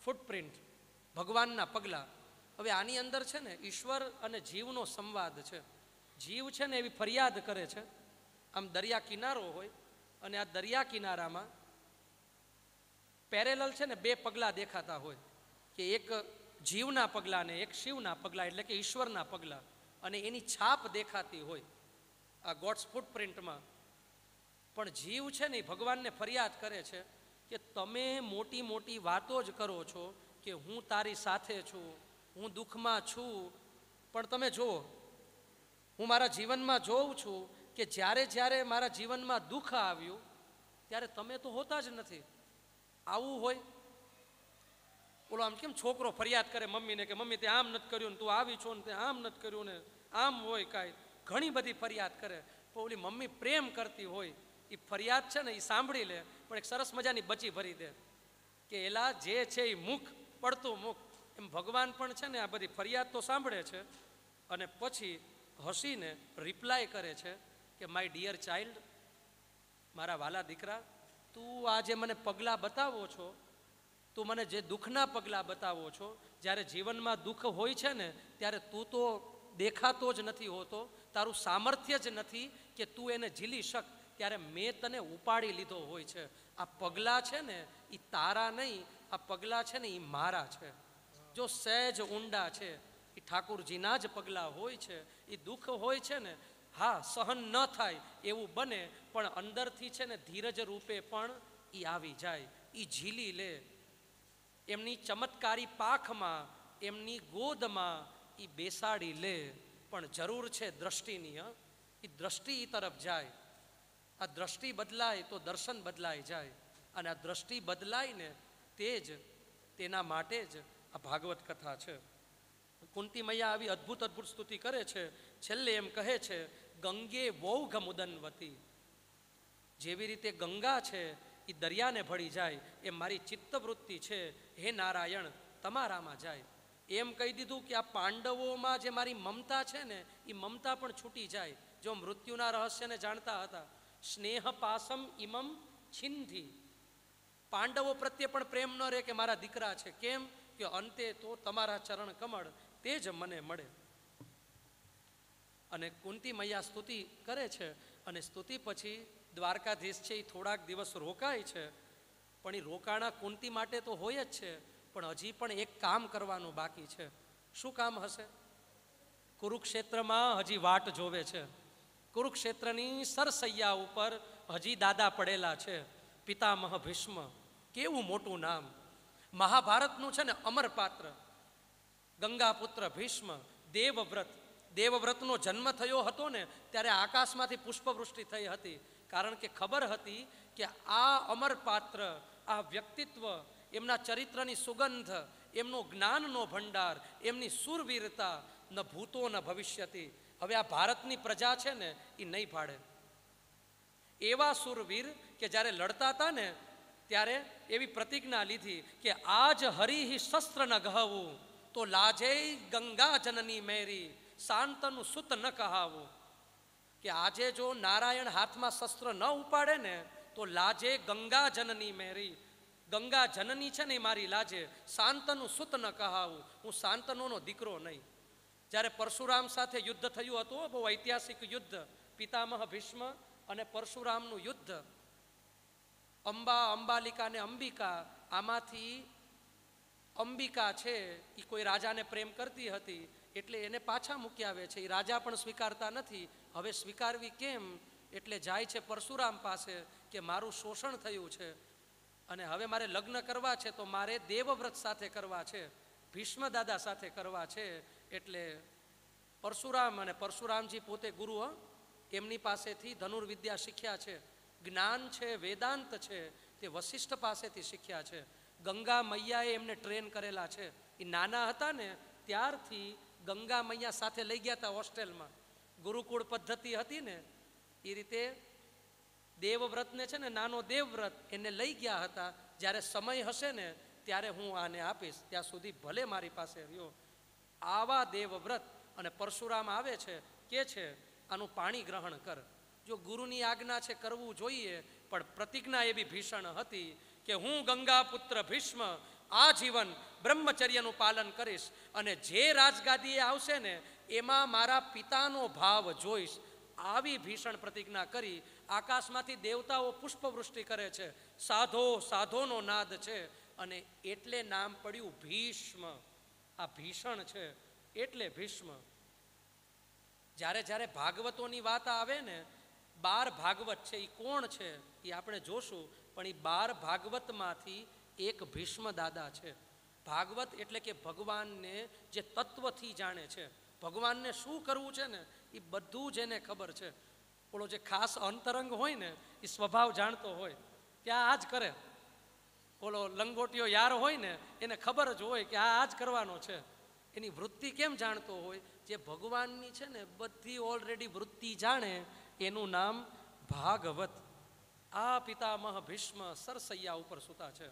Footprint, ભગવાનના પગલાં. હવે આની અંદર છે ને ઈશ્વર અને જીવનો સંવાદ છે. જીવ છે ને એવી ફરિયાદ કરે છે. આમ દરિયા કિનારો હોય અને આ દરિયા કિનારામાં પેરેલલ છે ને બે પગલાં દેખાતા હોય, કે એક જીવના પગલાં ને એક શિવના પગલાં, એટલે કે ઈશ્વરના પગલાં, અને એની છાપ દેખાતી હોય આ ગોડ્સ ફૂટપ્રિન્ટમાં. પણ જીવ છે ને એ ભગવાનને ફરિયાદ કરે છે કે તમે મોટી મોટી વાતો જ કરો છો કે હું તારી સાથે છું, હું દુઃખમાં છું, પણ તમે જુઓ, હું મારા જીવનમાં જોઉં છું કે જ્યારે જ્યારે મારા જીવનમાં દુઃખ આવ્યું ત્યારે તમે તો હોતા જ નથી. આવું હોય? બોલો, આમ કેમ છોકરો ફરિયાદ કરે મમ્મીને કે મમ્મી તે આમ નથી કર્યું ને તું આવી છો ને તે આમ નથી કર્યું ને આમ હોય, કાંઈ ઘણી બધી ફરિયાદ કરે. પણ ઓલી મમ્મી પ્રેમ કરતી હોય, એ ફરિયાદ છે ને એ સાંભળી લે, પણ એક સરસ મજાની બચી ભરી દે કે એલા જે છે એ મુખ પડતું મુખ. એમ ભગવાન પણ છે ને આ બધી ફરિયાદ તો સાંભળે છે અને પછી હસીને રિપ્લાય કરે છે કે માય ડિયર ચાઇલ્ડ, મારા વાલા દીકરા, તું આ જે મને પગલાં બતાવો છો, તું મને જે દુઃખના પગલાં બતાવો છો, જ્યારે જીવનમાં દુઃખ હોય છે ને ત્યારે તું તો દેખાતો જ નથી હોતો, તારું સામર્થ્ય જ નથી કે તું એને ઝીલી શક, ત્યારે મેં તને ઉપાડી લીધો હોય છે. આ પગલાં છે ને એ તારા નહીં, આ પગલાં છે ને એ મારા છે. જો સહેજ ઊંડા છે એ ઠાકુરજીના જ પગલાં હોય છે. એ દુઃખ હોય છે ને, હા સહન ન થાય એવું બને, પણ અંદરથી છે ને ધીરજ રૂપે પણ એ આવી જાય, એ ઝીલી લે. એમની ચમત્કારી પાખમાં, એમની ગોદમાં એ બેસાડી લે. પણ જરૂર છે દ્રષ્ટિની. એ દ્રષ્ટિ તરફ જાય. આ દ્રષ્ટિ બદલાય તો દર્શન બદલાઈ જાય, અને આ દ્રષ્ટિ બદલાઈને તેના માટે જ આ ભાગવત કથા છે. કુંતી મૈયા આવી અદ્ભુત અદ્ભુત સ્તુતિ કરે છે. છેલ્લે એમ કહે છે, ગંગે વૌઘ મુદનવતી. જેવી રીતે ગંગા છે એ દરિયાને ભળી જાય, એ મારી ચિત્તવૃત્તિ છે હે નારાયણ તમારામાં જાય. એમ કહી દીધું કે આ પાંડવોમાં જે મારી મમતા છે ને એ મમતા પણ છૂટી જાય. જો મૃત્યુના રહસ્યને જાણતા હતા, સ્નેહ પાસમ ઇમમ છિંધી, પાંડવો પ્રત્યે પણ પ્રેમ ન રહે કે મારા દીકરા છે. કેમ કે અંતે તો તમારા ચરણ કમળ તે જ મને મળે. અને કુંતી મૈયા સ્તુતિ કરે છે, અને સ્તુતિ પછી દ્વારકાધીશ છે એ થોડાક દિવસ રોકાય છે. પણ એ રોકાણા કુંતી માટે તો હોય જ છે, પણ હજી પણ એક કામ કરવાનું બાકી છે. શું કામ હશે? કુરુક્ષેત્રમાં હજી વાટ જોવે છે. કુરુક્ષેત્રની સરસૈયા ઉપર હજી દાદા પડેલા છે, પિતામહ ભીષ્મ. કેવું મોટું નામ! મહાભારતનું છે ને અમર પાત્ર. ગંગાપુત્ર ભીષ્મ, દેવવ્રત. દેવવ્રતનો જન્મ થયો હતો ને ત્યારે આકાશમાંથી પુષ્પવૃષ્ટિ થઈ હતી, કારણ કે ખબર હતી કે આ અમર પાત્ર, આ વ્યક્તિત્વ, એમના ચરિત્રની સુગંધ, એમનો જ્ઞાનનો ભંડાર, એમની સુરવીરતા ન ભૂતો ન ભવિષ્યતિ. હવે આ ભારતની પ્રજા છે ને એ નહીં પાડે. એવા સુરવીર કે જ્યારે લડતા હતા ને ત્યારે એવી પ્રતિજ્ઞા લીધી કે આજ હરિ શસ્ત્ર ન ગહવું તો લાજે ગંગા જનની મેરી, શાંતનું સુત ન કહાવું. કે આજે જો નારાયણ હાથમાં શસ્ત્ર ન ઉપાડે ને તો લાજે ગંગા જનની મેરી, ગંગા જનની છે ને મારી લાજે, શાંતનું સુત ન કહાવું, હું શાંતનુનો દીકરો નહીં. જ્યારે પરશુરામ સાથે યુદ્ધ થયું હતું, બહુ ઐતિહાસિક યુદ્ધ, પિતામહ ભીષ્મ અને પરશુરામનું યુદ્ધ. અંબાલિકા ને અંબિકા, આમાંથી અંબિકા છે એ કોઈ રાજાને પ્રેમ કરતી હતી એટલે એને પાછા મૂકી આવે છે. એ રાજા પણ સ્વીકારતા નથી. હવે સ્વીકારવી કેમ? એટલે જાય છે પરશુરામ પાસે કે મારું શોષણ થયું છે અને હવે મારે લગ્ન કરવા છે તો મારે દેવવ્રત સાથે કરવા છે, ભીષ્મ દાદા સાથે કરવા છે. એટલે પરશુરામ, અને પરશુરામજી પોતે ગુરુ, એમની પાસેથી ધનુર્વિદ્યા શીખ્યા છે, જ્ઞાન છે, વેદાંત છે, તે વશિષ્ઠ પાસેથી શીખ્યા છે. ગંગા મૈયાએ એમને ટ્રેન કરેલા છે. એ નાના હતા ને ત્યારથી ગંગા મૈયા સાથે લઈ ગયા હતા હોસ્ટેલમાં. ગુરુકુળ પદ્ધતિ હતી ને એ રીતે દેવવ્રતને છે ને નાનો દેવવ્રત એને લઈ ગયા હતા. જ્યારે સમય હશે ને ત્યારે હું આને આપીશ, ત્યાં સુધી ભલે મારી પાસે રહ્યો. આવા દેવવ્રત. અને પરશુરામ આવે છે, કે છે આનું પાણી ગ્રહણ કર. જો ગુરુની આજ્ઞા છે કરવું જોઈએ, પણ પ્રતિજ્ઞા એવી ભીષણ હતી કે હું ગંગા પુત્ર ભીષ્મ આજીવન બ્રહ્મચર્યનું પાલન કરીશ અને જે રાજગાદીએ આવશે ને એમાં મારા પિતાનો ભાવ જોઈશ. આવી ભીષણ પ્રતિજ્ઞા કરી આકાશમાંથી દેવતાઓ પુષ્પવૃષ્ટિ કરે છે. સાધો સાધોનો નાદ છે અને એટલે નામ પડ્યું ભીષ્મ. આ ભીષણ છે એટલે ભીષ્મ. જ્યારે જ્યારે ભાગવતોની વાત આવે ને, 12 ભાગવત છે, એ કોણ છે એ આપણે જોશું, પણ એ 12 ભાગવતમાંથી એક ભીષ્મ દાદા છે. ભાગવત એટલે કે ભગવાનને જે તત્વથી જાણે છે, ભગવાનને શું કરવું છે ને એ બધું જ એને ખબર છે. ઓલો જે ખાસ અંતરંગ હોય ને એ સ્વભાવ જાણતો હોય કે આ જ કરે. ઓલો લંગોટીયો યાર હોય ને એને ખબર જ હોય કે આ જ કરવાનો છે. એની વૃત્તિ કેમ જાણતો હોય? જે ભગવાનની છે ને બધી ઓલરેડી વૃત્તિ જાણે, એનું નામ ભાગવત. આ પિતામહ ભીષ્મ સરસૈયા ઉપર સૂતા છે.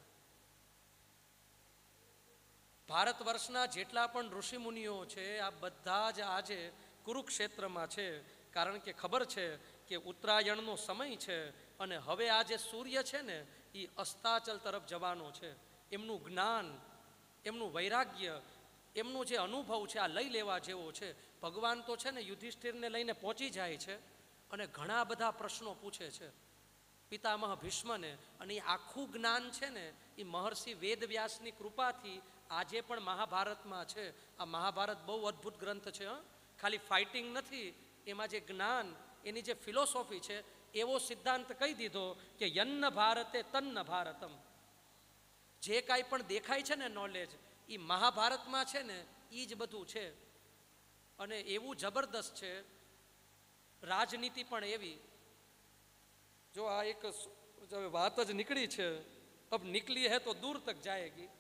ભારત વર્ષના જેટલા પણ ઋષિમુનિઓ છે આ બધા જ આજે કુરુક્ષેત્રમાં છે. કારણ કે ખબર છે કે ઉત્તરાયણનો સમય છે અને હવે આ જે સૂર્ય છે ને એ અસ્તાચલ તરફ જવાનો છે. એમનું જ્ઞાન, એમનું વૈરાગ્ય, એમનો જે અનુભવ છે આ લઈ લેવા જેવો છે. ભગવાન તો છે ને યુધિષ્ઠિરને લઈને પહોંચી જાય છે અને ઘણા બધા પ્રશ્નો પૂછે છે પિતામહ ભીષ્મને. અને એ આખું જ્ઞાન છે ને એ મહર્ષિ વેદવ્યાસની કૃપાથી આજે પણ મહાભારતમાં છે. આ મહાભારત બહુ અદ્ભુત ગ્રંથ છે. ખાલી ફાઇટિંગ નથી, એમાં જે જ્ઞાન, એની જે ફિલોસોફી છે, એવો સિદ્ધાંત કહી દીધો કે યન્ન ભારતે તન્ન ભારતમ. જે કાંઈ પણ દેખાય છે ને નોલેજ, એ મહાભારતમાં છે ને એ જ બધું છે. અને એવું જબરદસ્ત છે. રાજનીતિ પણ એવી. જો આ એક વાત જ નીકળી છે, અબ નીકળી હે તો દૂર તક જાયેગી.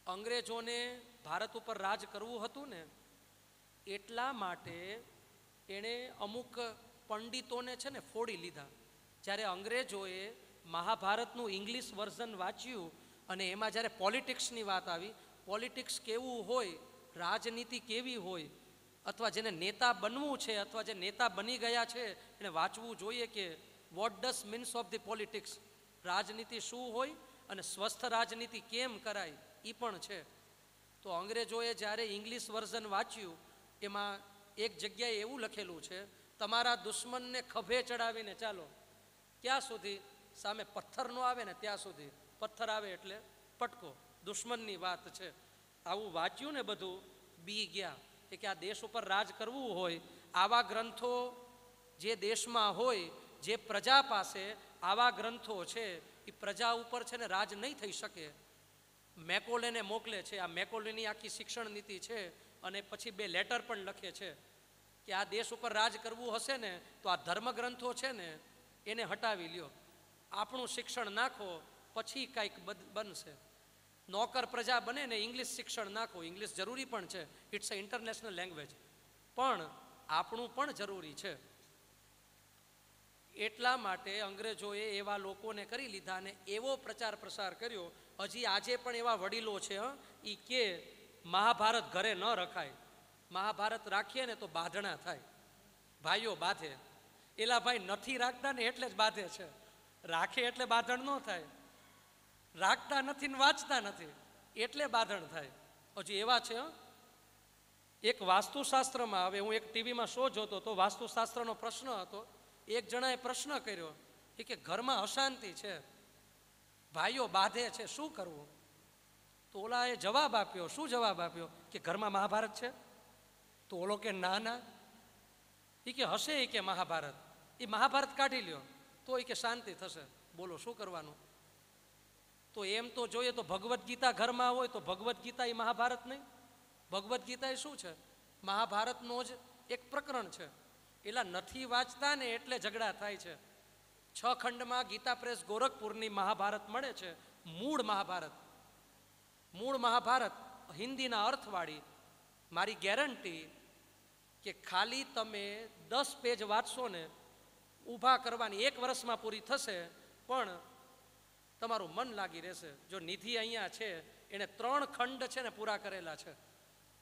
અંગ્રેજોને ભારત ઉપર રાજ કરવું હતું ને એટલા માટે એણે અમુક પંડિતોને છે ને ફોડી લીધા. જ્યારે અંગ્રેજોએ મહાભારતનું ઇંગ્લિશ વર્ઝન વાંચ્યું અને એમાં જ્યારે પોલિટિક્સની વાત આવી, પોલિટિક્સ કેવું હોય, રાજનીતિ કેવી હોય, અથવા જેને નેતા બનવું છે અથવા જે નેતા બની ગયા છે એને વાંચવું જોઈએ કે vote does means of the politics. રાજનીતિ શું હોય અને સ્વસ્થ રાજનીતિ કેમ કરાય એ પણ છે. તો અંગ્રેજોએ જ્યારે ઇંગ્લિશ વર્ઝન વાંચ્યું એમાં એક જગ્યાએ એવું લખેલું છે, તમારા દુશ્મનને ખભે ચડાવીને ચાલો. ક્યાં સુધી? સામે પથ્થર ન આવે ને ત્યાં સુધી. પથ્થર આવે એટલે પટકો. દુશ્મનની વાત છે. આવું વાંચ્યું ને બધું, બી ગયા કે આ દેશ ઉપર રાજ કરવું હોય, આવા ગ્રંથો જે દેશમાં હોય, જે પ્રજા પાસે આવા ગ્રંથો છે એ પ્રજા ઉપર છે ને રાજ નહીં થઈ શકે. મેકોલેને મોકલે છે. આ મેકોલેની આખી શિક્ષણ નીતિ છે અને પછી 2 લેટર પણ લખે છે કે આ દેશ ઉપર રાજ કરવું હશે ને તો આ ધર્મગ્રંથો છે ને એને હટાવી લ્યો, આપણું શિક્ષણ નાખો, પછી કાંઈક બનશે. નોકર પ્રજા બને ને ઇંગ્લિશ શિક્ષણ નાખો. ઇંગ્લિશ જરૂરી પણ છે, ઇટ્સ અ ઇન્ટરનેશનલ લેંગ્વેજ, પણ આપણું પણ જરૂરી છે. એટલા માટે અંગ્રેજોએ એવા લોકોને કરી લીધા અને એવો પ્રચાર પ્રસાર કર્યો. હજી આજે પણ એવા વડીલો છે એ કે મહાભારત ઘરે ન રખાય, મહાભારત રાખીએ ને તો બાંધણા થાય, ભાઈઓ બાંધે. એલા ભાઈ નથી રાખતા ને એટલે જ બાંધે છે, રાખે એટલે બાંધણ ન થાય. રાખતા નથી ને વાંચતા નથી એટલે બાંધણ થાય. હજી એવા છે. એક વાસ્તુશાસ્ત્રમાં, હવે હું એક ટીવીમાં શો જોતો તો વાસ્તુશાસ્ત્રનો પ્રશ્ન હતો. એક જણાએ પ્રશ્ન કર્યો કે ઘરમાં અશાંતિ છે, ભાઈઓ બાંધે છે, શું કરવું? તો ઓલાએ જવાબ આપ્યો. શું જવાબ આપ્યો? કે ઘરમાં મહાભારત છે. તો ઓલો કે ના ના, એ કે હશે એ કે મહાભારત, એ મહાભારત કાઢી લ્યો તો એ કે શાંતિ થશે. બોલો શું કરવાનું? તો એમ તો જોઈએ તો ભગવદ્ ગીતા ઘરમાં હોય તો ભગવદ્ ગીતા એ મહાભારત નહીં. ભગવદ્ ગીતા એ શું છે? મહાભારતનો જ એક પ્રકરણ છે. એલા નથી વાંચતા ને એટલે ઝઘડા થાય છે. 6 ખંડમાં ગીતા પ્રેસ ગોરખપુરની મહાભારત મળે છે. મૂળ મહાભારત હિન્દીના અર્થવાળી. મારી ગેરંટી કે ખાલી તમે 10 પેજ વાંચશો ને, ઊભા કરવાની 1 વર્ષમાં પૂરી થશે, પણ તમારું મન લાગી રહેશે. જો નિધિ અહીંયા છે, એણે 3 ખંડ છે ને પૂરા કરેલા છે.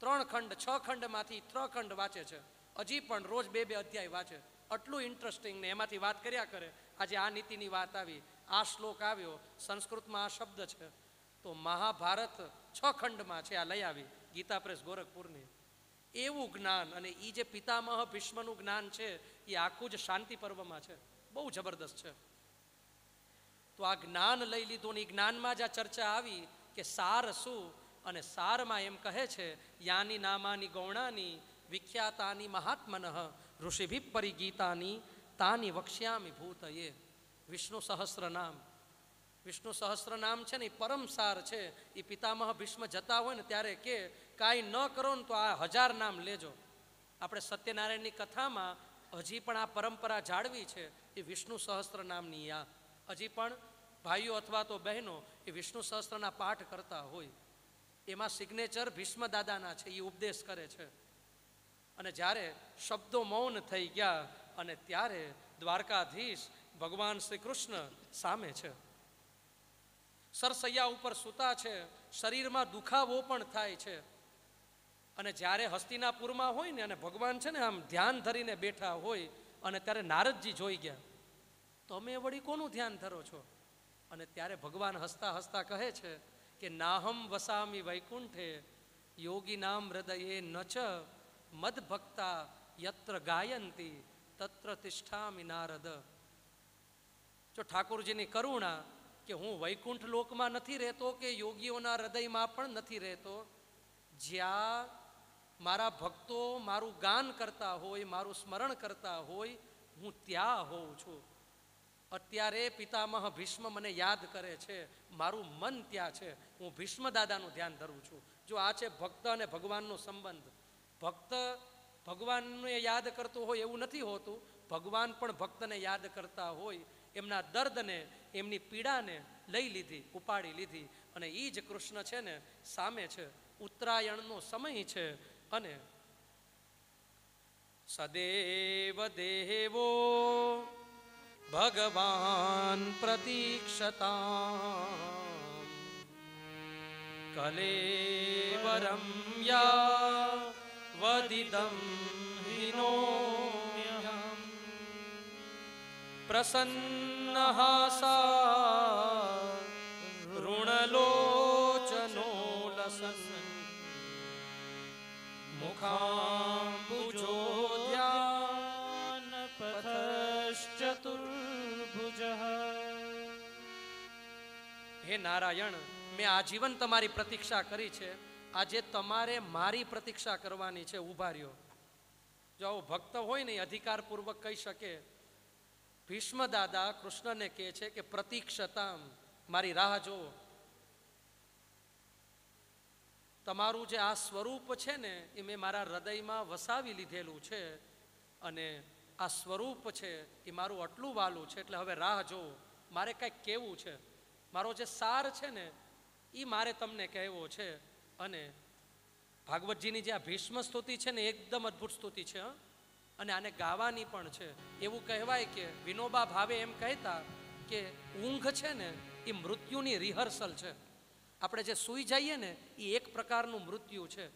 3 ખંડ, 6 ખંડમાંથી 3 ખંડ વાંચે છે. હજી પણ રોજ 2-2 અધ્યાય વાંચે. આટલું ઇન્ટરેસ્ટિંગ ને એમાંથી વાત કર્યા કરે. આજે આ નીતિની વાત આવી, આ શ્લોક આવ્યો, સંસ્કૃતમાં આ શબ્દ છે. તો તો મહાભારત 6 ખંડમાં છે. આ લઈ આવી ગીતા પ્રેસ ગોરખપુરની. એવું જ્ઞાન, અને એ જે પિતામહ ભીષ્મનું જ્ઞાન છે એ આખું જ શાંતિ પર્વમાં છે. બહુ જબરદસ્ત છે. તો આ જ્ઞાન લઈ લીધું ને એ જ્ઞાનમાં જ આ ચર્ચા આવી કે સાર શું, અને સારમાં એમ કહે છે યાની નામાની ગૌણાની વિખ્યાતાની મહાત્મનઃ ઋષિભિ પરિગીતાની તાની વક્ષ્યામિ ભૂતયે. વિષ્ણુ સહસ્ર નામ, વિષ્ણુ સહસ્ર નામ છે ને એ પરમ સાર છે. એ પિતામહ ભીષ્મ જતા હોય ને ત્યારે કે કાંઈ ન કરો ને તો આ 1000 નામ લેજો. આપણે સત્યનારાયણની કથામાં હજી પણ આ પરંપરા જાળવી છે. એ વિષ્ણુ સહસ્ત્ર નામની આ હજી પણ ભાઈઓ અથવા તો બહેનો એ વિષ્ણુ સહસ્ત્રના પાઠ કરતા હોય. એમાં સિગ્નેચર ભીષ્મ દાદાના છે, એ ઉપદેશ કરે છે. અને જ્યારે શબ્દો મૌન થઈ ગયા અને ત્યારે દ્વારકાધીશ ભગવાન શ્રી કૃષ્ણ સામે છે. સરસૈયા ઉપર સૂતા છે, શરીરમાં દુખાવો પણ થાય છે. અને જ્યારે હસ્તિનાપુરમાં હોય ને અને ભગવાન છે ને આમ ધ્યાન ધરીને બેઠા હોય અને ત્યારે નારદજી જોઈ ગયા. તમે વળી કોનું ધ્યાન ધરો છો? અને ત્યારે ભગવાન હસતા હસતા કહે છે કે નાહમ વસામી વૈકુંઠે યોગી નામ હૃદયે નચ મદ ભક્તા યત્ર ગાયંતી તત્ર તિષ્ઠામિ નારદ. જો ઠાકોરજીની કરુણા કે હું વૈકુંઠ લોકમાં નથી રહેતો કે યોગીઓના હૃદયમાં પણ નથી રહેતો. જ્યાં મારા ભક્તો મારું ગાન કરતા હોય, મારું સ્મરણ કરતા હોય, હું ત્યાં હોઉં છું. અત્યારે પિતામહ ભીષ્મ મને યાદ કરે છે, મારું મન ત્યાં છે, હું ભીષ્મ દાદાનું ધ્યાન ધરું છું. જો આ છે ભક્ત અને ભગવાનનો સંબંધ. ભક્ત ભગવાનને યાદ કરતો હોય એવું નથી હોતું, ભગવાન પણ ભક્તને યાદ કરતા હોય. એમના દર્દને, એમની પીડાને લઈ લીધી, ઉપાડી લીધી. અને એ જ કૃષ્ણ છે ને સામે છે. ઉત્તરાયણનો સમય છે અને સદેવ દેવો ભગવાન પ્રતીક્ષતા કલેવરમ યા વદિદમ હિનોમ્યહમ પ્રસન્નહાસા ઋણલોચનો લસન મુખાંબુજોધ્યાન પથશ્ચતુર્ભુજઃ. હે નારાયણ, મેં આજીવન તમારી પ્રતીક્ષા કરી છે. આજે તમારે મારી પ્રતીક્ષા કરવાની છે. ઉભા રહ્યો. જો આવો ભક્ત હોય ને અધિકારપૂર્વક કહી શકે. ભીષ્મ દાદા કૃષ્ણને કહે છે કે પ્રતીક્ષતામ, મારી રાહ જુઓ. તમારું જે આ સ્વરૂપ છે ને એ મેં મારા હૃદયમાં વસાવી લીધેલું છે અને આ સ્વરૂપ છે એ મારું આટલું વાલું છે, એટલે હવે રાહ જોવો. મારે કંઈક કહેવું છે. મારો જે સાર છે ને એ મારે તમને કહેવો છે. અને ભાગવતજીની જે આ ભીષ્મ સ્તુતિ છે ને એકદમ અદ્ભુત સ્તુતિ છે. અને આને ગાવાની પણ છે. એવું કહેવાય કે વિનોબા ભાવે એમ કહેતા કે ઊંઘ છે ને એ મૃત્યુની રિહર્સલ છે. આપણે જે સૂઈ જઈએ ને એ એક પ્રકારનું મૃત્યુ છે.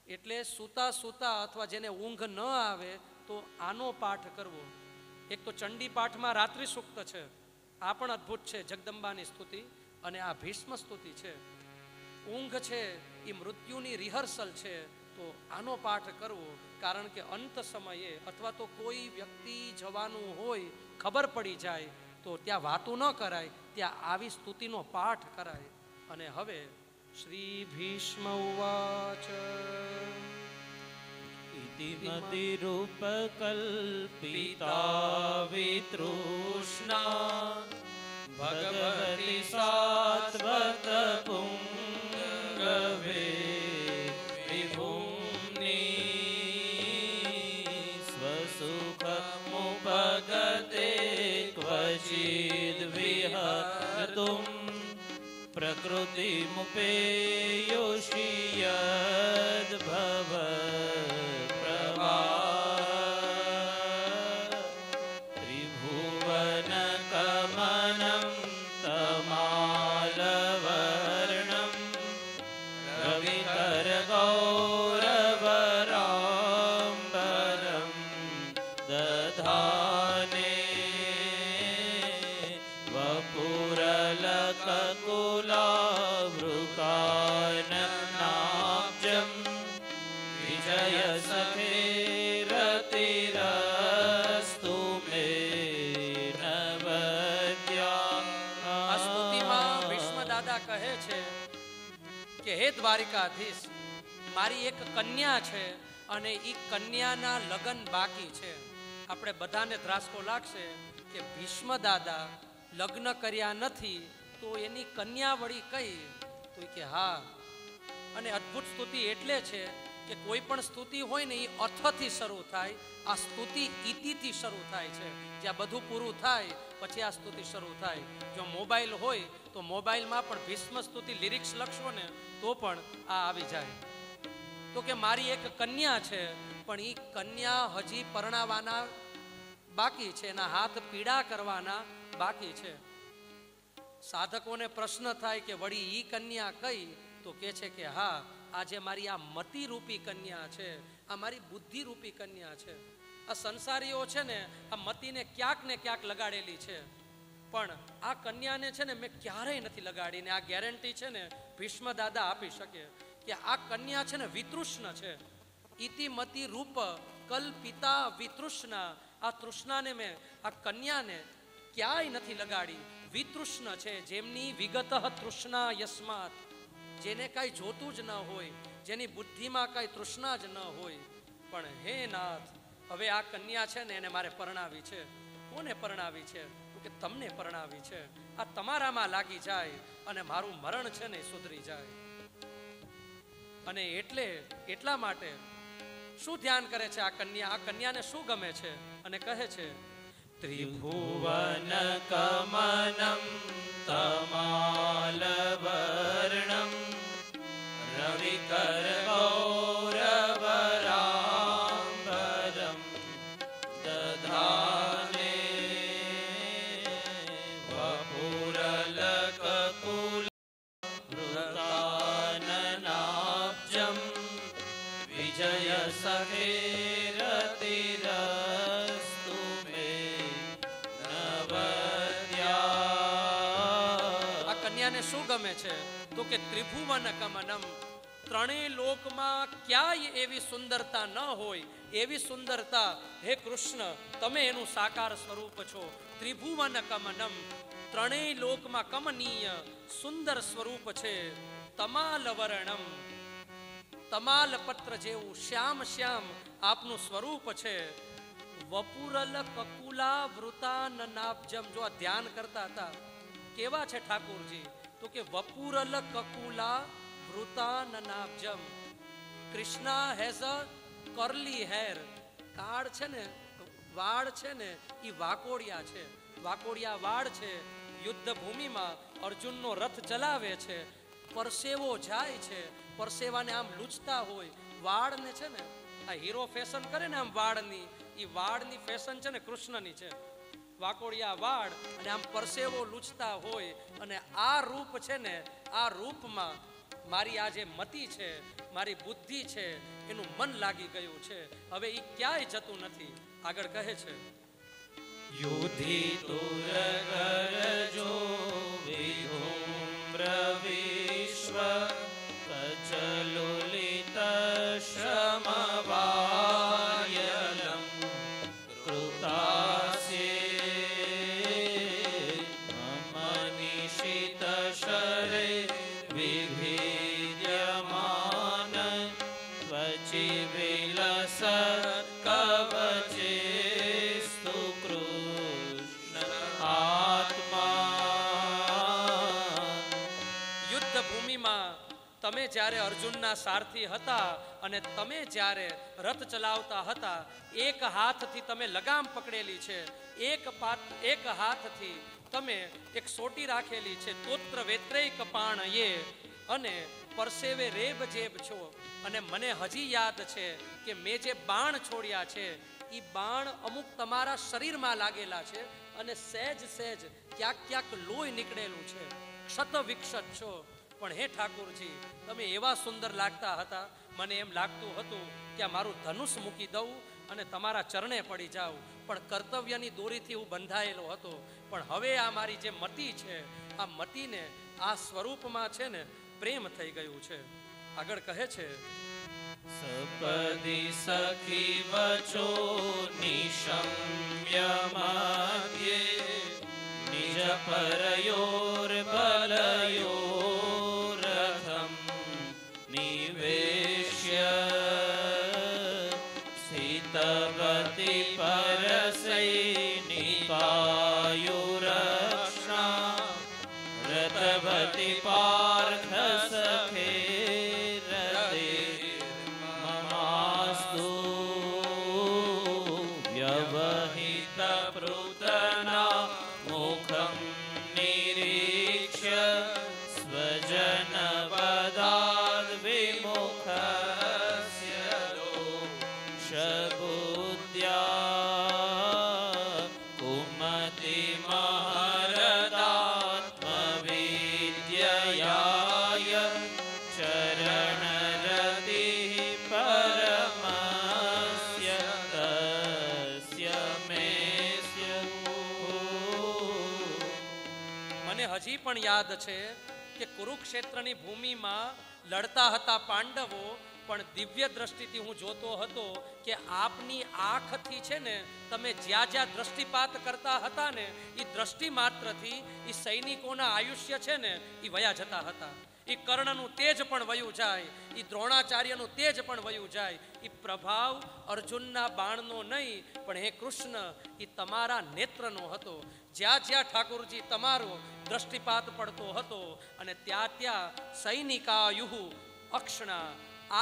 એટલે સૂતા સૂતા અથવા જેને ઊંઘ ન આવે તો આનો પાઠ કરવો. એક તો ચંડી પાઠમાં રાત્રિ સૂક્ત છે, આ પણ અદ્ભુત છે, જગદંબાની સ્તુતિ. અને આ ભીષ્મ સ્તુતિ છે. ઊંઘ છે એ મૃત્યુની રિહર્સલ છે, તો આનો પાઠ કરવો. કારણ કે અંત સમયે અથવા તો કોઈ વ્યક્તિ જવાનું હોય, ખબર પડી જાય તો ત્યાં વાતું ન કરાય, ત્યાં આવી સ્તુતિનો પાઠ કરાય. અને હવે શ્રી ભીષ્મ ઉવાચ ઇતિ મતિરૂપકલ્પિતા વિતૃષ્ણા ભગવતી સાત્વત પુંગવે વિભુમ્ની સ્વસુખમુપગતે ક્વચિદ વિહર્તુમ પ્રકૃતિમુપેયોષિ યદ્ભવ પ્રવાહ ત્રિભુવનકમનં તમાલવર્ણં રવિકરગૌરવરામ્બરં દધાને વપુરલકકુલાવૃ કૃતાનનાબ્જમ વિજય સખે રતિરસ્તુ મે નવદ્યા. આ સ્તુતિમાં ભીષ્મ દાદા કહે છે કે હે દ્વારિકાધીશ, મારી એક કન્યા છે અને એ કન્યાના લગ્ન બાકી છે. આપણે બધાને ધ્રાસકો લાગશે કે ભીષ્મ દાદા લગ્ન કર્યા નથી તો એની કન્યા વળી કઈ? તો કે હા. અને અદ્ભુત સ્તુતિ એટલે છે કે કોઈ પણ સ્તુતિ હોય ને એ અર્થથી શરૂ થાય. આ સ્તુતિ ઇતિથી શરૂ થાય છે. જ્યાં બધું પૂરું થાય પછી આ સ્તુતિ શરૂ થાય. જો મોબાઈલ હોય તો મોબાઈલમાં પણ ભીષ્મ સ્તુતિ લિરિક્સ લખશો ને તો પણ આ આવી જાય. તો કે મારી એક કન્યા છે પણ એ કન્યા હજી પરણાવાના બાકી છે, એના હાથ પીડા કરવાના બાકી છે. સાધકોને પ્રશ્ન થાય કે વળી ઈ કન્યા કઈ? તો કે છે કે હા, આજે મારી આ મતિ રૂપી કન્યા છે, આ મારી બુદ્ધિ રૂપી કન્યા છે. આ સંસારીઓ છે ને આ મતિને ક્યાંક ને ક્યાંક લગાડેલી છે, પણ આ કન્યાને છે ને મેં ક્યારેય નથી લગાડીને આ ગેરંટી છે ને ભીષ્મ દાદા આપી શકે કે આ કન્યા છે ને વિતૃષ્ણ છે. ઇતિમતિ રૂપ કલ્પિતા વિતૃષ્ણા. આ તૃષ્ણાને મેં આ કન્યાને ક્યાંય નથી લગાડી. વિતૃષ્ણ છે, જેમની વિગત તૃષ્ણા યસ્માત, જેને કાંઈ જોતું જ ન હોય, જેની બુદ્ધિમાં કાંઈ તૃષ્ણા જ ન હોય. પણ હે નાથ, હવે આ કન્યા છે ને એને મારે પરણાવી છે. કોને પરણાવી છે? તો કે તમને પરણાવી છે. આ તમારામાં લાગી જાય અને મારું મરણ છે ને સુધરી જાય. અને એટલા માટે શું ધ્યાન કરે છે આ કન્યા? આ કન્યાને શું ગમે છે? અને કહે છે ત્રિભુવન કમનમ તમાલવર્ણમ રવિકર ગૌરવરાંબરમ દધાને વપુરલકકુલ વૃતાનનાબ્જમ વિજય સખે રતિરસ્તુ મે નવદ્યા. આ કન્યાને શું ગમે છે? તો કે ત્રિભુવન કમનમ, ત્રણેય લોકમાં ક્યાંય એવી સુંદરતા ન હોય એવી સુંદરતા હે કૃષ્ણ તમે એનું સાકાર સ્વરૂપ છો. ત્રિભુવન કમનમ, ત્રણેય લોકમાં કમનીય સુંદર સ્વરૂપ છે. તમાલવર્ણમ, તમાલ પત્ર જેવું શ્યામ શ્યામ આપનું સ્વરૂપ છે. વપુરલ કકુલા વૃતાનનાબ્જમ. જો આ ધ્યાન કરતા હતા કેવા છે ઠાકોરજી? તો કે વપુરલ કકુલા વૃતાનનાબ્જમ. Krishna has a curly hair. કાળ છે ને, વાળ છે ને એ વાકોડિયા છે, વાકોડિયા વાળ છે. યુદ્ધ ભૂમિમાં અર્જુનનો રથ ચલાવે છે, પરસેવો જાય છે, પરસેવાને આમ લૂછતા હોય. વાળને છે ને આ હીરો ફેશન કરે ને આમ વાળની, એ વાળની ફેશન છે ને કૃષ્ણની છે. વાકોડિયા વાળ અને આમ પરસેવો લૂછતા હોય. અને આ રૂપ છે ને, આ રૂપમાં મારી આ જે મતિ છે, મારી બુદ્ધિ છે, એનું મન લાગી ગયું છે. હવે એ ક્યાંય જતું નથી. આગળ કહે છે યુધિતુર કરજો વિધુમ્ર વિશ્વ કચલુલિત શ્રમવાયલમ કૃતાસ્યે મમનિશિત શરે વિભીર્યમાન ત્વચિ વિલસ કવચેસ્તુ કૃષ્ણ આત્મા. યુદ્ધ ભૂમિમાં તમે જ્યારે અર્જુનના સારથી હતા અને તમે જ્યારે રથ ચલાવતા હતા, એક હાથથી તમે લગામ પકડેલી છે, એક હાથથી તમે એક સોટી રાખેલી છે. તોત્ર વેત્રૈક પાણયે, અને પરસેવે રેબ જેબ છો. અને મને હજી યાદ છે કે મેં જે બાણ છોડ્યા છે એ બાણ અમુક તમારા શરીરમાં લાગેલા છે અને સહેજ સહેજ ક્યાંક ક્યાંક લોહી નીકળેલું છે. ક્ષત વિક્ષત છો. પણ હે ઠાકોરજી, તમે એવા સુંદર લાગતા હતા, મને એમ લાગતું હતું કે આ મારું ધનુષ મૂકી દઉં અને તમારા ચરણે પડી જાઉં. પણ કર્તવ્યની દોરીથી હું બંધાયેલો હતો. પણ હવે આ મારી જે મતિ છે, આ મતિને આ સ્વરૂપમાં છે ને પ્રેમ થઈ ગયું છે. આગળ કહે છે, સપદી સખી વચો નિશમ્ય મધ્યે નિજ પરયોર બલયોરથમ નિવેશ્ય સ્થિતવતી પરસૈનિકાયુરક્ષા રતવતી પાર્થ સખે વ્યવહિત પૃતના મુખમ નિરીક્ષ્ય સ્વજન વદાદ વિમુખસ્ય દોષબુદ્ધ્યા કુમતિ મહરદાત્મવિદ્યયાય ચરણરતિ પરમસ્ય તસ્ય મેસ્ય. મને હજી પણ યાદ છે કે કુરુક્ષેત્રની ભૂમિમાં લડતા હતા પાંડવો, પણ દિવ્ય દ્રષ્ટિથી હું જોતો હતો કે આપની આંખથી છે ને તમે જ્યાં જ્યાં દ્રષ્ટિપાત કરતા હતા ને એ દ્રષ્ટિ માત્રથી એ સૈનિકોના આયુષ્ય છે ને એ વયા જતા હતા. એ કર્ણનું તેજ પણ વયું જાય, એ દ્રોણાચાર્યનું તેજ પણ વયું જાય. એ પ્રભાવ અર્જુનના બાણનો નહીં, પણ હે કૃષ્ણ એ તમારા નેત્રનો હતો. જ્યાં જ્યાં ઠાકોરજી તમારો દ્રષ્ટિપાત પડતો હતો અને ત્યાં ત્યાં સૈનિકાયુહુ અક્ષણા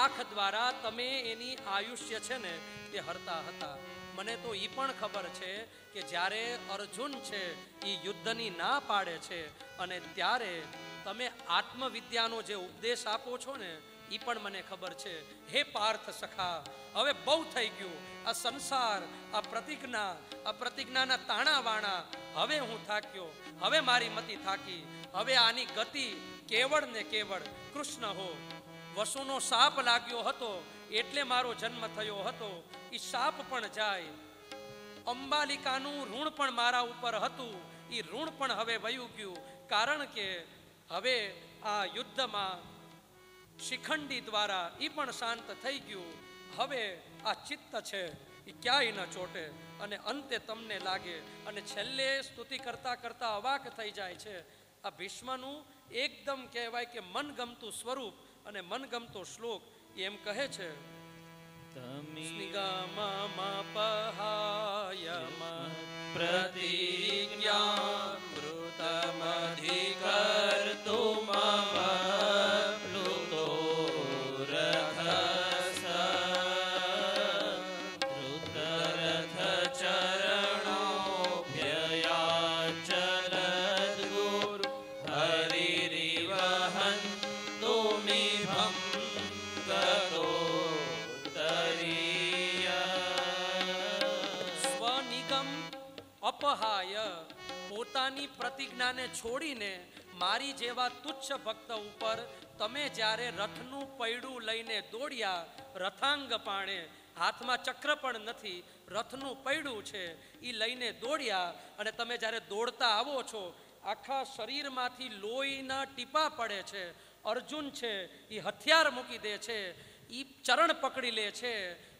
આંખ દ્વારા તમે એની આયુષ્ય છે ને તે હરતા હતા. મને તો એ પણ ખબર છે કે જ્યારે અર્જુન છે એ યુદ્ધની ના પાડે છે અને ત્યારે તમે આત્મવિદ્યાનો જે ઉપદેશ આપો છો ને એ પણ મને ખબર છે. હે પાર્થ સખા, હવે બહુ થઈ ગયું. આ સંસાર, આ પ્રતિજ્ઞાના તાણા વાણા, હવે હું થાક્યો, હવે મારી મતિ થાકી. હવે આની ગતિ કેવળ ને કેવળ કૃષ્ણ હો. વસુનો શાપ લાગ્યો હતો એટલે મારો જન્મ થયો હતો, એ શાપ પણ જાય. અંબાલિકાનું ઋણ પણ મારા ઉપર હતું, એ ઋણ પણ હવે વયું ગયું. કારણ કે હવે આ યુદ્ધમાં શિખંડી દ્વારા એ પણ શાંત થઈ ગયું. હવે આ ચિત્ત છે એ ક્યાંય ન ચોટે અને અંતે તમને લાગે. અને છેલ્લે સ્તુતિ કરતા કરતા અવાક થઈ જાય છે. આ ભીષ્મનું એકદમ કહેવાય કે મનગમતું સ્વરૂપ અને મનગમતો શ્લોક એમ કહે છે, પ્રતિજ્ઞામૃતમધિકર્તુમ પ્લુતો રથસ ધૃતરથ ચરણોભ્યયાચરદ્ગુરુ હરિરિવહન તુમિભં ગતો સ્વનિગમ અપહાય, પોતાની પ્રતિજ્ઞાને છોડીને મારી જેવા તુચ્છ ભક્ત ઉપર તમે જ્યારે રથનું પૈડું લઈને દોડ્યા, રથાંગ પાણે, હાથમાં ચક્ર પણ નથી, રથનું પૈડું છે એ લઈને દોડ્યા અને તમે જ્યારે દોડતા આવો છો આખા શરીરમાંથી લોહીના ટીપા પડે છે. અર્જુન છે એ હથિયાર મૂકી દે છે, એ ચરણ પકડી લે છે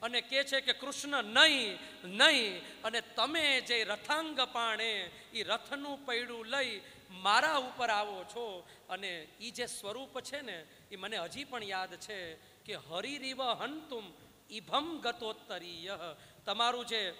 અને કહે છે કે કૃષ્ણ નહીં નહીં. અને તમે જે રથાંગ પાણે એ રથનું પૈડું લઈ મારા ઉપર આવો છો. અને એ જે સ્વરૂપ છે ને એ મને હજી પણ યાદ છે કે હરિરિવ હંતુમ ઇભમ ગતોત્તરીય. તમારું જે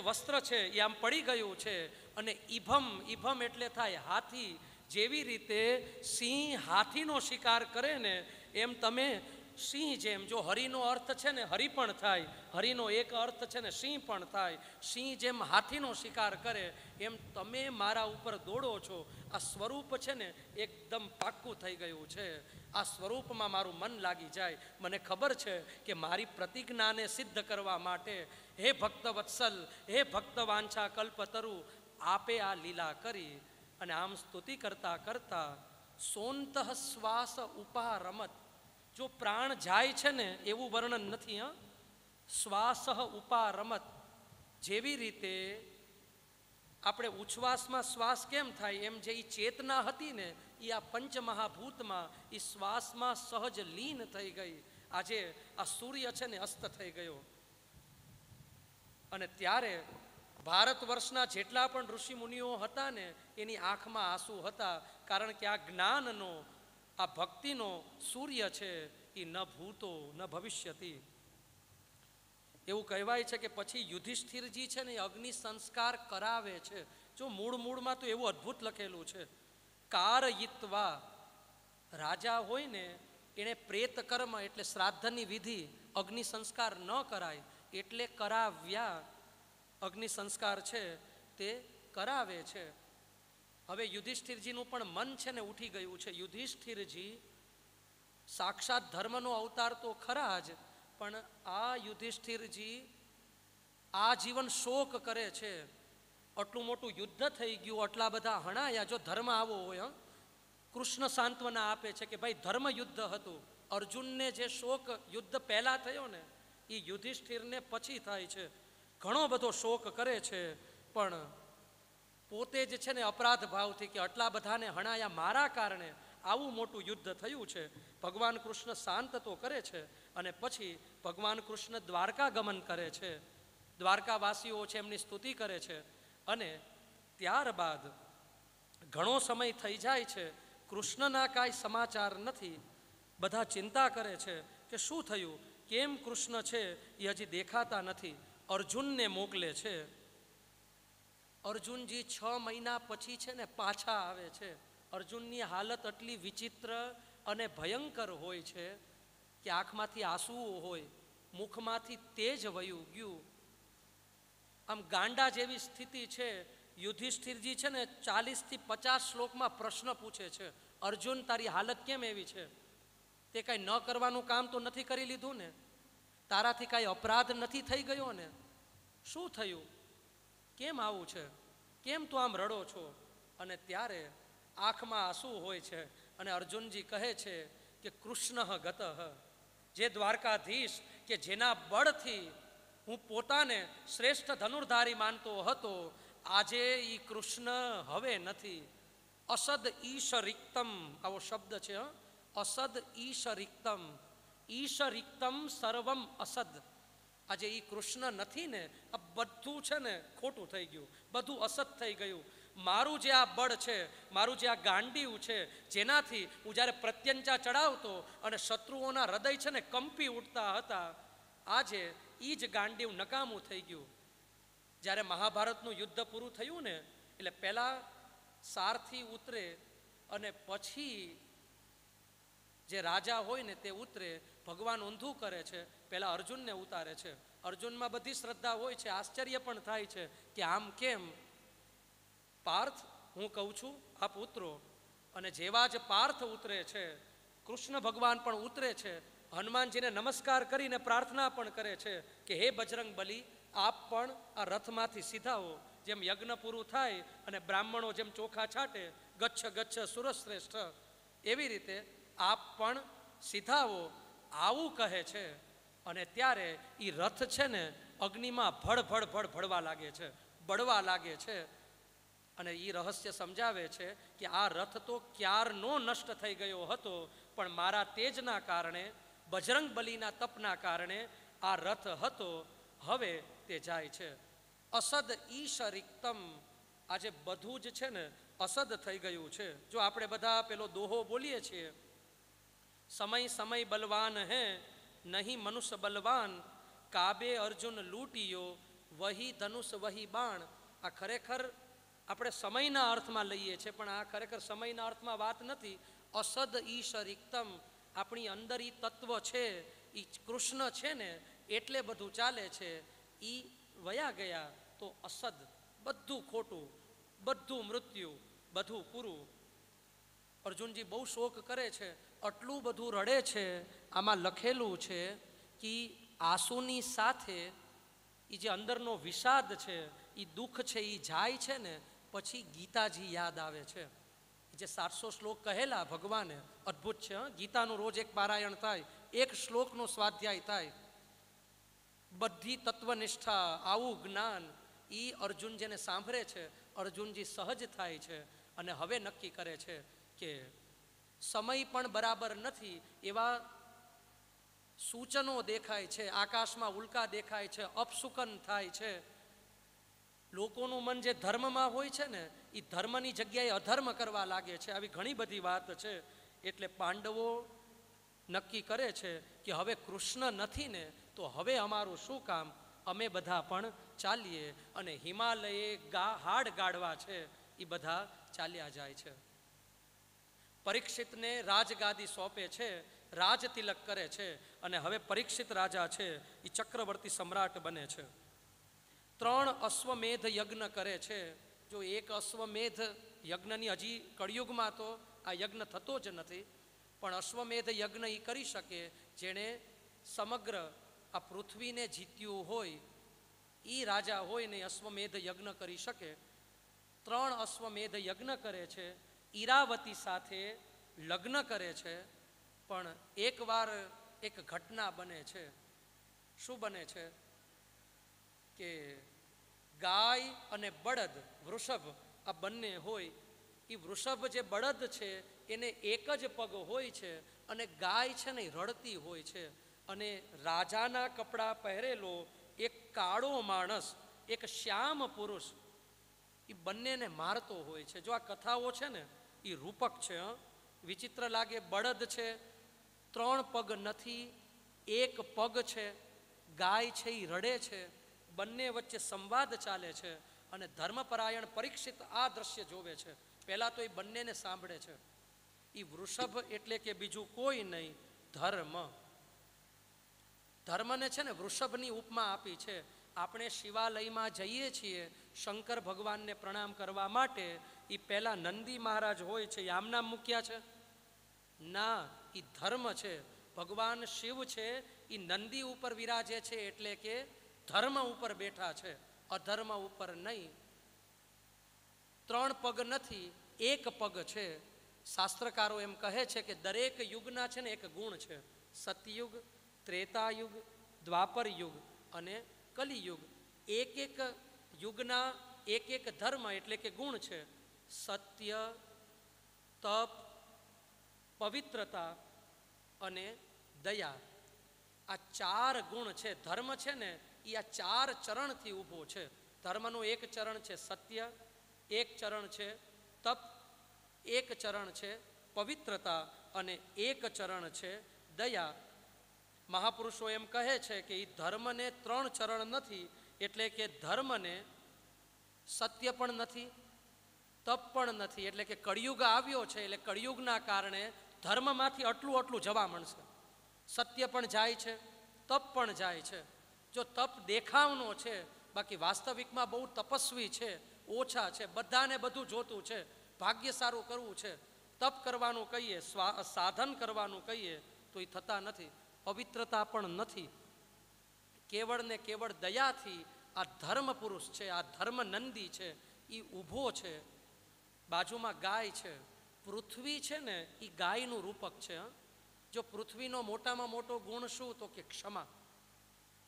વસ્ત્ર છે એ આમ પડી ગયું છે અને ઇભમ એટલે થાય હાથી. જેવી રીતે સિંહ હાથીનો શિકાર કરે ને એમ તમે સિંહ જેમ, જો હરિનો અર્થ છે ને હરિ પણ થાય, હરિનો એક અર્થ છે ને સિંહ પણ થાય. સિંહ જેમ હાથીનો શિકાર કરે એમ તમે મારા ઉપર દોડો છો. આ સ્વરૂપ છે ને એકદમ પાક્કું થઈ ગયું છે. આ સ્વરૂપમાં મારું મન લાગી જાય. મને ખબર છે કે મારી પ્રતિજ્ઞાને સિદ્ધ કરવા માટે હે ભક્ત વત્સલ, હે ભક્ત વાંછા કલ્પતરુ, આપે આ લીલા કરી. અને આમ સ્તુતિ કરતા કરતા સોંતઃ શ્વાસ ઉપા રમત, જો પ્રાણ જાય છે ને એવું વર્ણન નથી. શ્વાસ ઉપા રમત, જેવી રીતે આપણે ઉચ્છ્વાસમાં શ્વાસ કેમ થાય એમ જે ચેતના હતી ને એ આ પંચમહાભૂતમાં એ શ્વાસમાં સહજ લીન થઈ ગઈ. આજે આ સૂર્ય છે ને અસ્ત થઈ ગયો. અને ત્યારે ભારત વર્ષના જેટલા પણ ઋષિ મુનિઓ હતા ને એની આંખમાં આંસુ હતા, કારણ કે આ જ્ઞાનનો, આ ભક્તિનો સૂર્ય છે એ ન ભૂતો ન ભવિષ્યતિ. એવું કહેવાય છે કે પછી યુધિષ્ઠિરજી છે ને એ અગ્નિ સંસ્કાર કરાવે છે. જો મૂળમાં તો એવું અદ્ભુત લખેલું છે, કારયિત્વા, રાજા હોય ને એણે પ્રેત કર્મ એટલે શ્રાદ્ધની વિધિ અગ્નિ સંસ્કાર ન કરાય એટલે કરાવ્યા. અગ્નિ સંસ્કાર છે તે કરાવે છે. હવે યુધિષ્ઠિરજીનું પણ મન છે ને ઉઠી ગયું છે. યુધિષ્ઠિરજી સાક્ષાત ધર્મનો અવતાર તો ખરા જ, પણ આ યુધિષ્ઠિરજી આ જીવન શોક કરે છે. આટલું મોટું યુદ્ધ થઈ ગયું, આટલા બધા હણાયા. જો ધર્મ આવો હોય, કૃષ્ણ સાંત્વના આપે છે કે ભાઈ ધર્મ યુદ્ધ હતું. અર્જુનને જે શોક યુદ્ધ પહેલા થયો ને એ યુધિષ્ઠિરને પછી થાય છે. ઘણો બધો શોક કરે છે, પણ પોતે જ છે ને અપરાધ ભાવથી કે આટલા બધાને હણાયા મારા કારણે આવું મોટું યુદ્ધ થયું છે. ભગવાન કૃષ્ણ શાંત તો કરે છે અને પછી ભગવાન કૃષ્ણ દ્વારકા ગમન કરે છે. દ્વારકાવાસીઓ છે એમની સ્તુતિ કરે છે. અને ત્યારબાદ ઘણો સમય થઈ જાય છે, કૃષ્ણના કાંઈ સમાચાર નથી. બધા ચિંતા કરે છે કે શું થયું, કેમ કૃષ્ણ છે એ હજી દેખાતા નથી. અર્જુનને મોકલે છે. અર્જુનજી 6 મહિના પછી છે ને પાછા આવે છે. અર્જુનની હાલત આટલી વિચિત્ર અને ભયંકર હોય છે કે આંખમાંથી આંસુઓ હોય, મુખમાંથી તેજ વયું ગયું, આમ ગાંડા જેવી સ્થિતિ છે. યુધિષ્ઠિરજી છે ને 40થી 50 શ્લોકમાં પ્રશ્ન પૂછે છે, અર્જુન તારી હાલત કેમ એવી છે? તે કાંઈ ન કરવાનું કામ તો નથી કરી લીધું ને? તારાથી કાંઈ અપરાધ નથી થઈ ગયો ને? શું થયું? કેમ આવું છે? કેમ તું આમ રડો છો? અને ત્યારે આંખમાં આંસુ હોય છે અને અર્જુનજી કહે છે કે કૃષ્ણ ગતઃ, જે દ્વારકાધીશ કે જેના બળથી હું પોતાને શ્રેષ્ઠ ધનુર્ધારી માનતો હતો, આજે ઈ કૃષ્ણ હવે નથી. અસદ ઈશ રિક્તમ, આવો શબ્દ છે. અસદ ઈશ રિક્તમ, ઈશ રિક્તમ સર્વમ અસદ. આજે ઈ કૃષ્ણ નથી ને, આ બધું છે ને ખોટું થઈ ગયું, બધું અસત થઈ ગયું. મારું જે આ બળ છે, મારું જે આ ગાંડિયું છે, જેનાથી હું જ્યારે પ્રત્યંચા ચડાવતો અને શત્રુઓના હૃદય છે ને કંપી ઉઠતા હતા, આજે એ જ ગાંડિયું નકામું થઈ ગયું. જ્યારે મહાભારતનું યુદ્ધ પૂરું થયું ને એટલે પહેલાં સારથી ઉતરે અને પછી જે રાજા હોય ને તે ઉતરે. ભગવાન ઊંધું કરે છે, પહેલાં અર્જુનને ઉતારે છે. અર્જુનમાં બધી શ્રદ્ધા હોય છે, આશ્ચર્ય પણ થાય છે કે આમ કેમ? પાર્થ, હું કહું છું આપ ઉતરો. અને જેવા જ પાર્થ ઉતરે છે, કૃષ્ણ ભગવાન પણ ઉતરે છે. હનુમાનજીને નમસ્કાર કરીને પ્રાર્થના પણ કરે છે કે હે બજરંગ બલી, આપ પણ આ રથમાંથી સીધાઓ. જેમ યજ્ઞ પૂરું થાય અને બ્રાહ્મણો જેમ ચોખા છાંટે, ગચ્છ ગચ્છ સુરશ્રેષ્ઠ, એવી રીતે આપ પણ સીધાઓ, આવું કહે છે. અને ત્યારે એ રથ છે ને અગ્નિમાં ભળ ભળવા લાગે છે, બળવા લાગે છે. અને એ રહસ્ય સમજાવે છે કે આ રથ તો ક્યારનો નષ્ટ થઈ ગયો હતો, પણ મારા તેજના કારણે, બજરંગ બલીના તપના કારણે આ રથ હતો, હવે તે જાય છે. અસદ ઈશ રિક્તમ, આજે બધું જ છે ને અસદ થઈ ગયું છે. જો આપણે બધા પેલો દોહો બોલીએ છીએ, સમય સમય બલવાન હે નહીં મનુષ્ય બલવાન, કાબે અર્જુન લૂંટિયો વહી ધનુષ વહી બાણ. આ ખરેખર આપણે સમયના અર્થમાં લઈએ છીએ, પણ આ ખરેખર સમયના અર્થમાં વાત નથી. અસદ ઈશ રિક્તમ, આપણી અંદર ઈ તત્વ છે, ઈ કૃષ્ણ છે ને એટલે બધું ચાલે છે. ઈ વયા ગયા તો અસદ, બધું ખોટું, બધું મૃત્યુ, બધું પૂરું. અર્જુનજી બહુ શોક કરે છે, આટલું બધું રડે છે. આમાં લખેલું છે કે આંસુની સાથે એ જે અંદરનો વિષાદ છે, એ દુઃખ છે, એ જાય છે ને પછી ગીતાજી યાદ આવે છે. જે 700 શ્લોક કહેલા ભગવાને, અદ્ભુત છે. ગીતાનું રોજ એક પારાયણ થાય, એક શ્લોકનો સ્વાધ્યાય થાય, બધી તત્વનિષ્ઠા, આવું જ્ઞાન એ અર્જુન જેને સાંભળે છે, અર્જુનજી સહજ થાય છે અને હવે નક્કી કરે છે કે સમય પણ બરાબર નથી એવા સૂચનો દેખાય છે, આકાશમાં ઉલ્કા દેખાય છે, અપશુકન થાય છે. લોકોનું મન જે ધર્મમાં હોય છે ને એ ધર્મની જગ્યાએ અધર્મ કરવા લાગે છે. આવી ઘણી બધી વાત છે. એટલે પાંડવો નક્કી કરે છે કે હવે કૃષ્ણ નથી ને તો હવે અમારું શું કામ, અમે બધા પણ ચાલીએ. અને હિમાલયે હાડ ગાળવા છે એ બધા ચાલ્યા જાય છે. પરીક્ષિતને રાજગાદી સોંપે છે, રાજ તિલક કરે છે અને હવે પરીક્ષિત રાજા છે એ ચક્રવર્તી સમ્રાટ બને છે. 3 અશ્વમેધ યજ્ઞ કરે છે. જો એક અશ્વમેધ યજ્ઞની હજી કળિયુગમાં તો આ યજ્ઞ થતો જ નથી, પણ અશ્વમેધ યજ્ઞ એ કરી શકે જેણે સમગ્ર આ પૃથ્વીને જીત્યું હોય, એ રાજા હોય ને અશ્વમેધ યજ્ઞ કરી શકે. 3 અશ્વમેધ યજ્ઞ કરે છે, ઈરાવતી સાથે લગ્ન કરે છે. પણ એકવાર એક ઘટના બને છે. શું બને છે કે ગાય અને બળદ, વૃષભ, આ બંને હોય. એ વૃષભ જે બળદ છે એને એક જ પગ હોય છે અને ગાય છે ને રડતી હોય છે. અને રાજાના કપડાં પહેરેલો એક કાળો માણસ, એક શ્યામ પુરુષ, એ બંનેને મારતો હોય છે. જો આ કથાઓ છે ને એ રૂપક છે. વિચિત્ર લાગે. બળદ છે, 3 પગ નથી, 1 પગ છે. ગાય છે એ રડે છે. બંને વચ્ચે સંવાદ ચાલે છે અને ધર્મપરાયણ પરીક્ષિત આ દ્રશ્ય જોવે છે. પહેલાં તો એ બંનેને સાંભળે છે. એ વૃષભ એટલે કે બીજું કોઈ નહીં, ધર્મ. ધર્મને છે ને વૃષભની ઉપમા આપી છે. આપણે શિવાલયમાં જઈએ છીએ શંકર ભગવાનને પ્રણામ કરવા માટે, એ પહેલાં નંદી મહારાજ હોય છે, આમ નામ મૂક્યા છે? ના, એ ધર્મ છે. ભગવાન શિવ છે એ નંદી ઉપર વિરાજે છે એટલે કે ધર્મ ઉપર બેઠા છે, અધર્મ ઉપર નહીં. 3 પગ નથી, 1 પગ છે. શાસ્ત્રકારો એમ કહે છે કે દરેક યુગના છે ને એક ગુણ છે. સતયુગ, ત્રેતાયુગ, દ્વાપર યુગ અને કલિયુગ. એક યુગના એક ધર્મ એટલે કે ગુણ છે. સત્ય, તપ, પવિત્રતા અને દયા. આ 4 ગુણ છે. ધર્મ છે ને એ આ 4 ચરણથી ઊભો છે. ધર્મનું 1 ચરણ છે સત્ય, 1 ચરણ છે તપ, 1 ચરણ છે પવિત્રતા અને 1 ચરણ છે દયા. મહાપુરુષો એમ કહે છે કે એ ધર્મને 3 ચરણ નથી, એટલે કે ધર્મને સત્ય પણ નથી, તપ પણ નથી. એટલે કે કળિયુગ આવ્યો છે એટલે કળિયુગના કારણે ધર્મમાંથી આટલું જવા મળશે. સત્ય પણ જાય છે, તપ પણ જાય છે. જો તપ દેખાવનો છે, બાકી વાસ્તવિકમાં બહુ તપસ્વી છે, ઓછા છે, બધાને બધું જોતું છે, ભાગ્ય સારું કરવું છે, તપ કરવાનું કહીએ, સાધન કરવાનું કહીએ તો એ થતા નથી. પવિત્રતા પણ નથી. કેવળ ને કેવળ દયાથી આ ધર્મ પુરુષ છે, આ ધર્મ નંદી છે, એ ઊભો છે. બાજુમાં ગાય છે. પૃથ્વી છે ને એ ગાયનું રૂપક છે. જો પૃથ્વીનો મોટામાં મોટો ગુણ શું તો કે ક્ષમા.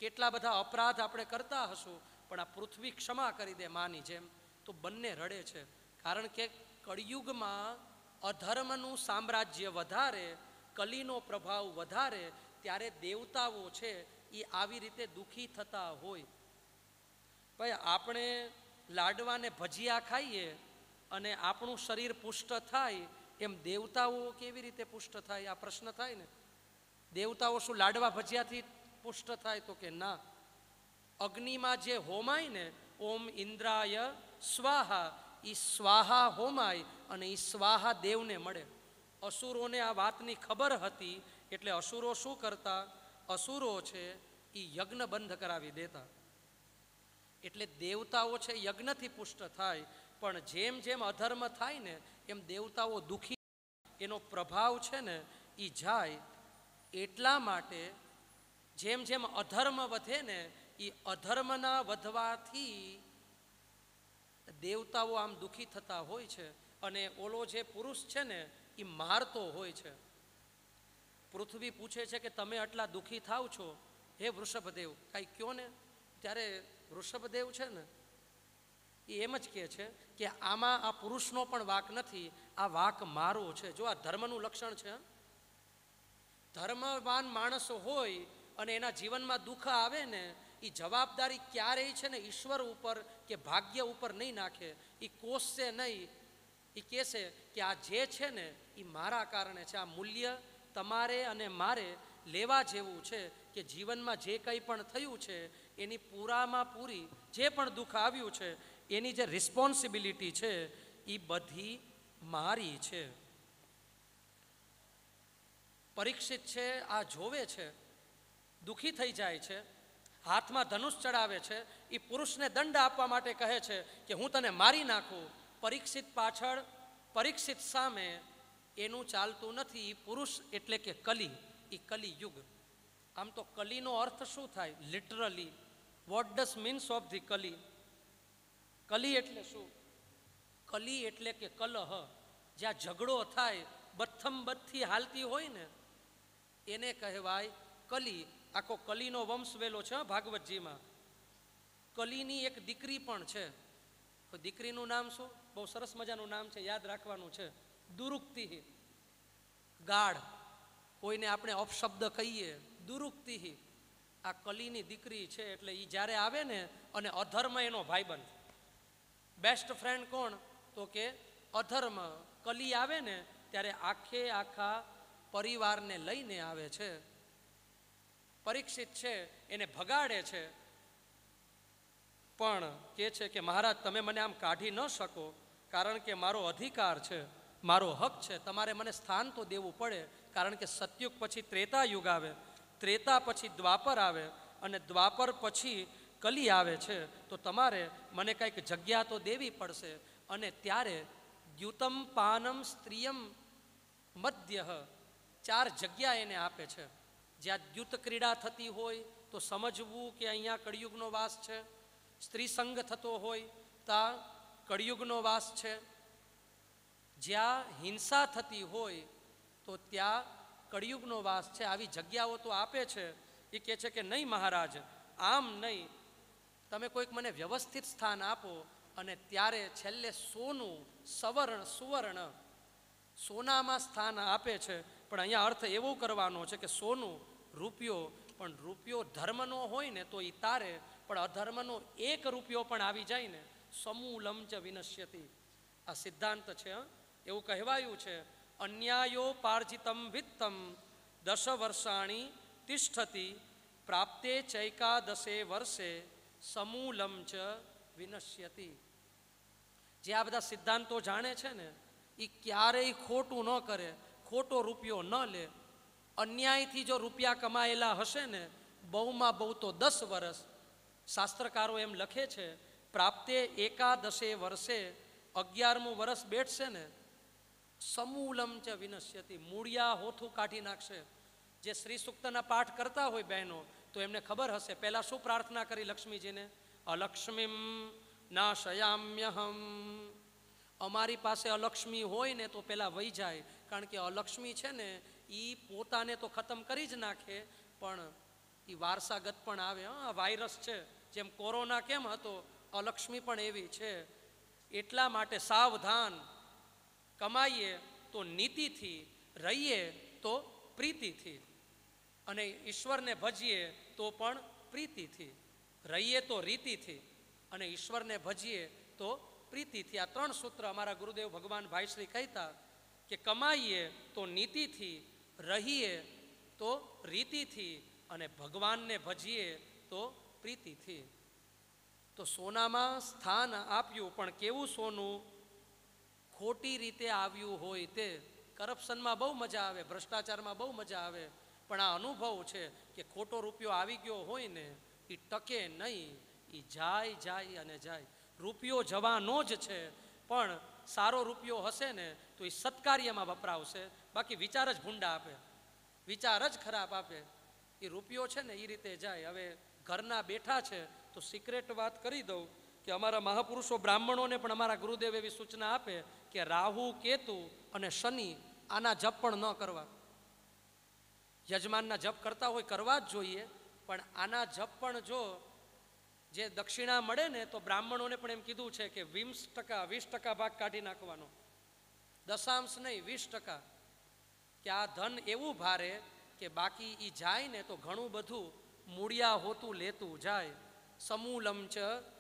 કેટલા બધા અપરાધ આપણે કરતા હશું પણ આ પૃથ્વી ક્ષમા કરી દે માની જેમ. તો બંને રડે છે, કારણ કે કળિયુગમાં અધર્મનું સામ્રાજ્ય વધારે, કલીનો પ્રભાવ વધારે, ત્યારે દેવતાઓ છે એ આવી રીતે દુઃખી થતા હોય. ભાઈ આપણે લાડવાને ભજીયા ખાઈએ અને આપણું શરીર પુષ્ટ થાય, એમ દેવતાઓ કેવી રીતે પુષ્ટ થાય? આ પ્રશ્ન થાય ને. દેવતાઓ શું લાડવા ભજીયાથી પુષ્ટ થાય? તો કે ના. અગ્નિમાં જે હોમાય ને, ઓમ ઇન્દ્રાય સ્વાહા, એ સ્વાહા હોમાય અને એ સ્વાહા દેવને મળે. અસુરોને આ વાતની ખબર હતી એટલે અસુરો શું કરતા? અસુરો છે એ યજ્ઞ બંધ કરાવી દેતા. એટલે દેવતાઓ છે યજ્ઞથી પુષ્ટ થાય, પણ જેમ જેમ અધર્મ થાય ને એમ દેવતાઓ દુઃખી, એનો પ્રભાવ છે ને એ જાય. એટલા માટે જેમ જેમ અધર્મ વધે ને એ અધર્મના વધવાથી દેવતાઓ આમ દુઃખી થતા હોય છે. અને ઓલો જે પુરુષ છે ને એ મારતો હોય છે. પૃથ્વી પૂછે છે કે તમે આટલા દુઃખી થાવ છો હે વૃષભદેવ, કાંઈ કયો ને. ત્યારે વૃષભદેવ છે ને એ એમ જ કહે છે કે આમાં આ પુરુષનો પણ વાંક નથી, આ વાંક મારો છે. જો આ ધર્મનું લક્ષણ છે. ધર્મવાન માણસ હોય અને એના જીવનમાં દુઃખ આવે ને, એ જવાબદારી ક્યારેય છે ને ઈશ્વર ઉપર કે ભાગ્ય ઉપર નહીં નાખે. એ કોસશે નહીં. એ કહેશે કે આ જે છે ને એ મારા કારણે છે. આ મૂલ્ય તમારે અને મારે લેવા જેવું છે કે જીવનમાં જે કંઈ પણ થયું છે એની પૂરામાં પૂરી જે પણ દુઃખ આવ્યું છે એની જે રિસ્પોન્સિબિલિટી છે એ બધી મારી છે. પરીક્ષિત છે આ જોવે છે, દુઃખી થઈ જાય છે, હાથમાં ધનુષ ચડાવે છે. એ પુરુષને દંડ આપવા માટે કહે છે કે હું તને મારી નાખું. પરીક્ષિત પાછળ, પરીક્ષિત સામે એનું ચાલતું નથી. એ પુરુષ એટલે કે કલી, એ કલિયુગ. આમ તો કલીનો અર્થ શું થાય? Literally what does means of the કલી? કલી એટલે શું? કલી એટલે કે કલહ, જ્યાં ઝઘડો થાય, બથમ બથથી હાલતી હોય ને એને કહેવાય કલી. આખો કલીનો વંશ વેલો છે ભાગવતજીમાં. કલીની એક દીકરી પણ છે. દીકરીનું નામ શું? બહુ સરસ મજાનું નામ છે, યાદ રાખવાનું છે. દુરુક્તિ. ગાઢ, કોઈને આપણે અપશબ્દ કહીએ, દુરુક્તિ. આ કલીની દીકરી છે. એટલે એ જ્યારે આવે ને, અને અધર્મ એનો ભાઈબંધ. બેસ્ટ ફ્રેન્ડ કોણ? તો કે અધર્મ. કલી આવે ને ત્યારે આખે આખા પરિવારને લઈને આવે છે. પરીક્ષિત છે એને ભગાડે છે, પણ કહે છે કે મહારાજ તમે મને આમ કાઢી ન શકો, કારણ કે મારો અધિકાર છે, મારો હક છે. તમારે મને સ્થાન તો દેવું પડે, કારણ કે સતયુગ પછી ત્રેતા યુગ આવે, ત્રેતા પછી દ્વાપર આવે, અને દ્વાપર પછી કલી આવે છે. તો તમારે મને કંઈક જગ્યા તો દેવી પડશે. અને ત્યારે દ્યુતમ પાનમ સ્ત્રીયમ મધ્ય, 4 જગ્યા એને આપે છે. જ્યાં દ્યુત ક્રીડા થતી હોય તો સમજવું કે અહીંયા કળિયુગનો વાસ છે. સ્ત્રી સંગ થતો હોય ત્યાં કળિયુગનો વાસ છે. જ્યાં હિંસા થતી હોય તો ત્યાં કળિયુગનો વાસ છે. આવી જગ્યાઓ તો આપે છે. એ કહે છે કે નહીં મહારાજ, આમ નહીં, તમે કોઈક મને વ્યવસ્થિત સ્થાન આપો. અને ત્યારે છેલ્લે સોનું, સુવર્ણ, સોનામાં સ્થાન આપે છે. પણ અહીંયા અર્થ એવો કરવાનો છે કે સોનું, રૂપિયો, પણ રૂપિયો ધર્મનો હોય ને તો એ તારે, પણ અધર્મનો 1 રૂપિયો પણ આવી જાય ને સમૂલમ ચ વિનશ્યતિ. આ સિદ્ધાંત છે. એવું કહેવાયું છે, અન્યાયો પાર્જિતમ વિત્તમ 10 વર્ષાણી તિષ્ઠતિ, પ્રાપ્તે ચૈકાદશે વર્ષે સમૂલમ ચ વિનશ્યતિ. જે આ બધા સિદ્ધાંતો જાણે છે ને એ ક્યારેય ખોટું ન કરે, ખોટો રૂપિયો ન લે. અન્યાયથી જો રૂપિયા કમાયેલા હશે ને બહુમાં બહુ તો 10 વર્ષ. શાસ્ત્રકારો એમ લખે છે, પ્રાપ્તે એકાદશે વર્ષે, 11મું વર્ષ બેઠશે ને સમૂલમ ચ વિનશ્યતિ, મૂળિયા હોથું કાઢી નાખશે. જે શ્રી સૂક્તના પાઠ કરતા હોય બહેનો તો એમને ખબર હશે પહેલા શું પ્રાર્થના કરી લક્ષ્મીજીને? અલક્ષ્મીમ નાશયામ્યહમ. અમારી પાસે અલક્ષ્મી હોય ને તો પેલા વહી જાય, કારણ કે અલક્ષ્મી છે ને એ પોતાને તો ખતમ કરી જ નાખે, પણ એ વારસાગત પણ આવે. આ વાયરસ છે, જેમ કોરોના કેમ હતો, અલક્ષ્મી પણ એવી છે. એટલા માટે સાવધાન. કમાઈએ તો નીતિથી, રહીએ તો પ્રીતિથી, અને ઈશ્વરને ભજીએ તો પણ પ્રીતિથી. રહીએ તો રીતિથી અને ઈશ્વરને ભજીએ તો પ્રીતિથી. આ 3 સૂત્ર અમારા ગુરુદેવ ભગવાન ભાઈશ્રી કહેતા કે કમાઈએ તો નીતિથી, રહીએ તો રીતિથી, અને ભગવાનને ભજીએ તો પ્રીતિથી. તો સોનામાં સ્થાન આપ્યું, પણ કેવું સોનું? ખોટી રીતે આવ્યું હોય તે. કરપ્શનમાં બહુ મજા આવે, ભ્રષ્ટાચારમાં બહુ મજા આવે, પણ આ અનુભવ છે કે ખોટો રૂપિયો આવી ગયો હોય ને એ ટકે નહીં, એ જાય અને જાય. રૂપિયો જવાનો જ છે, પણ સારો રૂપિયો હશે ને તો એ સત્કાર્યમાં વપરાવશે, બાકી વિચાર જ ભૂંડા આપે, વિચાર જ ખરાબ આપે. એ રૂપિયો છે ને એ રીતે જાય. હવે ઘરના બેઠા છે તો સિક્રેટ વાત કરી દઉં કે અમારા મહાપુરુષો બ્રાહ્મણોને પણ અમારા ગુરુદેવ એવી સૂચના આપે કે રાહુ, કેતુ અને શનિ આના જપ પણ ન કરવા. યજમાનના જપ કરતા હોય કરવા જ જોઈએ, પણ આના જપ પણ જો જે દક્ષિણા મળે ને તો બ્રાહ્મણોને પણ એમ કીધું છે કે 20% 20% ભાગ કાઢી નાખવાનો, દશાંશ નહીં 20%, કે આ ધન એવું ભારે કે બાકી એ જાય ને તો ઘણું બધું મૂળિયા હોતું લેતું જાય. સમૂલમ ચ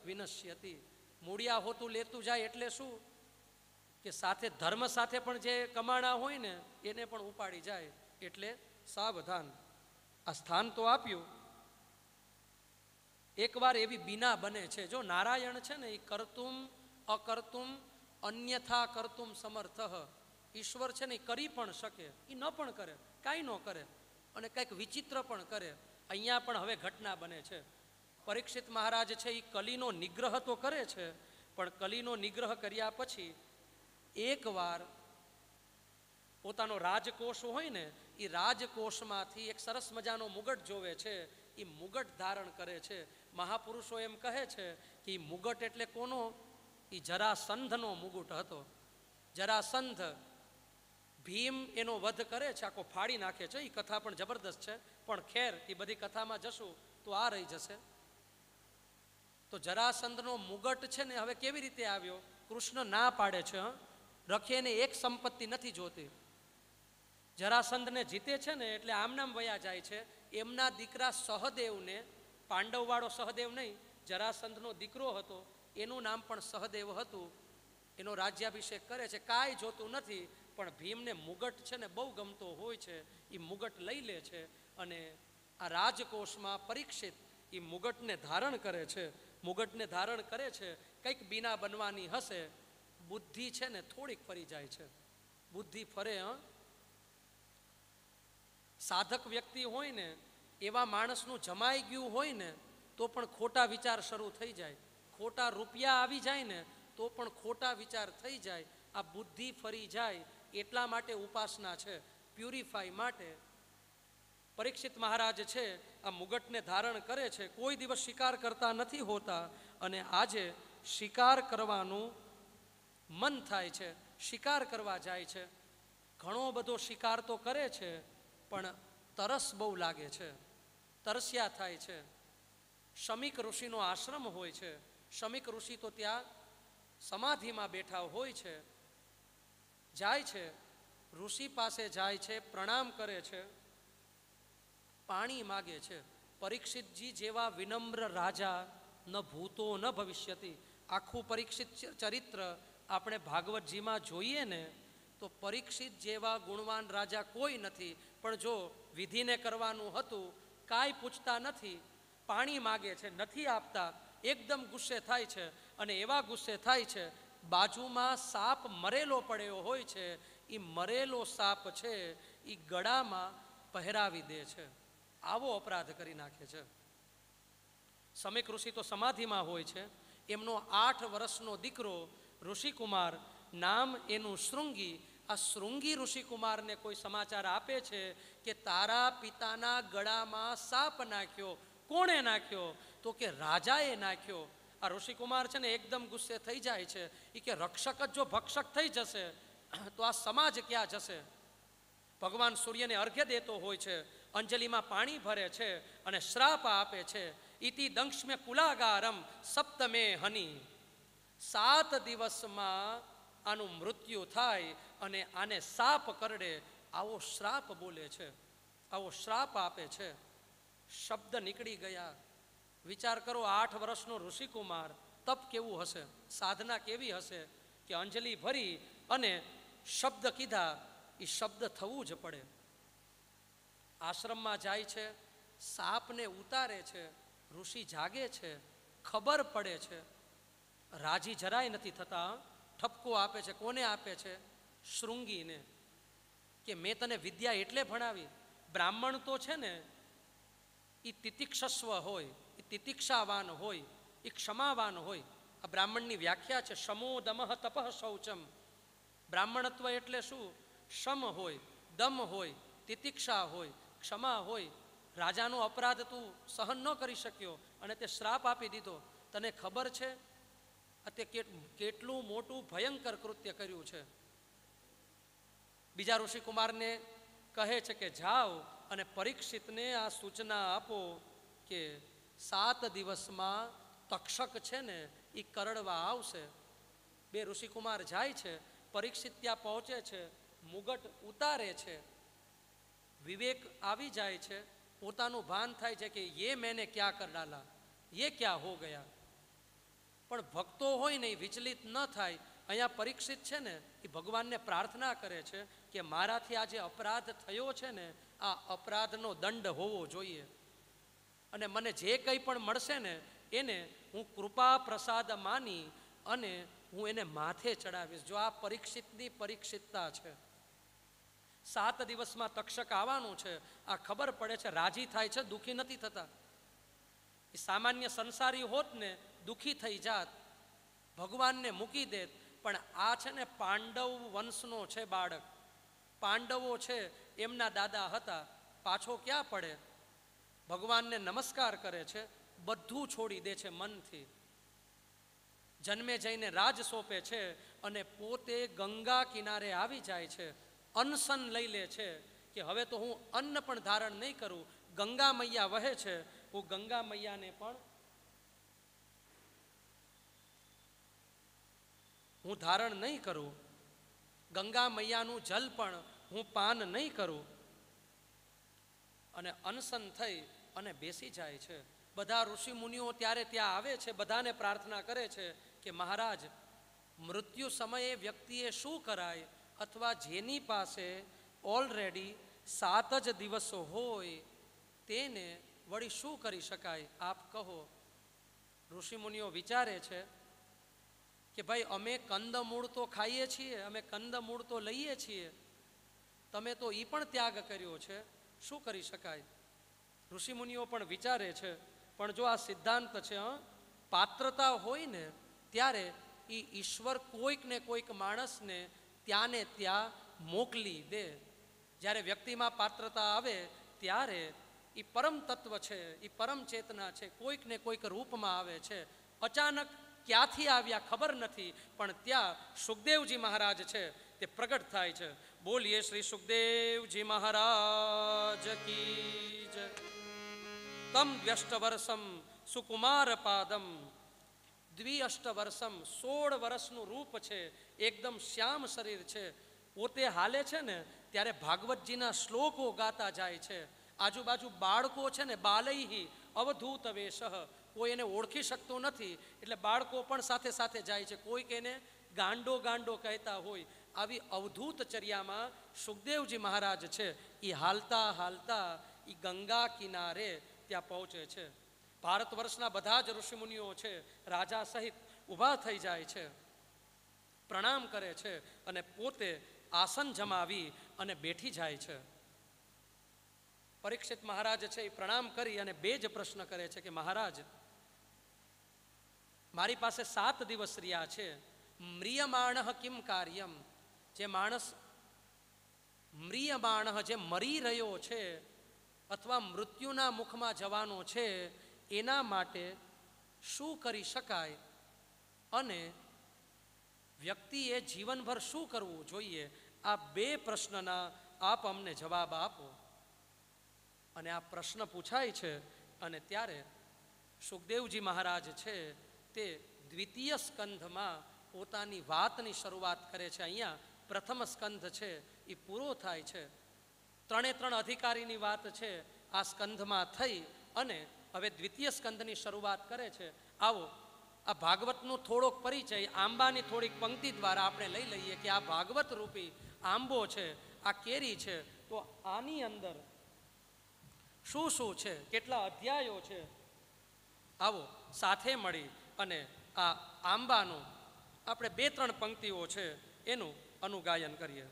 વિનશ્યતિ, મૂળિયા હોતું લેતું જાય એટલે શું કે સાથે ધર્મ સાથે પણ જે કમાણા હોય ને એને પણ ઉપાડી જાય. એટલે સાવધાન. આ સ્થાન તો આપ્યું. એકવાર એવી બીના બને છે, જો નારાયણ છે ને એ કર્તુમ અકર્તુમ અન્યથા કર્તુમ સમર્થ, ઈશ્વર છે ને એ કરી પણ શકે, એ ન પણ કરે, કાંઈ ન કરે, અને કંઈક વિચિત્ર પણ કરે. અહીંયા પણ હવે ઘટના બને છે. પરીક્ષિત મહારાજ છે એ કલીનો નિગ્રહ તો કરે છે, પણ કલીનો નિગ્રહ કર્યા પછી એકવાર પોતાનો રાજકોષ હોય ને એ રાજકોષમાંથી એક સરસ મજાનો મુગટ જોવે છે, એ મુગટ ધારણ કરે છે. મહાપુરુષો એમ કહે છે કે એ મુગટ એટલે કોનો? એ જરાસંધનો મુગટ હતો. જરાસંધ ભીમ એનો વધ કરે છે, આખો ફાડી નાખે છે. એ કથા પણ જબરદસ્ત છે, પણ ખેર એ બધી કથામાં જશું તો આ રહી જશે. તો જરાસંધનો મુગટ છે ને હવે કેવી રીતે આવ્યો? કૃષ્ણ ના પાડે છે, રખીને એક સંપત્તિ નથી જોતી. જરાસંધને જીતે છે ને એટલે આમનામ વયા જાય છે. એમના દીકરા સહદેવને, પાંડવવાળો સહદેવ નહીં, જરાસંધનો દીકરો હતો, એનું નામ પણ સહદેવ હતું. એનો રાજ્યાભિષેક કરે છે, કાંઈ જોતું નથી, પણ ભીમને મુગટ છે ને બહુ ગમતો હોય છે. એ મુગટ લઈ લે છે અને આ રાજકોષમાં પરીક્ષિત એ મુગટને ધારણ કરે છે. મુગટને ધારણ કરે છે, કંઈક બીના બનવાની હશે. બુદ્ધિ છે ને થોડીક ફરી જાય છે. બુદ્ધિ ફરે. સાધક વ્યક્તિ હોય ને એવા માણસનું જમાઈ ગયું હોય ને તો પણ ખોટા વિચાર શરૂ થઈ જાય. ખોટા રૂપિયા આવી જાય ને તો પણ ખોટા વિચાર થઈ જાય. આ બુદ્ધિ ફરી જાય એટલા માટે ઉપાસના છે, પ્યુરિફાઈ માટે. પરીક્ષિત મહારાજ છે આ મુગટને ધારણ કરે છે. કોઈ દિવસ શિકાર કરતા નથી હોતા અને આજે શિકાર કરવાનું મન થાય છે, શિકાર કરવા જાય છે. ઘણો બધો શિકાર તો કરે છે, પણ તરસ બહુ લાગે છે, તરસ્યા થાય છે. શમિક ઋષિનો આશ્રમ હોય છે. શમિક ઋષિ તો ત્યાં સમાધિમાં બેઠા હોય છે. જાય છે, ઋષિ પાસે જાય છે, પ્રણામ કરે છે, પાણી માગે છે. પરીક્ષિતજી જેવા વિનમ્ર રાજા ન ભૂતો ન ભવિષ્યતિ. આખું પરીક્ષિત ચરિત્ર આપણે ભાગવતજીમાં જોઈએ ને તો પરીક્ષિત જેવા ગુણવાન રાજા કોઈ નથી. પણ જો વિધિને કરવાનું હતું, કાંઈ પૂછતા નથી, પાણી માગે છે, નથી આપતા, એકદમ ગુસ્સે થાય છે. અને એવા ગુસ્સે થાય છે, બાજુમાં સાપ મરેલો પડ્યો હોય છે, એ મરેલો સાપ છે એ ગળામાં પહેરાવી દે છે. આવો અપરાધ કરી નાખે છે. શમિક ઋષિ તો સમાધિમાં હોય છે. એમનો 8 વર્ષનો દીકરો ઋષિકુમાર, નામ એનું શૃંગી. આ શૃંગી ઋષિકુમારને કોઈ સમાચાર આપે છે કે તારા પિતાના ગળામાં સાપ નાખ્યો. કોણે નાખ્યો? તો કે રાજાએ નાખ્યો. આ ઋષિકુમાર છે ને એકદમ ગુસ્સે થઈ જાય છે. એ કે રક્ષક જ જો ભક્ષક થઈ જશે તો આ સમાજ ક્યાં જશે? ભગવાન સૂર્યને અર્ઘ્ય દેતો હોય છે, અંજલિમાં પાણી ભરે છે અને શ્રાપ આપે છે. ઇતિ દંક્ષ્મ્ય કુલાગારમ સપ્તમે હની. 7 દિવસમાં આનું મૃત્યુ થાય અને આને સાપ કરડે, આવો શ્રાપ બોલે છે, આવો શ્રાપ આપે છે. શબ્દ નીકળી ગયા. વિચાર કરો, 8 વર્ષનો ઋષિકુમાર, તપ કેવું હશે, સાધના કેવી હશે કે અંજલિ ભરી અને શબ્દ કીધા, એ શબ્દ થવું જ પડે. આશ્રમમાં જાય છે, સાપને ઉતારે છે, ઋષિ જાગે છે, ખબર પડે છે, રાજી જરાય નથી થતા. ઠપકો આપે છે. કોને આપે છે? શૃંગીને. કે મેં તને વિદ્યા એટલે ભણાવી. બ્રાહ્મણ તો છે ને એ તિતિક્ષસ્વ હોય, એ તિતિક્ષાવાન હોય, એ ક્ષમાવાન હોય. આ બ્રાહ્મણની વ્યાખ્યા છે. શમો દમઃ તપઃ શૌચમ. બ્રાહ્મણત્વ એટલે શું? શમ હોય, દમ હોય, તિતિક્ષા હોય, ક્ષમા હોય. રાજાનો અપરાધ તું સહન ન કરી શક્યો અને તે શ્રાપ આપી દીધો. તને ખબર છે તે કેટલું મોટું ભયંકર કૃત્ય કર્યું છે. બીજા ઋષિકુમારને કહે છે કે જાઓ અને પરીક્ષિતને આ સૂચના આપો કે 7 દિવસમાં તક્ષક છે ને એ કરડવા આવશે. બે ઋષિકુમાર જાય છે, પરીક્ષિત ત્યાં પહોંચે છે, મુગટ ઉતારે છે, વિવેક આવી જાય છે, પોતાનું ભાન થાય છે કે ये मैंने क्या कर डाला, ये क्या हो गया. પણ ભક્તો હોય ને એ વિચલિત ન થાય. અહીંયા પરીક્ષિત છે ને એ ભગવાનને પ્રાર્થના કરે છે કે મારાથી આ જે અપરાધ થયો છે ને આ અપરાધનો દંડ હોવો જોઈએ અને મને જે કંઈ પણ મળશે ને એને હું કૃપા પ્રસાદ માની અને હું એને માથે ચડાવીશ. જો આ પરીક્ષિતની પરીક્ષિતતા છે. 7 દિવસમાં તક્ષક આવવાનું છે, આ ખબર પડે છે, રાજી થાય છે, દુઃખી નથી થતા. એ સામાન્ય સંસારી હોત ને દુઃખી થઈ જાત, ભગવાનને મૂકી દેત. પણ આ છે ને પાંડવ વંશનો છે બાળક, પાંડવો છે એમના દાદા હતા, પાછો ક્યાં પડે, ભગવાનને નમસ્કાર કરે છે, બધું છોડી દે છે મનથી. જન્મે જઈને રાજ સોંપે છે અને પોતે ગંગા કિનારે આવી જાય છે, અનશન લઈ લે છે કે હવે તો હું અન્ન પણ ધારણ નહીં કરું. ગંગા મૈયા વહે છે, હું ગંગા મૈયાને પણ હું ધારણ નહીં કરું, ગંગા મૈયાનું જલ પણ હું પાન નહીં કરું. અને અનશન થઈ અને બેસી જાય છે. બધા ઋષિ મુનિઓ ત્યારે ત્યાં આવે છે, બધાને પ્રાર્થના કરે છે કે મહારાજ, મૃત્યુ સમયે વ્યક્તિએ શું કરાય, અથવા જેની પાસે ઓલરેડી 7 જ દિવસો હોય તેને વળી શું કરી શકાય, આપ કહો. ઋષિમુનિઓ વિચારે છે કે ભાઈ અમે કંદમૂળ તો ખાઈએ છીએ, અમે કંદમૂળ તો લઈએ છીએ, તમે તો એ પણ ત્યાગ કર્યો છે, શું કરી શકાય. ઋષિમુનિઓ પણ વિચારે છે. પણ જો આ સિદ્ધાંત છે, પાત્રતા હોય ને ત્યારે એ ઈશ્વર કોઈક ને કોઈક માણસને ત્યાં ને ત્યાં મોકલી દે. જ્યારે વ્યક્તિમાં પાત્રતા આવે ત્યારે એ પરમ તત્વ છે, એ પરમ ચેતના છે, કોઈક ને કોઈક રૂપમાં આવે છે. અચાનક ક્યાંથી આવ્યા ખબર નથી, પણ ત્યાં સુખદેવજી મહારાજ છે તે પ્રગટ થાય છે. બોલીએ શ્રી સુખદેવજી મહારાજ કી જય. તમ દ્વ્યષ્ટવર્ષમ સુકુમાર પાદમ, દ્વિઅષ્ટવર્ષમ 16 વર્ષનું રૂપ છે, એકદમ શ્યામ શરીર છે. પોતે હાલે છે ને ત્યારે ભાગવતજીના શ્લોકો ગાતા જાય છે. આજુબાજુ બાળકો છે ને, બાલૈહી અવધૂત વેશઃ, કોઈ એને ઓળખી શકતું નથી એટલે બાળકો પણ સાથે સાથે જાય છે. કોઈક એને ગાંડો ગાંડો કહેતા હોય. આવી અવધૂત ચર્યામાં સુખદેવજી મહારાજ છે એ હાલતા હાલતા એ ગંગા કિનારે ત્યાં પહોંચે છે. ભારત વર્ષના બધા જ ઋષિમુનિઓ છે રાજા સહિત ઊભા થઈ જાય છે, પ્રણામ કરે છે અને પોતે આસન જમાવી અને બેઠી જાય છે. પરીક્ષિત મહારાજ છે એ પ્રણામ કરી અને 2 જ પ્રશ્ન કરે છે કે મહારાજ, મારી પાસે 7 દિવસ રહ્યા છે, મ્રિયમાણ કિમ કાર્યમ, જે માણસ મ્રિયમાણ જે મરી રહ્યો છે અથવા મૃત્યુના મુખમાં જવાનો છે એના માટે શું કરી શકાય અને વ્યક્તિએ જીવનભર શું કરવું જોઈએ. આ 2 પ્રશ્નના આપ અમને જવાબ આપો. અને આ પ્રશ્ન પૂછાય છે અને ત્યારે સુખદેવજી મહારાજ છે તે દ્વિતીય સ્કંધમાં પોતાની વાતની શરૂઆત કરે છે. અહીંયા પ્રથમ સ્કંધ છે એ પૂરો થાય છે. 3 અધિકારીની વાત છે આ સ્કંધમાં થઈ અને હવે દ્વિતીય સ્કંધની શરૂઆત કરે છે. આવો આ ભાગવતનો થોડોક પરિચય આંબાની થોડીક પંક્તિ દ્વારા આપણે લઈ લઈએ કે આ ભાગવત રૂપી આંબો છે, આ કેરી છે, તો આની અંદર શું શું છે, કેટલા અધ્યાયો છે. આવો સાથે મળી અને આ આંબાનું આપણે 2-3 પંક્તિઓ છે એનું અનુગાયન કરીએ.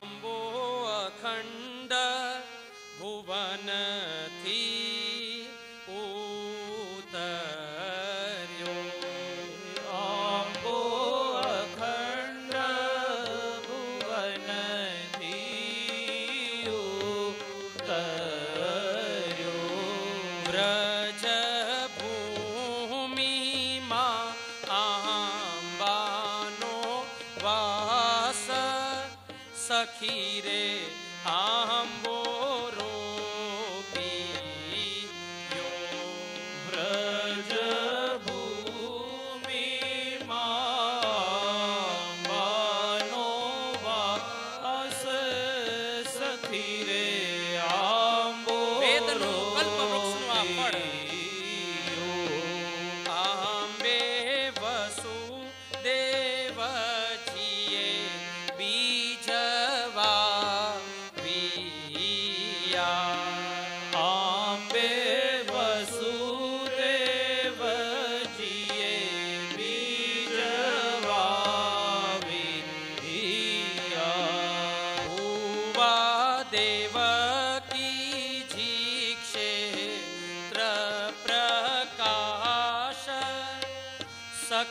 અંબો અખંડ ભુવનથી ઉતર્યો, અંબો અખંડ ભુવનથી ઉતર્યો, વ્રજ ભૂમિમાં આંબાનો વાસ, સખી રે આંબો રોપી વ્રજ ભૂમિ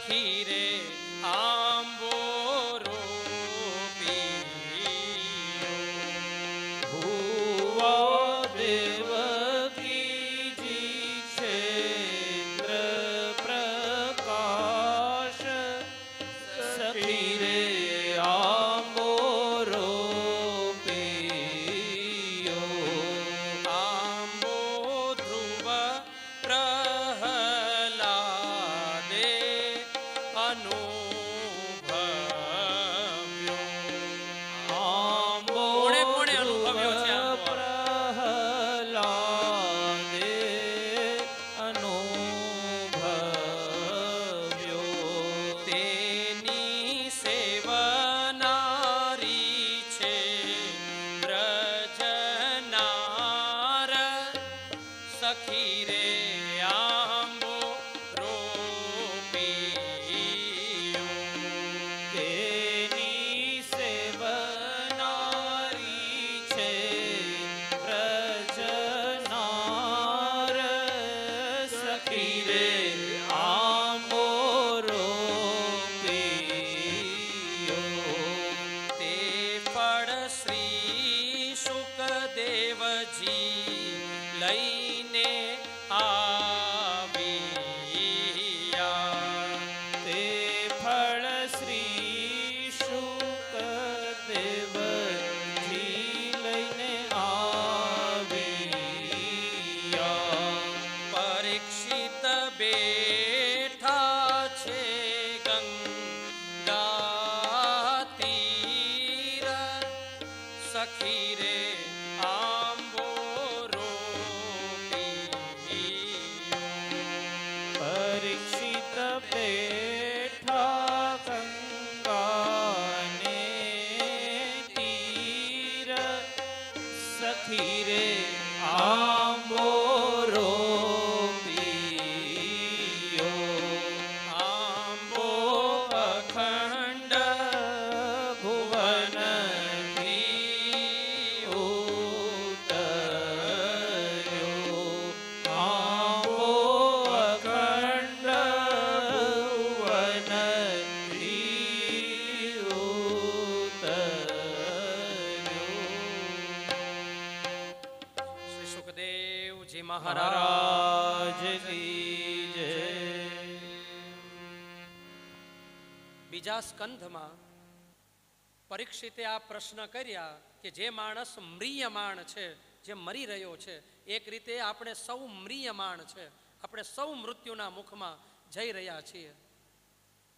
સખી રે આંબોરો પીયો. ભુવા દેવકીજી ક્ષેત્ર પ્રકાશ સખી રે આંબોરો પીયો. આંબો ધ્રુવ પ્રહલાદે અનુભવ્યો. આંબો કોણે કોણે અનુભવ્યો છે આંબો? પ્રહલાદે અનુભવ્યો. તેની સેવનારી છે વ્રજનાર સખી રે આંબો રોપીયો. તેની સેવનારી છે વ્રજનાર સખી રે આંબોરો પીયો. તે ફળ શ્રી શુકદેવજી લઈને આવ્યા. તે ફળ શ્રી શુકદેવજી લઈને આવ્યા. પરીક્ષિત બેઠા છે ગંગા તીર સખી રે આંબો રોપીયો. પરીક્ષિત બેઠા ગંગાને તીર સખી રે આંબોરો પીયો. આંબો અખંડ ભુવનથી ઉતર્યો. આંબો અખંડ ભુવનથી ઉતર્યો. શ્રી સુખદેવજી મહારાજ મહારાજ કી જય. બીજા સ્કંધમાં પરીક્ષિતે આ પ્રશ્ન કર્યા કે જે માણસ મ્રિયમાણ છે, જે મરી રહ્યો છે, એક રીતે આપણે સૌ મ્રિયમાણ છે, આપણે સૌ મૃત્યુના મુખમાં જઈ રહ્યા છીએ.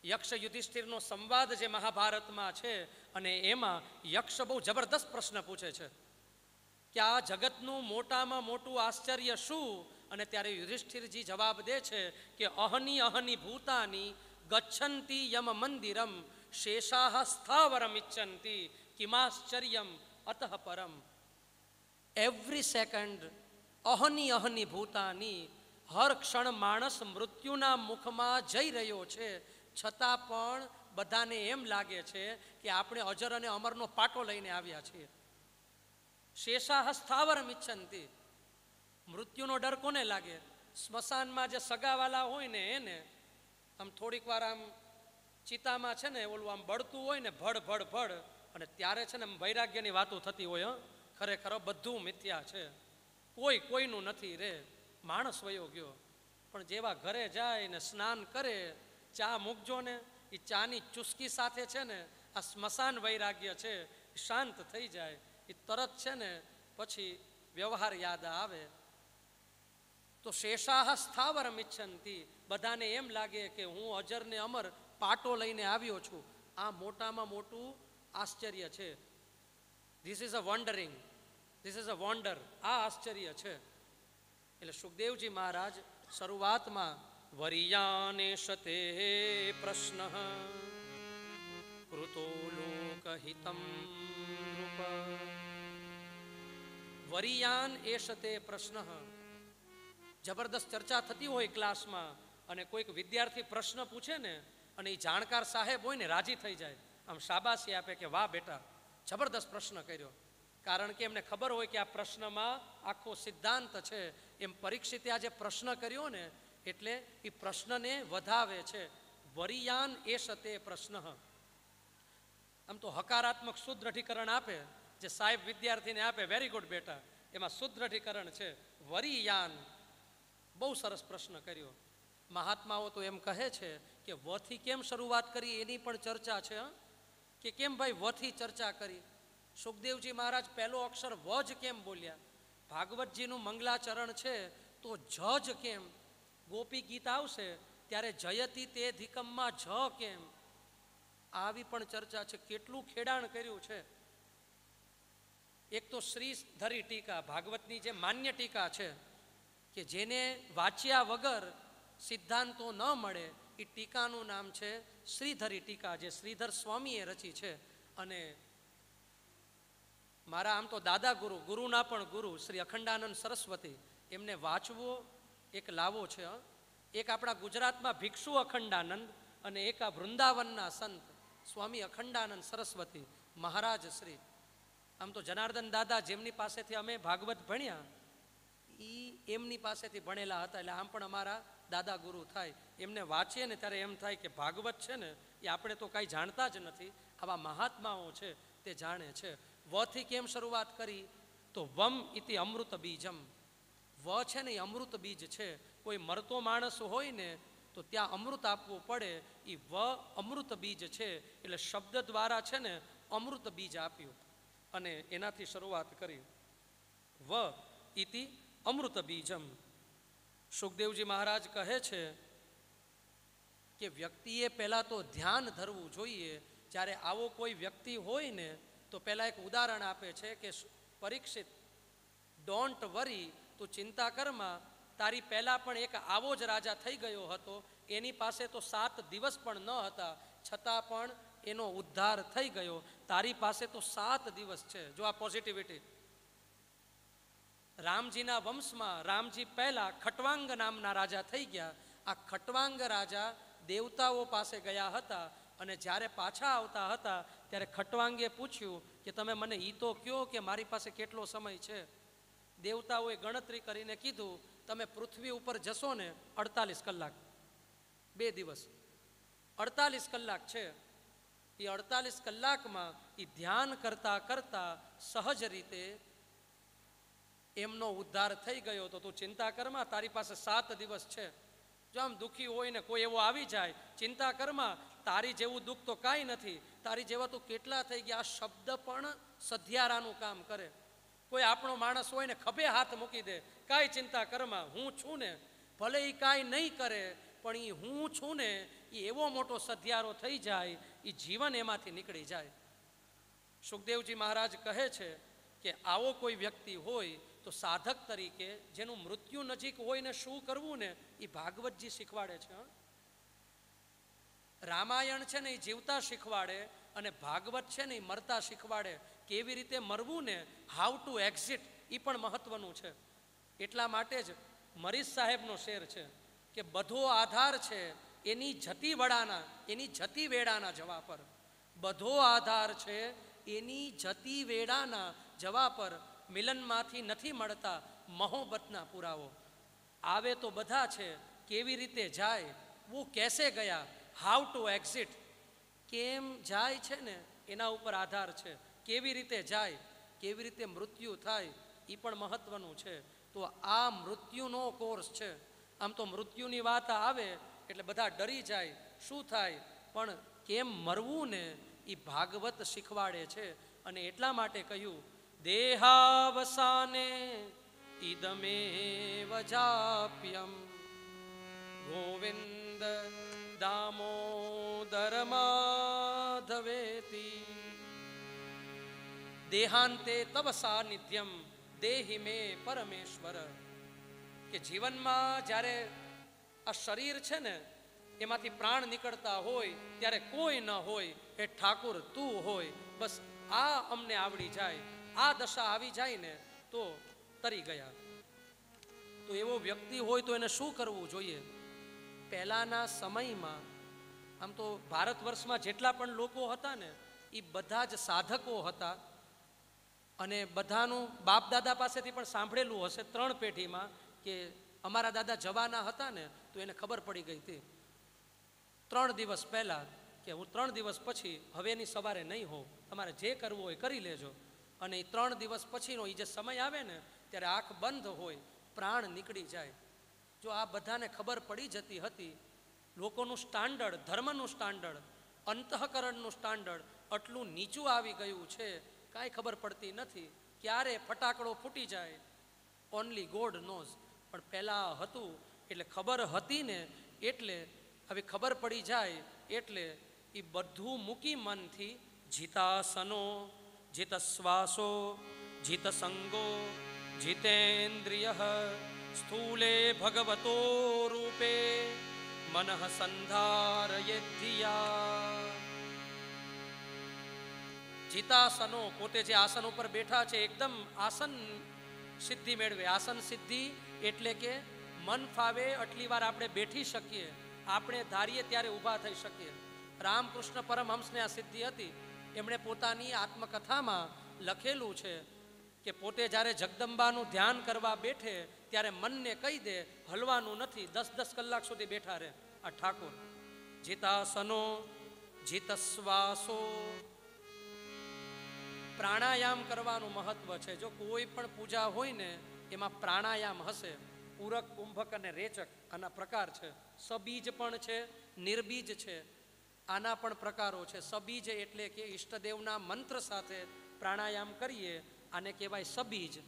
યક્ષ યુધિષ્ઠિરનો સંવાદ જે મહાભારતમાં છે અને એમાં યક્ષ બહુ જબરદસ્ત પ્રશ્ન પૂછે છે કે આ જગતનું મોટામાં મોટું આશ્ચર્ય શું? અને ત્યારે યુધિષ્ઠિરજી જવાબ દે છે કે અહની અહની ભૂતાની ગચ્છંતી યમ મંદિરમ શેષાહ સ્થાવરમ ઇચ્છંતી કિમાશ્ચર્યમ અતઃ પરમ. એવરી સેકન્ડ અહની અહની ભૂતાની, હર ક્ષણ માણસ મૃત્યુના મુખમાં જઈ રહ્યો છે, છતાં પણ બધાને એમ લાગે છે કે આપણે અજર અને અમરનો પાટો લઈને આવ્યા છીએ. શેષાહ સ્થાવરમ ઇચ્છંતી. મૃત્યુનો ડર કોને લાગે? સ્મશાનમાં જે સગાવાલા હોય ને એને આમ થોડીક વાર આમ ચિતામાં છે ને ઓલું આમ બળતું હોય ને ભડ ભડ ભડ, અને ત્યારે છે ને વૈરાગ્યની વાતો થતી હોય. ખરેખર બધું મિથ્યા છે, કોઈ કોઈનું નથી રે, માણસ વયો ગયો. પણ જેવા ઘરે જાય ને સ્નાન કરે, ચા મૂકજો ને, એ ચાની ચુસ્કી સાથે છે ને આ સ્મશાન વૈરાગ્ય છે શાંત થઈ જાય. એ તરત છે ને પછી વ્યવહાર યાદ આવે. તો શેષાહ સ્થાવરમ ઇચ્છંતી, બધાને એમ લાગે કે હું અજર ને અમર પાટો લઈને આવ્યો છું. આ મોટામાં મોટું આશ્ચર્ય છે. This is a wandering, this is a wonder. આ આશ્ચર્ય છે. એટલે સુખદેવજી મહારાજ શરૂઆતમાં વરિયાનેશતે પ્રશ્ન કૃતો લોકહિતમ નૃપ. વરિયાન એશતે પ્રશ્ન. જબરદસ્ત ચર્ચા થતી હોય ક્લાસમાં અને કોઈક વિદ્યાર્થી પ્રશ્ન પૂછે ને અને એ જાણકાર સાહેબ હોય ને રાજી થઈ જાય, આમ શાબાશી આપે કે વાહ બેટા જબરદસ્ત પ્રશ્ન કર્યો. કારણ કે એમને ખબર હોય કે આ પ્રશ્નમાં આખો સિદ્ધાંત છે. એમ પરીક્ષિતે આ જે પ્રશ્ન કર્યો ને એટલે એ પ્રશ્નને વધાવે છે, વરિયાન એશ તે પ્રશ્ન. આમ તો હકારાત્મક સુદ્રઢીકરણ આપે, જે સાહેબ વિદ્યાર્થીને આપે, વેરી ગુડ બેટા, એમાં સુદ્રઢીકરણ છે. વરિયાન, બહુ સરસ પ્રશ્ન કર્યો. મહાત્માઓ તો એમ કહે છે કે વથી કેમ શરૂઆત કરી એની પણ ચર્ચા છે, કે કેમ ભાઈ વથી ચર્ચા કરી. સુખદેવજી મહારાજ પહેલો અક્ષર વ જ કેમ બોલ્યા. ભાગવતજીનું મંગલાચરણ છે તો જ જ કેમ. ગોપી ગીત આવશે ત્યારે જયતી તે ધિકમમાં જ કેમ. આવી પણ ચર્ચા છે. કેટલું ખેડાણ કર્યું છે. એક તો શ્રીધરી ટીકા, ભાગવતની જે માન્ય ટીકા છે, કે જેને વાંચ્યા વગર સિદ્ધાંતો ન મળે, એ ટીકાનું નામ છે શ્રીધરી ટીકા, જે શ્રીધર સ્વામીએ રચી છે. અને મારા આમ તો દાદા ગુરુ, ગુરુના પણ ગુરુ શ્રી અખંડાનંદ સરસ્વતી, એમને વાંચવો એક લાવો છે. એક આપણા ગુજરાતમાં ભિક્ષુ અખંડાનંદ અને એક આ વૃંદાવનના સંત સ્વામી અખંડાનંદ સરસ્વતી મહારાજ શ્રી. આમ તો જનાર્દન દાદા, જેમની પાસેથી અમે ભાગવત ભણ્યા, એમની પાસેથી ભણેલા હતા, એટલે આમ પણ અમારા દાદા ગુરુ થાય. એમને વાંચીએ ને ત્યારે એમ થાય કે ભાગવત છે ને એ આપણે તો કાંઈ જાણતા જ નથી, આવા મહાત્માઓ છે તે જાણે છે. વથી કેમ શરૂઆત કરી? તો વમ ઇતિ અમૃત બીજમ. વ છે ને એ અમૃત બીજ છે. કોઈ મરતો માણસ હોય ને તો ત્યાં અમૃત આપવું પડે, એ વ અમૃત બીજ છે. એટલે શબ્દ દ્વારા છે ને અમૃત બીજ આપ્યું અને એનાથી શરૂઆત કરી. વ ઇતિ અમૃત બીજમ. સુખદેવજી મહારાજ કહે છે કે વ્યક્તિએ પહેલાં તો ધ્યાન ધરવું જોઈએ. જ્યારે આવો કોઈ વ્યક્તિ હોય ને તો પહેલાં એક ઉદાહરણ આપે છે કે પરીક્ષિત, ડોન્ટ વરી, તું ચિંતા કરમાં. તારી પહેલાં પણ એક આવો જ રાજા થઈ ગયો હતો. એની પાસે તો 7 દિવસ પણ ન હતા, છતાં પણ એનો ઉદ્ધાર થઈ ગયો. તારી પાસે તો 7 દિવસ છે. જો આ પોઝિટિવિટી. રામજીના વંશમાં રામજી પહેલા ખટવાંગ નામના રાજા થઈ ગયા. આ ખટવાંગ રાજા દેવતાઓ પાસે ગયા હતા અને જ્યારે પાછા આવતા હતા ત્યારે ખટવાંગે પૂછ્યું કે તમે મને ઈ તો કહો કે મારી પાસે કેટલો સમય છે. દેવતાઓએ ગણતરી કરીને કીધું, તમે પૃથ્વી ઉપર જશો ને 48 કલાક, 2 દિવસ, 48 કલાક છે. એ 48 કલાકમાં એ ધ્યાન કરતા કરતા સહજ રીતે એમનો ઉદ્ધાર થઈ ગયો. તો તું ચિંતા કરમાં, તારી પાસે 7 દિવસ છે. જો આમ દુઃખી હોય ને કોઈ એવો આવી જાય, ચિંતા કરમાં, તારી જેવું દુઃખ તો કાંઈ નથી, તારી જેવા તો કેટલા થઈ ગયા. આ શબ્દ પણ સધિયારાનું કામ કરે. કોઈ આપણો માણસ હોય ને ખભે હાથ મૂકી દે, કાંઈ ચિંતા કરમાં, હું છું ને. ભલે એ કાંઈ નહીં કરે પણ એ હું છું ને એ એવો મોટો સધિયારો થઈ જાય, એ જીવન એમાંથી નીકળી જાય. સુખદેવજી મહારાજ કહે છે કે આવો કોઈ વ્યક્તિ હોય તો સાધક તરીકે જેનું મૃત્યુ નજીક હોય ને શું કરવું ને એ ભાગવતજી શીખવાડે છે. રામાયણ છે ને એ જીવતા શીખવાડે અને ભાગવત છે ને એ મરતા શીખવાડે. કેવી રીતે મરવું ને, હાઉ ટુ એક્ઝિટ, એ પણ મહત્વનું છે. એટલા માટે જ મરીઝ સાહેબનો શેર છે કે બધો આધાર છે એની જતી વડાના, એની જતી વેડાના જવા પર. બધો આધાર છે એની જતી વેડાના જવા પર. મિલનમાંથી નથી મળતા મહોબતના પુરાવો. આવે તો બધા છે, કેવી રીતે જાય, वो कैसे ગયા, હાઉ ટુ એક્ઝિટ, કેમ જાય છે ને એના ઉપર આધાર છે. કેવી રીતે જાય, કેવી રીતે મૃત્યુ થાય એ પણ મહત્વનું છે. તો આ મૃત્યુનો કોર્સ છે. આમ તો મૃત્યુની વાત આવે એટલે બધા ડરી જાય, શું થાય, પણ કેમ મરવું ને એ ભાગવત શીખવાડે છે. અને એટલા માટે કહ્યું, દેહાવસાને ઇદમેવ જાપ્યમ ગોવિંદ દામોદર માધવેતિ દેહાંતે તવ સાનિધ્યમ દેહિ મે પરમેશ્વર. કે જીવનમાં જ્યારે આ શરીર છે ને એમાંથી પ્રાણ નીકળતા હોય ત્યારે કોઈ ન હોય, એ ઠાકુર તું હોય. બસ આ અમને આવડી જાય, આ દશા આવી જાય ને તો તરી ગયા. તો એવો વ્યક્તિ હોય તો એને શું કરવું જોઈએ? પહેલાના સમયમાં આમ તો ભારત વર્ષમાં જેટલા પણ લોકો હતા ને એ બધા જ સાધકો હતા. અને બધાનું બાપ દાદા પાસેથી પણ સાંભળેલું હશે 3 પેઢીમાં કે અમારા દાદા જવાના હતા ને તો એને ખબર પડી ગઈ હતી 3 દિવસ પહેલાં કે હું 3 દિવસ પછી હવેની સવારે નહીં હોઉં, તમારે જે કરવું હોય કરી લેજો. અને એ 3 દિવસ પછીનો એ જે સમય આવે ને ત્યારે આંખ બંધ હોય, પ્રાણ નીકળી જાય. જો આ બધાને ખબર પડી જતી હતી, લોકોનું સ્ટાન્ડર્ડ, ધર્મનું સ્ટાન્ડર્ડ, અંતઃકરણનું સ્ટાન્ડર્ડ આટલું નીચું આવી ગયું છે, કાંઈ ખબર પડતી નથી. ક્યારે ફટાકડો ફૂટી જાય ઓનલી ગોડ નોઝ. પણ પહેલાં હતું એટલે ખબર હતી ને, એટલે હવે ખબર પડી જાય એટલે એ બધું મૂકી મનથી જીતાસનો, જીત શ્વાસો, જીત સંગો, જીતેન્દ્રિય સ્થૂલે ભગવતો રૂપે મનઃ સંધારયેધિયા. જીતાસનો, પોતે જે આસન ઉપર બેઠા છે એકદમ આસન સિદ્ધિ મેળવે. આસન સિદ્ધિ એટલે કે મન ફાવે આટલી વાર આપણે બેઠી શકીએ, આપણે ધારીએ ત્યારે ઊભા થઈ શકીએ. રામકૃષ્ણ પરમહંસને આ સિદ્ધિ હતી. એમણે પોતાની આત્મકથામાં લખેલું છે કે પોતે જ્યારે જગદંબાનું ધ્યાન કરવા બેઠે ત્યારે મનને કહી દે હલવાનું નથી, 10-10 કલાક સુધી બેઠા રહે આ ઠાકોર. જીતાસનો, જીત શ્વાસો. પ્રાણાયામ કરવાનું મહત્વ છે. જો કોઈ પણ પૂજા હોય ને એમાં પ્રાણાયામ હશે. પૂરક, કુંભક અને રેચક આના પ્રકાર છે. સબીજ પણ છે, નિર્બીજ છે, આના પણ પ્રકારો છે. સબીજ એટલે કે ઈષ્ટદેવના મંત્ર સાથે પ્રાણાયામ કરીએ, આને કહેવાય સબીજ.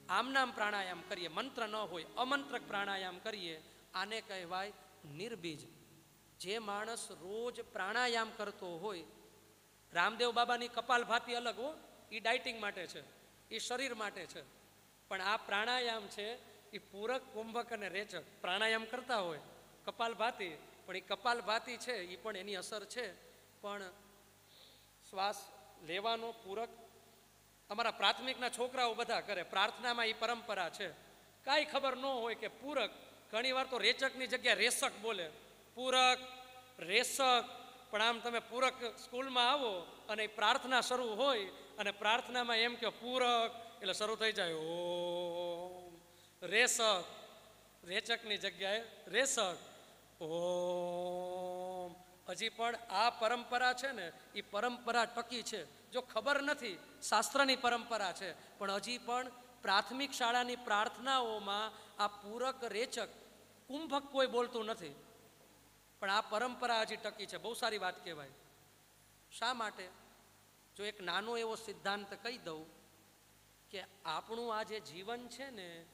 આમનામ પ્રાણાયામ કરીએ, મંત્ર ન હોય, અમંત્રક પ્રાણાયામ કરીએ, આને કહેવાય નિર્બીજ. જે માણસ રોજ પ્રાણાયામ કરતો હોય, રામદેવ બાબાની કપાલભાતિ અલગ હો, એ ડાયટિંગ માટે છે, એ શરીર માટે છે. પણ આ પ્રાણાયામ છે એ પૂરક, કુંભક અને રેચક પ્રાણાયામ કરતા હોય. કપાલભાતિ, પણ એ કપાલભાતિ છે એ પણ એની અસર છે. પણ શ્વાસ લેવાનો પૂરક, અમારા પ્રાથમિકના છોકરાઓ બધા કરે, પ્રાર્થનામાં એ પરંપરા છે. કાંઈ ખબર ન હોય કે પૂરક, ઘણી વાર તો રેચકની જગ્યાએ રેસક બોલે. પૂરક, રેસક. પણ આમ તમે પૂરક સ્કૂલમાં આવો અને પ્રાર્થના શરૂ હોય અને પ્રાર્થનામાં એમ કે પૂરક એટલે શરૂ થઈ જાય ઓમ. રેસક, રેચકની જગ્યાએ રેસક. ઓમ. હજી પણ આ પરંપરા છે ને એ પરંપરા ટકી છે. જો ખબર નથી, શાસ્ત્રની પરંપરા છે, પણ હજી પણ પ્રાથમિક શાળાની પ્રાર્થનાઓમાં આ પૂરક, રેચક, કુંભક કોઈ બોલતું નથી. પણ આ પરંપરા હજી ટકી છે. બહુ સારી વાત કહેવાય. શા માટે? જો એક નાનો એવો સિદ્ધાંત કહી દઉં કે આપણું આ જે જીવન છે ને,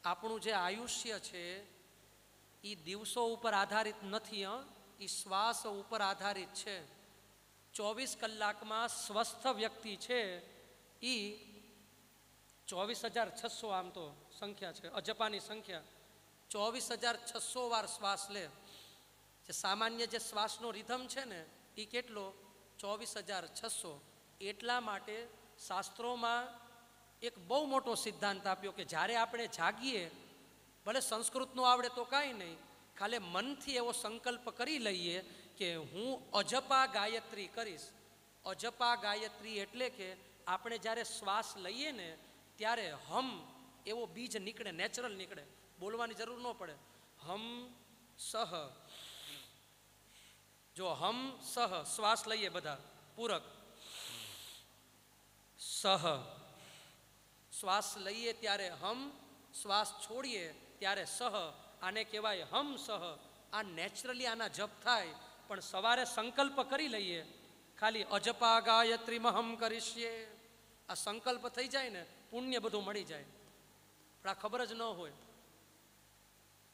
આપણું જે આયુષ્ય છે એ દિવસો ઉપર આધારિત નથી, એ શ્વાસ ઉપર આધારિત છે. 24 કલાકમાં સ્વસ્થ વ્યક્તિ છે એ 24,600 આમ તો સંખ્યા છે, અજપાની સંખ્યા. 24,600 વાર શ્વાસ લે. જે સામાન્ય જે શ્વાસનો રિધમ છે ને એ કેટલો? 24,600. એટલા માટે શાસ્ત્રોમાં એક બહુ મોટો સિદ્ધાંત આપ્યો કે જ્યારે આપણે જાગીએ, ભલે સંસ્કૃતનું આવડે તો કાંઈ નહીં, ખાલી મનથી એવો સંકલ્પ કરી લઈએ કે હું અજપા ગાયત્રી કરીશ. અજપા ગાયત્રી એટલે કે આપણે જ્યારે શ્વાસ લઈએ ને ત્યારે હમ એવો બીજ નીકળે, નેચરલ નીકળે, બોલવાની જરૂર ન પડે. હમ સહ. જો હમ સહ શ્વાસ લઈએ બધા પૂરક, સહ શ્વાસ લઈએ ત્યારે હમ, શ્વાસ છોડીએ ત્યારે સહ, આને કહેવાય હમ સહ. આ નેચરલી આના જપ થાય. પણ સવારે સંકલ્પ કરી લઈએ ખાલી અજપા ગાયત્રીમાં હમ કરીશીએ, આ સંકલ્પ થઈ જાય ને પુણ્ય બધું મળી જાય. પણ આ ખબર જ ન હોય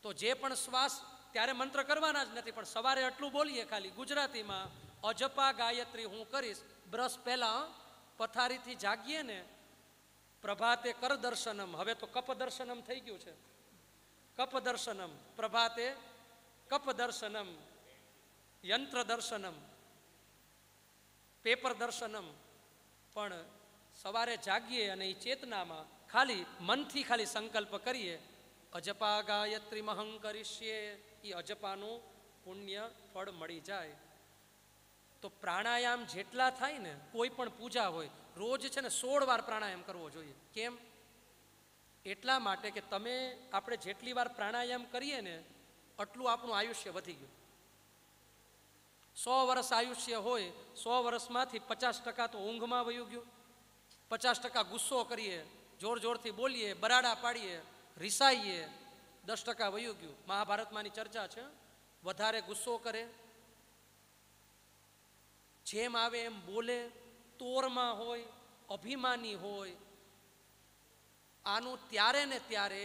તો જે પણ શ્વાસ, ત્યારે મંત્ર કરવાના જ નથી, પણ સવારે આટલું બોલીએ ખાલી ગુજરાતીમાં અજપા ગાયત્રી હું કરીશ. બ્રશ પહેલાં પથારીથી જાગીએ ને, પ્રભાતે કર દર્શનમ, હવે તો કપ દર્શનમ થઈ ગયું છે. કપ દર્શનમ, પ્રભાતે કપ દર્શનમ, યંત્ર દર્શનમ, પેપર દર્શનમ. પણ સવારે જાગીએ અને એ ચેતનામાં ખાલી મનથી ખાલી સંકલ્પ કરીએ અજપા ગાયત્રી મહં કરીશીએ, એ અજપાનું પુણ્ય ફળ મળી જાય. તો પ્રાણાયામ જેટલા થાય ને, કોઈ પણ પૂજા હોય, રોજ છે ને 16 વાર પ્રાણાયામ કરવો જોઈએ. કેમ? એટલા માટે કે તમે, આપણે જેટલી વાર પ્રાણાયામ કરીએ ને એટલું આપણું આયુષ્ય વધી ગયું. 100 વર્ષ આયુષ્ય હોય, 100 વર્ષમાંથી 50% તો ઊંઘમાં વયું ગયું, 50% ગુસ્સો કરીએ, જોર જોરથી બોલીએ, બરાડા પાડીએ, રિસાઈએ, 10% વયું ગયું. મહાભારતમાંની ચર્ચા છે. વધારે ગુસ્સો કરે, જેમ આવે એમ બોલે, તોરમાં હોય, અભિમાની હોય, આનું ત્યારે ને ત્યારે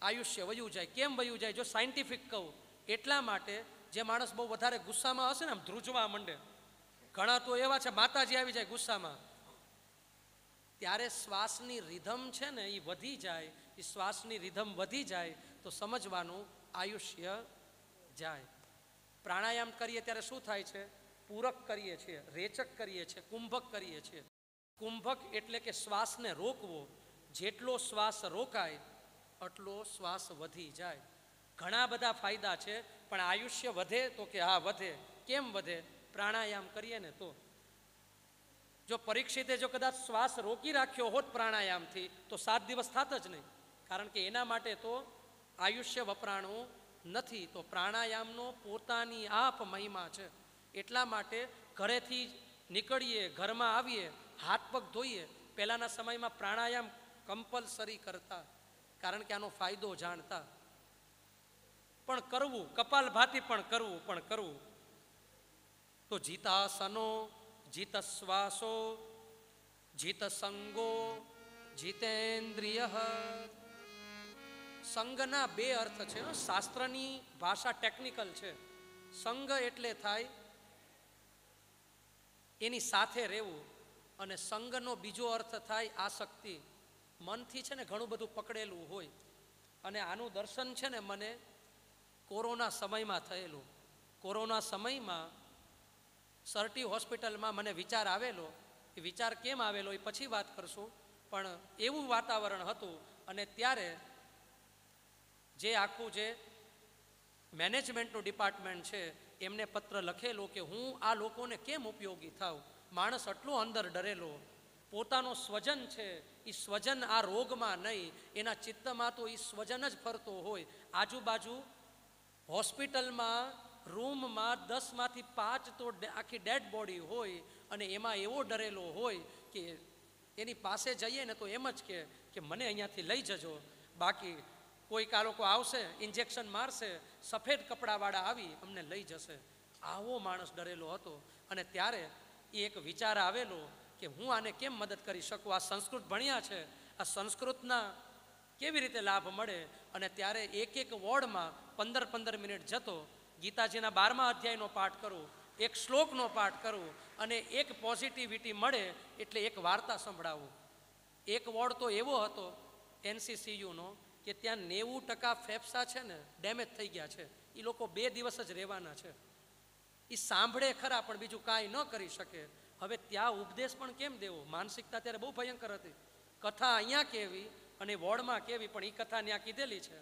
આયુષ્ય વયું જાય. કેમ વયું જાય? જો સાયન્ટિફિક કહું, એટલા માટે જે માણસ બહુ વધારે ગુસ્સામાં હશે ને આમ ધ્રુજવા માંડે, ઘણા તો એવા છે માતાજી આવી જાય ગુસ્સામાં, ત્યારે શ્વાસની રિધમ છે ને એ વધી જાય. એ શ્વાસની રિધમ વધી જાય તો સમજવાનું આયુષ્ય જાય. પ્રાણાયામ કરીએ ત્યારે શું થાય છે? પૂરક કરીએ છીએ, રેચક કરીએ છીએ, કુંભક કરીએ છીએ. કુંભક એટલે કે શ્વાસને રોકવો. જેટલો શ્વાસ રોકાય એટલો શ્વાસ વધી જાય. ઘણા બધા ફાયદા છે, પણ આયુષ્ય વધે તો કે હા વધે. કેમ વધે? પ્રાણાયામ કરીએ ને તો. જો પરીક્ષિતે જો કદાચ શ્વાસ રોકી રાખ્યો હોત પ્રાણાયામથી તો 7 દિવસ થાત જ નહીં, કારણ કે એના માટે તો આયુષ્ય વપરાણું નથી. તો પ્રાણાયામનો પોતાની આપ મહિમા છે. એટલા માટે ઘરેથી નીકળીએ, ઘરમાં આવીએ, હાથ પગ ધોઈએ, પહેલાંના સમયમાં પ્રાણાયામ કમ્પલસરી કરતા, કારણ કે આનો ફાયદો જાણતા. પણ કરવું, કપાલભાતિ પણ કરવું. તો જીતાસનો, જીત શ્વાસો, જીત સંગો, જીતેન્દ્રિય. સંગના 2 અર્થ છે. શાસ્ત્રની ભાષા ટેકનિકલ છે. સંગ એટલે થાય એની સાથે રહેવું, અને સંગનો બીજો અર્થ થાય આસક્તિ. મનથી છે ને ઘણું બધું પકડેલું હોય, અને આનું દર્શન છે ને મને કોરોના સમયમાં થયેલું. કોરોના સમયમાં સરટી હોસ્પિટલમાં મને વિચાર આવેલો. એ વિચાર કેમ આવેલો એ પછી વાત કરશું, પણ એવું વાતાવરણ હતું. અને ત્યારે જે આખું જે મેનેજમેન્ટનું ડિપાર્ટમેન્ટ છે એમને પત્ર લખેલો કે હું આ લોકોને કેમ ઉપયોગી થાઉં. માણસ આટલો અંદર ડરેલો, પોતાનો સ્વજન છે એ સ્વજન આ રોગમાં નહીં, એના ચિત્તમાં તો એ સ્વજન જ ફરતો હોય. આજુબાજુ હોસ્પિટલમાં રૂમમાં 10માંથી 5 તો આખી ડેડ બોડી હોય, અને એમાં એવો ડરેલો હોય કે એની પાસે જઈએ ને તો એમ જ કે મને અહીંયાથી લઈ જજો, બાકી કોઈક આ લોકો આવશે, ઇન્જેક્શન મારશે, સફેદ કપડાવાળા આવી અમને લઈ જશે. આવો માણસ ડરેલો હતો. અને ત્યારે એ એક વિચાર આવેલો કે હું આને કેમ મદદ કરી શકું. આ સંસ્કૃત ભણ્યા છે, આ સંસ્કૃતના કેવી રીતે લાભ મળે. અને ત્યારે એક વોર્ડમાં 15-15 મિનિટ જતો, ગીતાજીના 12મા અધ્યાયનો પાઠ કરું, એક શ્લોકનો પાઠ કરું, અને એક પોઝિટિવિટી મળે એટલે એક વાર્તા સંભળાવું. એક વોર્ડ તો એવો હતો NCCUનો કે ત્યાં 90% ફેફસા છે ને ડેમેજ થઈ ગયા છે. એ લોકો 2 દિવસ જ રહેવાના છે. એ સાંભળે ખરા પણ બીજું કાંઈ ન કરી શકે. હવે ત્યાં ઉપદેશ પણ કેમ દેવો? માનસિકતા ત્યારે બહુ ભયંકર હતી. કથા અહીંયા કેવી અને વોર્ડમાં કેવી, પણ એ કથા ત્યાં કીધેલી છે.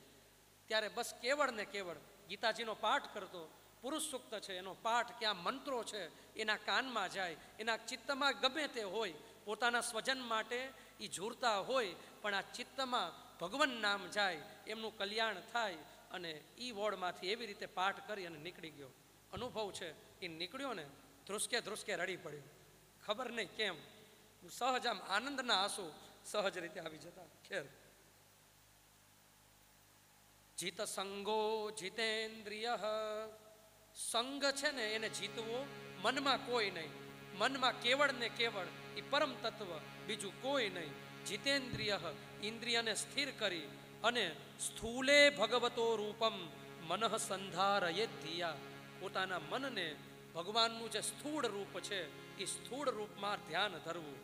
ત્યારે બસ કેવળ ને કેવળ ગીતાજીનો પાઠ કરતો. પુરુષ સૂક્ત છે એનો પાઠ, ક્યાં મંત્રો છે એના કાનમાં જાય, એના ચિત્તમાં ગમે તે હોય, પોતાના સ્વજન માટે એ ઝૂરતા હોય, પણ આ ચિત્તમાં ભગવાન નામ જાય, એમનું કલ્યાણ થાય. અને એ વોર્ડમાંથી એવી રીતે પાઠ કરી અને નીકળી ગયો. અનુભવ છે. એ નીકળ્યો ને ધ્રુસકે રડી પડ્યો. ખબર નહીં કેમ, સહજ આમ આનંદના આંસુ સહજ રીતે આવી જતા. ખેર, જીત સંગો જીતેન્દ્રિય. સંગ છે ને એને જીતવો, મનમાં કોઈ નહીં, મનમાં કેવળ ને કેવળ એ પરમ તત્વ, બીજું કોઈ નહીં. જીતેન્દ્રિય, ઇન્દ્રિયને સ્થિર કરી, અને સ્થૂલે ભગવતો રૂપમ મનઃ સંધારયે ધિયા. પોતાના મનને ભગવાનનું જે સ્થૂળ રૂપ છે એ સ્થૂળ રૂપમાં ધ્યાન ધરવું.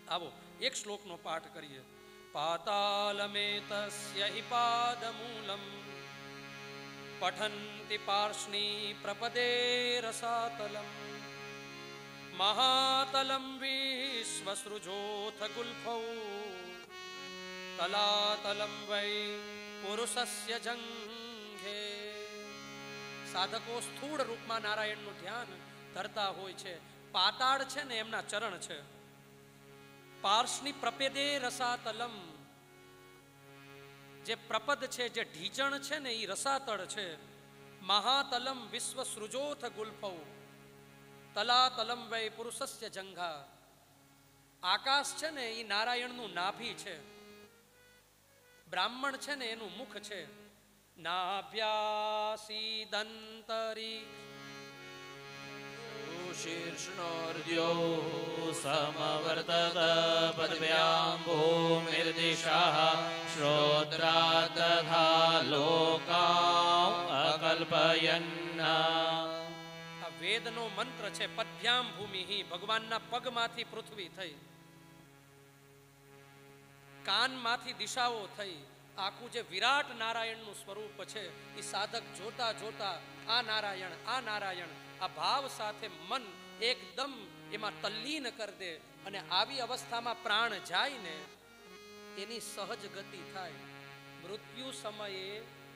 આવો એક શ્લોકનો પાઠ કરીએ. પાતાલમેતસ્ય હિ પાદમૂલમ પઠન્તિ પાર્ષ્ણી પ્રપદે રસાતલમ મહાતલમ વિશ્વસૃજોથ ગુલ્ફૌ તલાતલમ વૈ પુરુષસ્ય જંઘે. સાધકો સ્થૂળ રૂપમાં નારાયણનું ધ્યાન ધરતા હોય છે. પાતાળ છે ને એમના ચરણ છે. પાર્ષ્ણી પ્રપદે રસાતલમ, જે પ્રપદ છે, જે ઢીચણ છે ને એ રસાતળ છે. મહાતલમ વિશ્વ સૃજોથ ગુલ્ફૌ, તલા તલમ વૈ પુરુષસ્ય જંઘા. આકાશ છે ને એ નારાયણનું નાભી છે, બ્રાહ્મણ છે ને એનું મુખ છે. નાભ્યાસીદંતરી શીર્ષ્ણોર્દ્યો સમવર્તત પદવ્યામ ભૂમિર્દિશાઃ શ્રોત્રા તથા લોકાં અકલ્પયન્ન. આ વેદનો મંત્ર છે. પદ્ભ્યામ ભૂમિ, ભગવાનના પગમાંથી પૃથ્વી થઈ, કાનમાંથી દિશાઓ થઈ. આખું જે વિરાટ નારાયણનું સ્વરૂપ છે એ સાધક જોતા જોતા આ નારાયણ આ ભાવ સાથે મન એકદમ એમાં તલ્લીન કરી દે અને આવી અવસ્થામાં પ્રાણ જાય ને એની સહજ ગતિ થાય. મૃત્યુ સમયે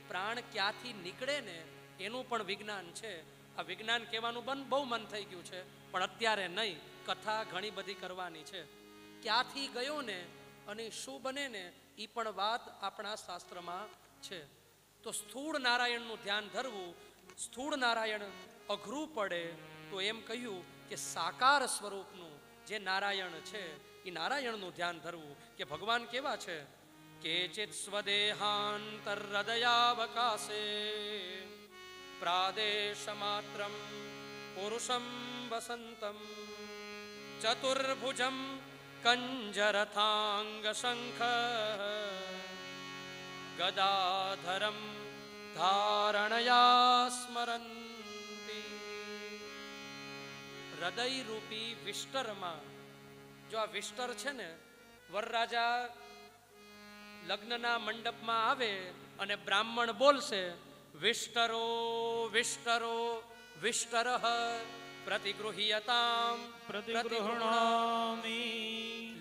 પ્રાણ ક્યાંથી નીકળે ને એનું પણ વિજ્ઞાન છે. આ વિજ્ઞાન કહેવાનું બહુ મન થઈ ગયું છે, પણ અત્યારે નહીં. કથા ઘણી બધી કરવાની છે. ક્યાંથી ગયો ને અને શું બને ને એ પણ વાત આપણા શાસ્ત્રમાં છે. તો સ્થૂળ નારાયણનું ધ્યાન ધરવું. સ્થૂળ નારાયણ અઘરું પડે તો એમ કહ્યું કે સાકાર સ્વરૂપનું જે નારાયણ છે એ નારાયણનું ધ્યાન ધરવું કે ભગવાન કેવા છે. કેચિત સ્વદેહાંતર હૃદયાવકાશે પ્રાદેશ માત્રમ પુરુષમ વસંતમ ચતુર્ભુજમ કંજરથાંગ શંખ ગદાધરમ ધારણયા સ્મરંતિ. હૃદયરૂપી વિષ્ટરમાં, જો આ વિષ્ટર છે ને, વરરાજા લગ્નના મંડપમાં આવે અને બ્રાહ્મણ બોલશે વિષ્ટરો વિષ્ટરો વિષ્ટરઃ પ્રતિગૃહ્યતામ પ્રતિગૃહણામિ.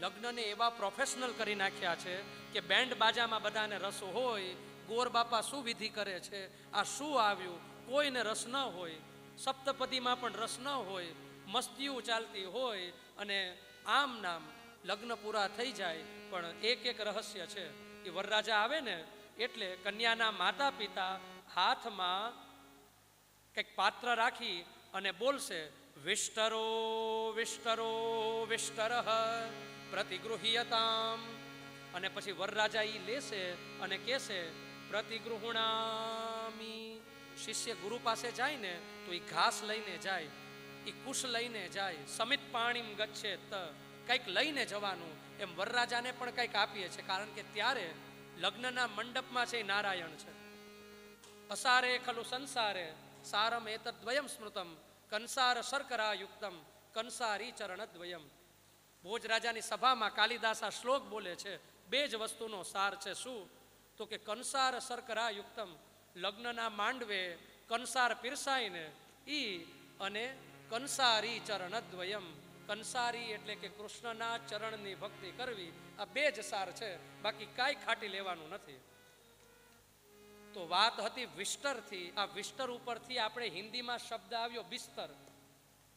લગ્નને એવા પ્રોફેશનલ કરી નાખ્યા છે કે બેન્ડ બાજામાં બધાને રસ હોય. ગોર બાપા શું વિધિ કરે છે, આ શું આવ્યું, કોઈને રસ ન હોય. સપ્તપદીમાં પણ રસ ન હોય, મસ્તીઓ ચાલતી હોય અને આમ નામ લગ્ન પૂરા થઈ જાય. પણ એક રહસ્ય છે. એ વરરાજા આવે ને એટલે કન્યાના માતા પિતા હાથમાં કંઈક પાત્ર રાખી અને બોલશે વિષ્ટરો વિષ્ટરો વિષ્ટરઃ પ્રતિગૃહ્યતામ. અને પછી વરરાજા ઈ લેશે અને કહેશે પ્રતિગૃહણામિ. શિષ્ય ગુરુ પાસે જાય ને તો એ ઘાસ લઈને જાય, એ કુશ લઈને જાય. સમિત પાણીમ ગચ્છેત, કંઈક લઈને જવાનું. એમ વરરાજાને પણ કંઈક આપીએ છે, કારણ કે ત્યારે લગ્નના મંડપમાં છે નારાયણ છે. અસારે ખલુ સંસારે સારમ એતદ્વયમ સ્મૃતમ કંસાર શર્કરા યુક્તમ કંસારી ચરણદ્વયમ. ભોજ રાજાની સભામાં કાલિદાસ આ શ્લોક બોલે છે. બે જ વસ્તુનો સાર છે. શું? તો કે કંસાર શર્કરા યુક્તમ, લગ્નના માંડવે કંસાર પીરસાઈને ઈ અને કંસારી ચરણદ્વયમ, કંસારી એટલે કે કૃષ્ણના ચરણની ભક્તિ કરવી. આ બે જ સાર છે, બાકી કાંઈ ખાટી લેવાનું નથી. તો વાત હતી વિષ્ટરથી. આ વિષ્ટર ઉપરથી આપણે હિન્દીમાં શબ્દ આવ્યો બિસ્તર.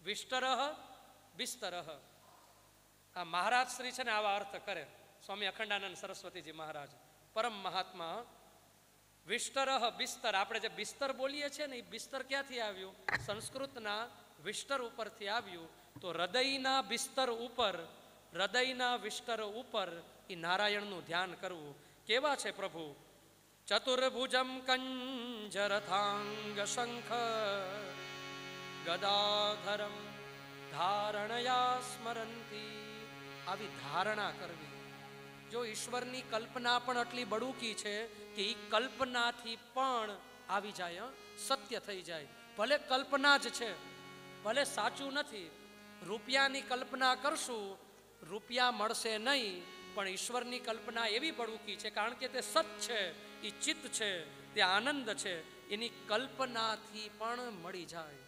વિષ્ટરઃ બિસ્તરઃ. આ મહારાજ શ્રી છે ને આવા અર્થ કરે. સ્વામી અખંડાનંદ સરસ્વતીજી મહારાજ પરમ મહાત્મા. વિષ્ટરઃ બિસ્તર, આપણે જે બિસ્તર બોલીએ છીએ ને એ બિસ્તર ક્યાંથી આવ્યું? સંસ્કૃતના વિષ્ટર ઉપરથી આવ્યું. તો હૃદયના બિસ્તર ઉપર, હૃદયના વિષ્ટર ઉપર એ નારાયણનું ધ્યાન કરવું. કેવા છે પ્રભુ? ચતુર્ભુજમ કંજરથાંગ શંખ ગદાધરમ ધારણયા સ્મરંતિ. આવી ધારણા કરવી. જો ઈશ્વરની કલ્પના પણ આટલી બડુકી છે કે એ કલ્પનાથી પણ આવી જાય, સત્ય થઈ જાય. ભલે કલ્પના જ છે, ભલે સાચું નથી. રૂપિયાની કલ્પના કરશું, રૂપિયા મળશે નહીં, પણ ઈશ્વરની કલ્પના એવી બડુકી છે, કારણ કે તે સત છે, એ ચિત્ત છે, તે આનંદ છે, એની કલ્પનાથી પણ મળી જાય.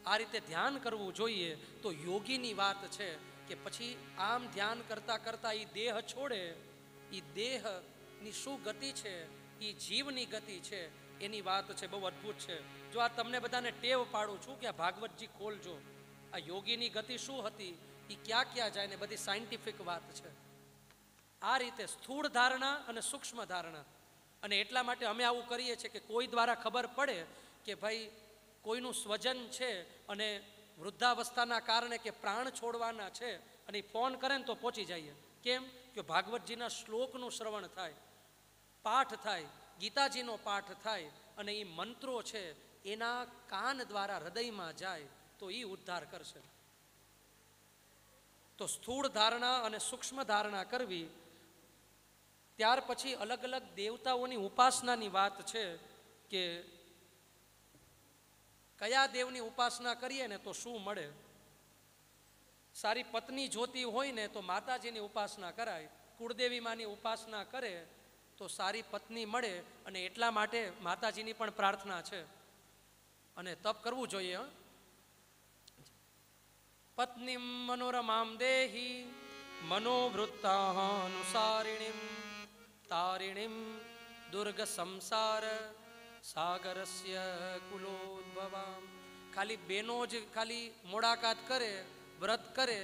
આ રીતે ધ્યાન કરવું જોઈએ. તો યોગીની વાત છે કે પછી આમ ધ્યાન કરતા કરતા એ દેહ છોડે. એ દેહની શું ગતિ છે, એ જીવની ગતિ છે, એની વાત છે. બહુ અદ્ભુત છે. જો આ તમને બધાને ટેવ પાડું છું કે આ ભાગવતજી ખોલજો. આ યોગીની ગતિ શું હતી, એ ક્યાં ક્યાં જાય ને બધી સાયન્ટિફિક વાત છે. આ રીતે સ્થૂળ ધારણા અને સૂક્ષ્મ ધારણા. અને એટલા માટે અમે આવું કરીએ છીએ કે કોઈ દ્વારા ખબર પડે કે ભાઈ કોઈનું સ્વજન છે અને વૃદ્ધાવસ્થાના કારણે કે પ્રાણ છોડવાના છે અને ફોન કરે ને તો પહોંચી જઈએ. કેમ કે ભાગવતજીના શ્લોકનું શ્રવણ થાય, પાઠ થાય, ગીતાજીનો પાઠ થાય અને એ મંત્રો છે એના કાન દ્વારા હૃદયમાં જાય તો એ ઉદ્ધાર કરશે. તો સ્થૂળ ધારણા અને સૂક્ષ્મ ધારણા કરવી. ત્યાર પછી અલગ અલગ દેવતાઓની ઉપાસનાની વાત છે કે કયા દેવની ઉપાસના કરીએ ને તો શું મળે. સારી પત્ની જોતી હોય ને તો માતાજીની ઉપાસના કરાય. કુળદેવી માની ઉપાસના કરે તો સારી પત્ની મળે અને એટલા માટે માતાજીની પણ પ્રાર્થના છે અને તપ કરવું જોઈએ. પત્નીમ મનોરમામ દેહી મનોવૃત્તાનુસારિણીમ તારિણીમ દુર્ગ સંસાર સાગરસ્ય કુલોદ્ભવામ. ખાલી બેનો જ ખાલી મોડાકાત કરે, વ્રત કરે,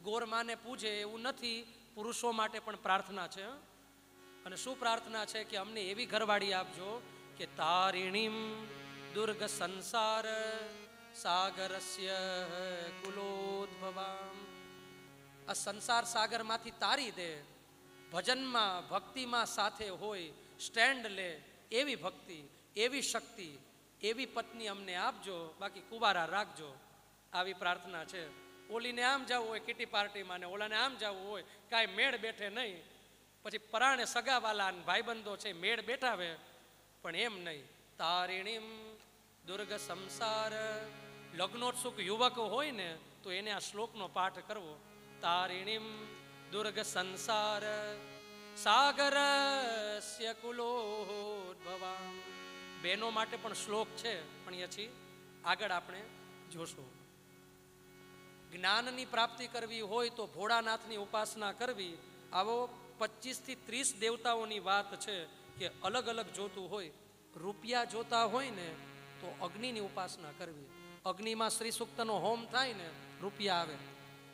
ગોરમાને પૂજે એવું નથી. પુરુષો માટે પણ પ્રાર્થના છે. અને શું પ્રાર્થના છે કે અમને એવી ઘરવાળી આપજો કે તારિણીમ દુર્ગ સંસાર સાગરસ્ય કુલોદ્ભવામ. આ સંસાર સાગરમાંથી તારી દે, ભજનમાં ભક્તિમાં સાથે હોય, સ્ટેન્ડ લે એવી ભક્તિ, એવી શક્તિ, એવી પત્ની અમને આપજો, બાકી કુવારા રાખજો. આવી પ્રાર્થના છે. ઓલીને આમ જવું હોય કિટી પાર્ટીમાં ને ઓલાને આમ જવું હોય, કાંઈ મેળ બેઠે નહીં. પછી પરાણે સગાવાલા ભાઈબંધો છે મેળ બેઠાવે પણ એમ નહીં. તારિણીમ દુર્ગ સંસાર. લગ્નોત્સુક યુવક હોય ને તો એને આ શ્લોકનો પાઠ કરવો. તારિણીમ દુર્ગ સંસાર સાગરસ્ય કુલોદ્ભવામ. બહેનો માટે પણ શ્લોક છે પણ એ આગળ આપણે જોશું. જ્ઞાનની પ્રાપ્તિ કરવી હોય તો ભોળાનાથની ઉપાસના કરવી. આવો 25 થી 30 દેવતાઓની વાત છે કે અલગ અલગ જોતું હોય. રૂપિયા જોતા હોય ને તો અગ્નિની ઉપાસના કરવી. અગ્નિમાં શ્રી સૂક્તનો હોમ થાય ને રૂપિયા આવે.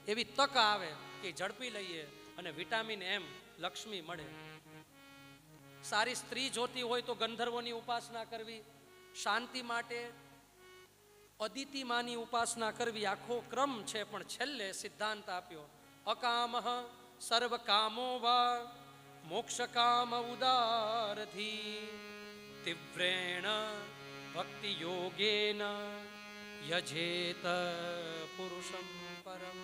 એવી તક આવે કે ઝડપી લઈએ અને વિટામિન એમ લક્ષ્મી મળે. સારી સ્ત્રી જોતી હોય તો ગંધર્વોની ઉપાસના કરવી. શાંતિ માટે અદિતિ માની ઉપાસના કરવી. આખો ક્રમ છે પણ છેલ્લે સિદ્ધાંત આપ્યો અકામઃ સર્વ કામો વા મોક્ષ કામ ઉદારધી તીવ્રેણ ભક્તિ યોગેન યજેત પુરુષમ પરમ.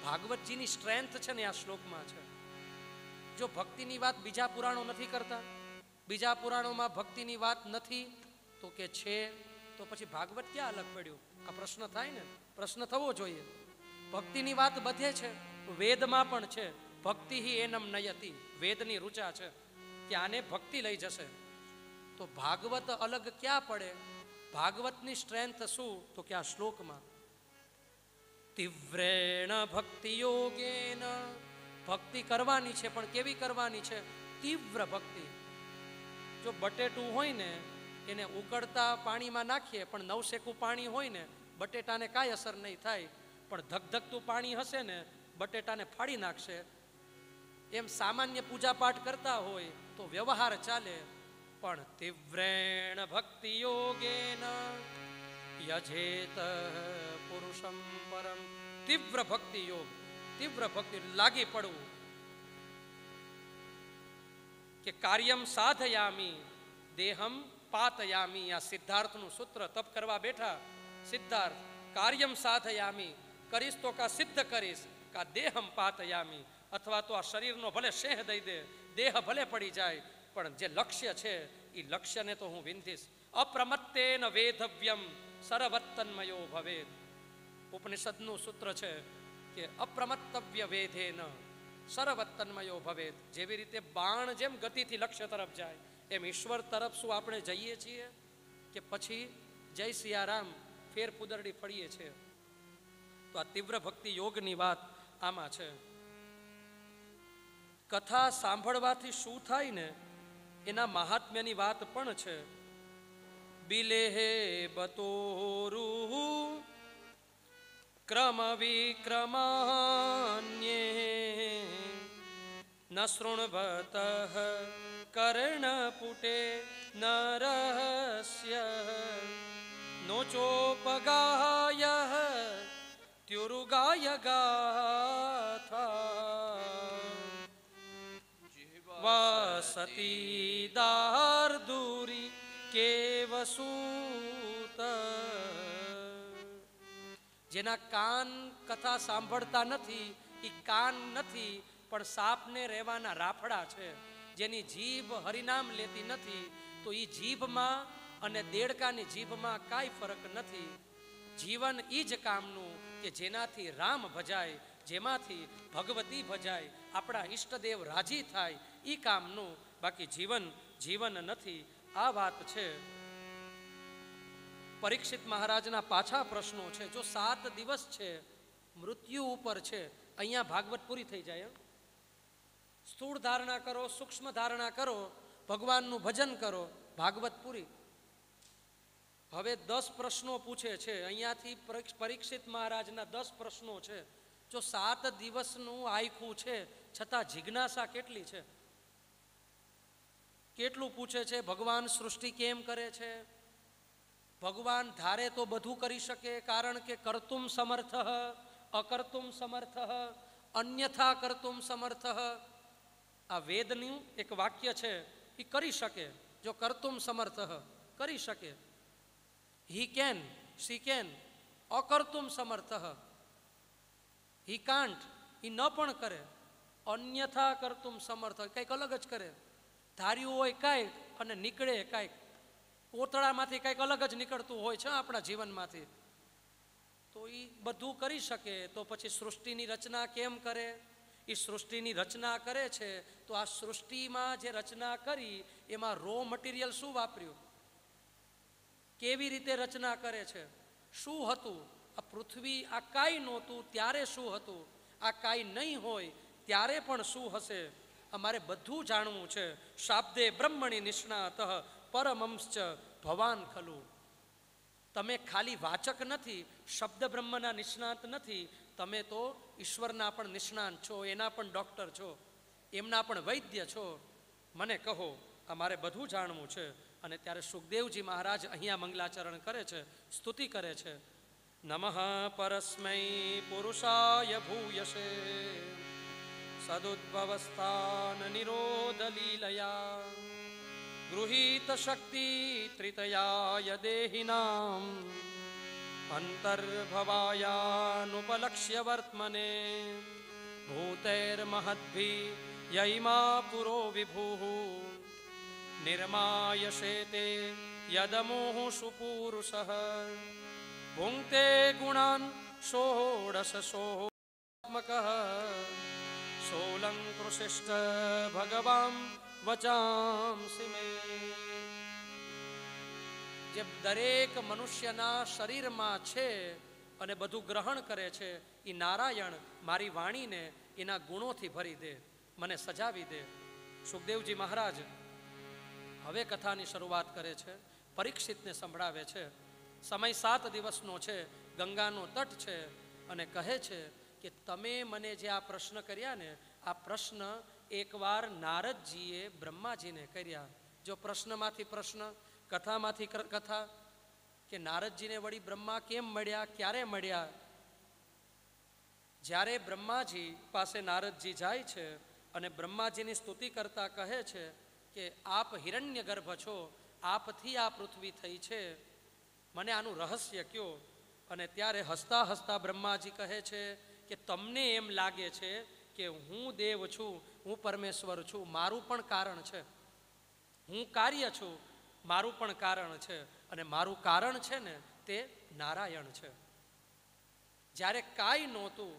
ભાગવતજીની સ્ટ્રેન્થ છે ને આ શ્લોકમાં છે. જો ભક્તિની વાત બીજા પુરાણો નથી કરતા, બીજા પુરાણોમાં ભક્તિની વાત નથી તો કે છે, તો પછી ભાગવત ક્યાં અલગ પડ્યું? આ પ્રશ્ન થાય ને, પ્રશ્ન થવો જોઈએ. ભક્તિની વાત બધે છે, વેદમાં પણ છે. ભક્તિ હિ એનમ નયતિ, વેદની રુચા છે કે આને ભક્તિ લઈ જશે. તો ભાગવત અલગ ક્યાં પડે? ભાગવતની સ્ટ્રેન્થ શું? તો કે આ શ્લોકમાં તીવ્રેણ ભક્તિ યોગેન. ભક્તિ કરવાની છે પણ કેવી કરવાની છે? તીવ્ર ભક્તિ. જો બટેટું હોય ને એને ઉકળતા પાણીમાં નાખીએ પણ નવશેકું પાણી હોય ને બટેટાને કાંઈ અસર નહીં થાય, પણ ધગધગતું પાણી હશે ને બટેટાને ફાડી નાખશે. એમ સામાન્ય પૂજાપાઠ કરતા હોય તો વ્યવહાર ચાલે, પણ તીવ્રેણ ભક્તિ યોગેન યજેત પુરુષમ પરમ. તીવ્ર ભક્તિ યોગ, તીવ્ર ભક્તિ લાગી પડવું. કે કાર્યમ સાધયામી દેહમ પાતયામી. આ સિદ્ધાર્થનું સૂત્ર. તપ કરવા બેઠા સિદ્ધાર્થ કાર્યમ સાધયામી, કરીશ તો કા સિદ્ધ કરીશ, કા દેહમ પાતયામી. અથવા તો આ શરીરનો ભલે શેહ દઈ દે, દેહ ભલે પડી જાય, પણ જે લક્ષ્ય છે એ લક્ષ્યને તો હું વિંધીશ. અપ્રમત્તેન વેધવ્યમ સર્વતન્મયો ભવેત. ઉપનિષદનું સૂત્ર છે કે અપ્રમત્તવ્ય વેધેન સર્વતન્મયો ભવેત. જેવી રીતે બાણ જેમ ગતિથી લક્ષ્ય તરફ જાય એમ ઈશ્વર તરફ શું આપણે જઈએ છીએ કે પછી જય સિયારામ ફેર ફુદરડી ફળીએ છીએ? તો આ તીવ્ર ભક્તિ યોગની વાત આમાં છે. કથા સાંભળવાથી શું થાય ને એના મહાત્મ્યની વાત પણ છે. બિલેહે બતોરુ ક્રમ વિક્રમાન્યે ન શૃણવત કર્ણપુટે નરસ્ય નો વાચોપગાય ત્યુરુગાય ગાથા વસતી દાર્દુરી કેવસૂત. જેના કાન કથા સાંભળતા નથી એ કાન નથી પણ સાપને રહેવાના રાફડા છે. જેની જીભ હરિનામ લેતી નથી તો એ જીભમાં અને દેડકાની જીભમાં કાંઈ ફરક નથી. જીવન એ જ કામનું કે જેનાથી રામ ભજાય, જેમાંથી ભગવતી ભજાય, આપણા ઈષ્ટદેવ રાજી થાય એ કામનું. બાકી જીવન જીવન નથી. આ વાત છે. પરીક્ષિત મહારાજના પાછા પ્રશ્નો છે. જો 7 દિવસ છે મૃત્યુ ઉપર છે, અહીંયા ભાગવત પૂરી થઈ જાય. સ્થૂળ ધારણા કરો, સૂક્ષ્મ ધારણા કરો, ભગવાનનું ભજન કરો, ભાગવત પૂરી. હવે 10 પ્રશ્નો પૂછે છે અહીંયાથી. પરીક્ષિત મહારાજના 10 પ્રશ્નો છે. જો 7 દિવસનું આયખું છે છતાં જિજ્ઞાસા કેટલી છે, કેટલું પૂછે છે. ભગવાન સૃષ્ટિ કેમ કરે છે? ભગવાન ધારે તો બધું કરી શકે, કારણ કે કર્તુમ સમર્થ, અકર્તુમ સમર્થ, અન્યથા કર્તુમ સમર્થ. આ વેદનું એક વાક્ય છે. એ કરી શકે. જો કર્તુમ સમર્થ કરી શકે, હી કેન, શી કેન. અકર્તુમ સમર્થ હી કાન્ટ, એ ન પણ કરે. અન્યથા કર્તુમ સમર્થ, કંઈક અલગ જ કરે. ધાર્યું હોય કાંઈક અને નીકળે કાંઈક. કોતળામાંથી કંઈક અલગ જ નીકળતું હોય છે આપણા જીવનમાંથી. તો એ બધું કરી શકે તો પછી સૃષ્ટિની રચના કેમ કરે? એ સૃષ્ટિની રચના કરે છે તો આ સૃષ્ટિમાં જે રચના કરી એમાં રો મટીરિયલ શું વાપર્યું, કેવી રીતે રચના કરે છે, શું હતું? આ પૃથ્વી આ કાંઈ નહોતું ત્યારે શું હતું, આ કાંઈ નહીં હોય ત્યારે પણ શું હશે? અમારે બધું જાણવું છે. શાબ્દે બ્રહ્મણી નિષ્ણાત પરમંશ્ચ ભવાન ખલુ. તમે ખાલી વાચક નથી, શબ્દ બ્રહ્મના નિષ્ણાત નથી, તમે તો ઈશ્વરના પણ નિષ્ણાત છો, એના પણ ડૉક્ટર છો, એમના પણ વૈદ્ય છો. મને કહો, અમારે બધું જાણવું છે. અને ત્યારે સુખદેવજી મહારાજ અહીંયા મંગલાચરણ કરે છે, સ્તુતિ કરે છે. નમઃ પરસ્મૈ પુરુષાય ભૂયસે સદુદ્ભવસ્થાન નિરોધ લીલયા ગૃહીત શક્તિ ત્રિતયાય દેહિનામ અંતર્ભવાયાનુપલક્ષ્ય વર્ત્મને ભૂતૈર્મહદ્ભિ યૈમા પુરો વિભુઃ નિર્માયશેતે યદમોહ સુપુરુષઃ ભુંક્તે ગુણાન ષોડશોત્મકઃ સોલંકૃશિષ્ટ ભગવાન વચાંસી મે. જે દરેક મનુષ્યના શરીરમાં છે અને બધું ગ્રહણ કરે છે એ નારાયણ મારી વાણીને એના ગુણોથી ભરી દે, મને સજાવી દે. સુખદેવજી મહારાજ હવે કથાની શરૂઆત કરે છે, પરીક્ષિતને સંભળાવે છે. સમય 7 દિવસનો છે, ગંગાનો તટ છે અને કહે છે કે તમે મને જે આ પ્રશ્ન કર્યા ને, આ પ્રશ્ન એકવાર નારદજીએ બ્રહ્માજીને કર્યા. જો પ્રશ્નમાંથી પ્રશ્ન, કથામાંથી કથા, કે નારદજીને વળી બ્રહ્મા કેમ મળ્યા, ક્યારે મળ્યા? જ્યારે બ્રહ્માજી પાસે નારદજી જાય છે અને બ્રહ્માજીની સ્તુતિ કરતા કહે છે કે આપ હિરણ્ય ગર્ભ છો, આપથી આ પૃથ્વી થઈ છે, મને આનું રહસ્ય કયો. અને ત્યારે હસતા હસતા બ્રહ્માજી કહે છે કે તમને એમ લાગે છે કે હું દેવ છું, હું પરમેશ્વર છું, મારું પણ કારણ છે. હું કાર્ય છું, મારું પણ કારણ છે. અને મારું કારણ છે ને તે નારાયણ છે. જ્યારે કાંઈ નહોતું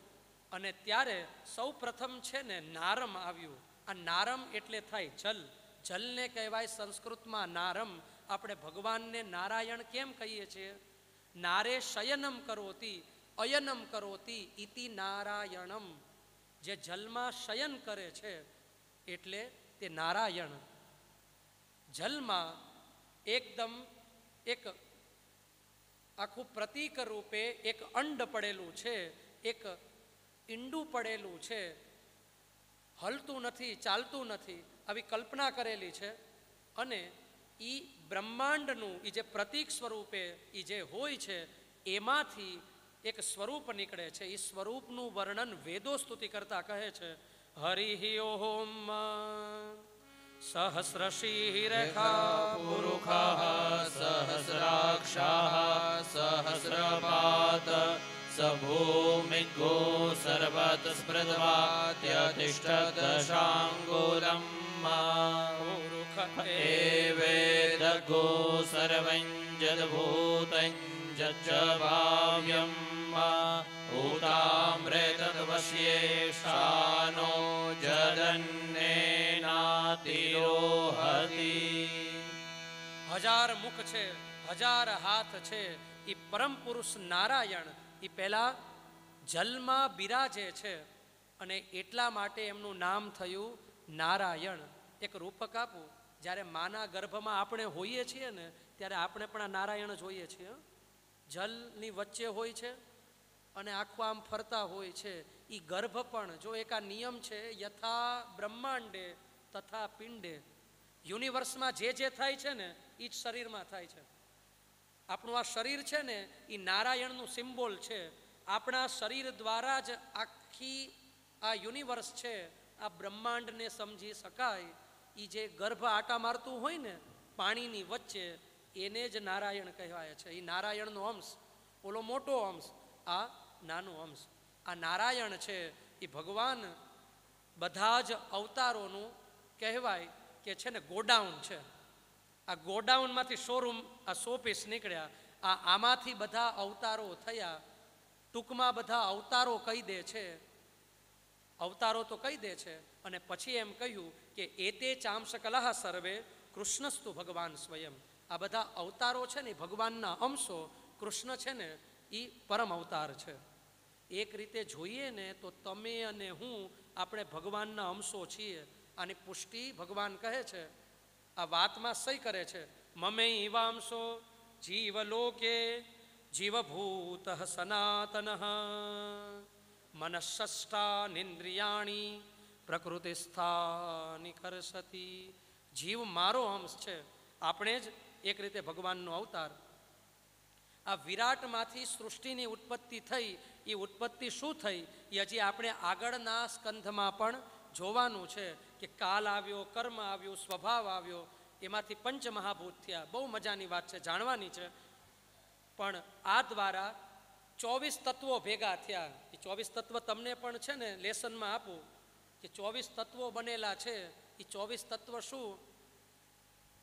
અને ત્યારે સૌ પ્રથમ છે ને નારમ આવ્યું. આ નારમ એટલે થાય જલ. જલને કહેવાય સંસ્કૃતમાં નારમ. આપણે ભગવાનને નારાયણ કેમ કહીએ છીએ? નારે શયનમ કરોતી અયનમ કરોતી ઇતિ નારાયણમ. જે જલમાં શયન કરે છે એટલે તે નારાયણ. જલમાં એકદમ એક આખું પ્રતીક રૂપે એક અંડ પડેલું છે, એક ઈંડું પડેલું છે, હલતું નથી, ચાલતું નથી, આવી કલ્પના કરેલી છે. અને એ બ્રહ્માંડનું એ જે પ્રતીક સ્વરૂપે એ જે હોય છે એમાંથી એક સ્વરૂપ નીકળે છે. એ સ્વરૂપનું વર્ણન વેદો સ્તુતિ કરતા કહે છે હરિ ઓમ સહસ્રશીરેખા પુરુષા સહસ્રાક્ષા સહસ્રપાત સભૂમિગો સર્વત સ્પૃદવાત્યતિષ્ઠત શાંગોલમ એવેદગો સર્વં જદભૂतं જજ્જભાવ્યમ ઉતામ્રેતવશ્યેષાનો જદન્નેનાતિરોહતિ. હજાર મુખ છે, હજાર હાથ છે. એ પરમ પુરુષ નારાયણ એ પહેલા જલમાં બિરાજે છે અને એટલા માટે એમનું નામ થયું નારાયણ. એક રૂપક આપું, જ્યારે માના ગર્ભમાં આપણે હોઈએ છીએ ને ત્યારે આપણે પણ આ નારાયણ જોઈએ છીએ. જલની વચ્ચે હોય છે અને આખું આમ ફરતા હોય છે. એ ગર્ભ પણ જો એક આ નિયમ છે યથા બ્રહ્માંડે તથા પિંડે. યુનિવર્સમાં જે થાય છે ને એ જ શરીરમાં થાય છે. આપણું આ શરીર છે ને એ નારાયણનું સિમ્બોલ છે. આપણા શરીર દ્વારા જ આખી આ યુનિવર્સ છે, આ બ્રહ્માંડને સમજી શકાય. એ જે ગર્ભ આટા મારતું હોય ને પાણીની વચ્ચે એને જ નારાયણ કહેવાય છે. એ નારાયણનો અંશ, ઓલો મોટો અંશ, આ નાનો અંશ. આ નારાયણ છે એ ભગવાન બધા જ અવતારોનું કહેવાય કે છે ને ગોડાઉન છે. આ ગોડાઉનમાંથી શોરૂમ, આ 100 પીસ નીકળ્યા. આમાંથી બધા અવતારો થયા. ટૂંકમાં બધા અવતારો કહી દે છે, અવતારો તો કહી દે છે. અને પછી એમ કહ્યું કે એતે ચાંસકલઃ સર્વે કૃષ્ણસ્તુ ભગવાન સ્વયં. આ બધા અવતારો છે ને ભગવાનના અંશો. કૃષ્ણ છે ને એ પરમ અવતાર છે. એક રીતે જોઈએ ને તો તમે અને હું આપણે ભગવાનના અંશો છીએ. આની પુષ્ટિ ભગવાન કહે છે, આ વાતમાં સહી કરે છે. મમે ઇવાંશો જીવલોકે જીવભૂત સનાતન મનઃષ્ટાનિન્દ્રિયાણી પ્રકૃતિસ્થાની કરસતી. જીવ મારો અંશ છે. આપણે જ એક રીતે ભગવાનનો અવતાર. આ વિરાટમાંથી સૃષ્ટિની ઉત્પત્તિ થઈ. એ ઉત્પત્તિ શું થઈ એ હજી આપણે આગળના સ્કંધમાં પણ જોવાનું છે કે કાલ આવ્યો, કર્મ આવ્યું, સ્વભાવ આવ્યો, એમાંથી પંચમહાભૂત થયા. બહુ મજાની વાત છે, જાણવાની છે. પણ આ દ્વારા 24 તત્વો ભેગા થયા. એ 24 તત્વ તમને પણ છે ને લેસનમાં આપું કે 24 તત્વો બનેલા છે. એ 24 તત્વ શું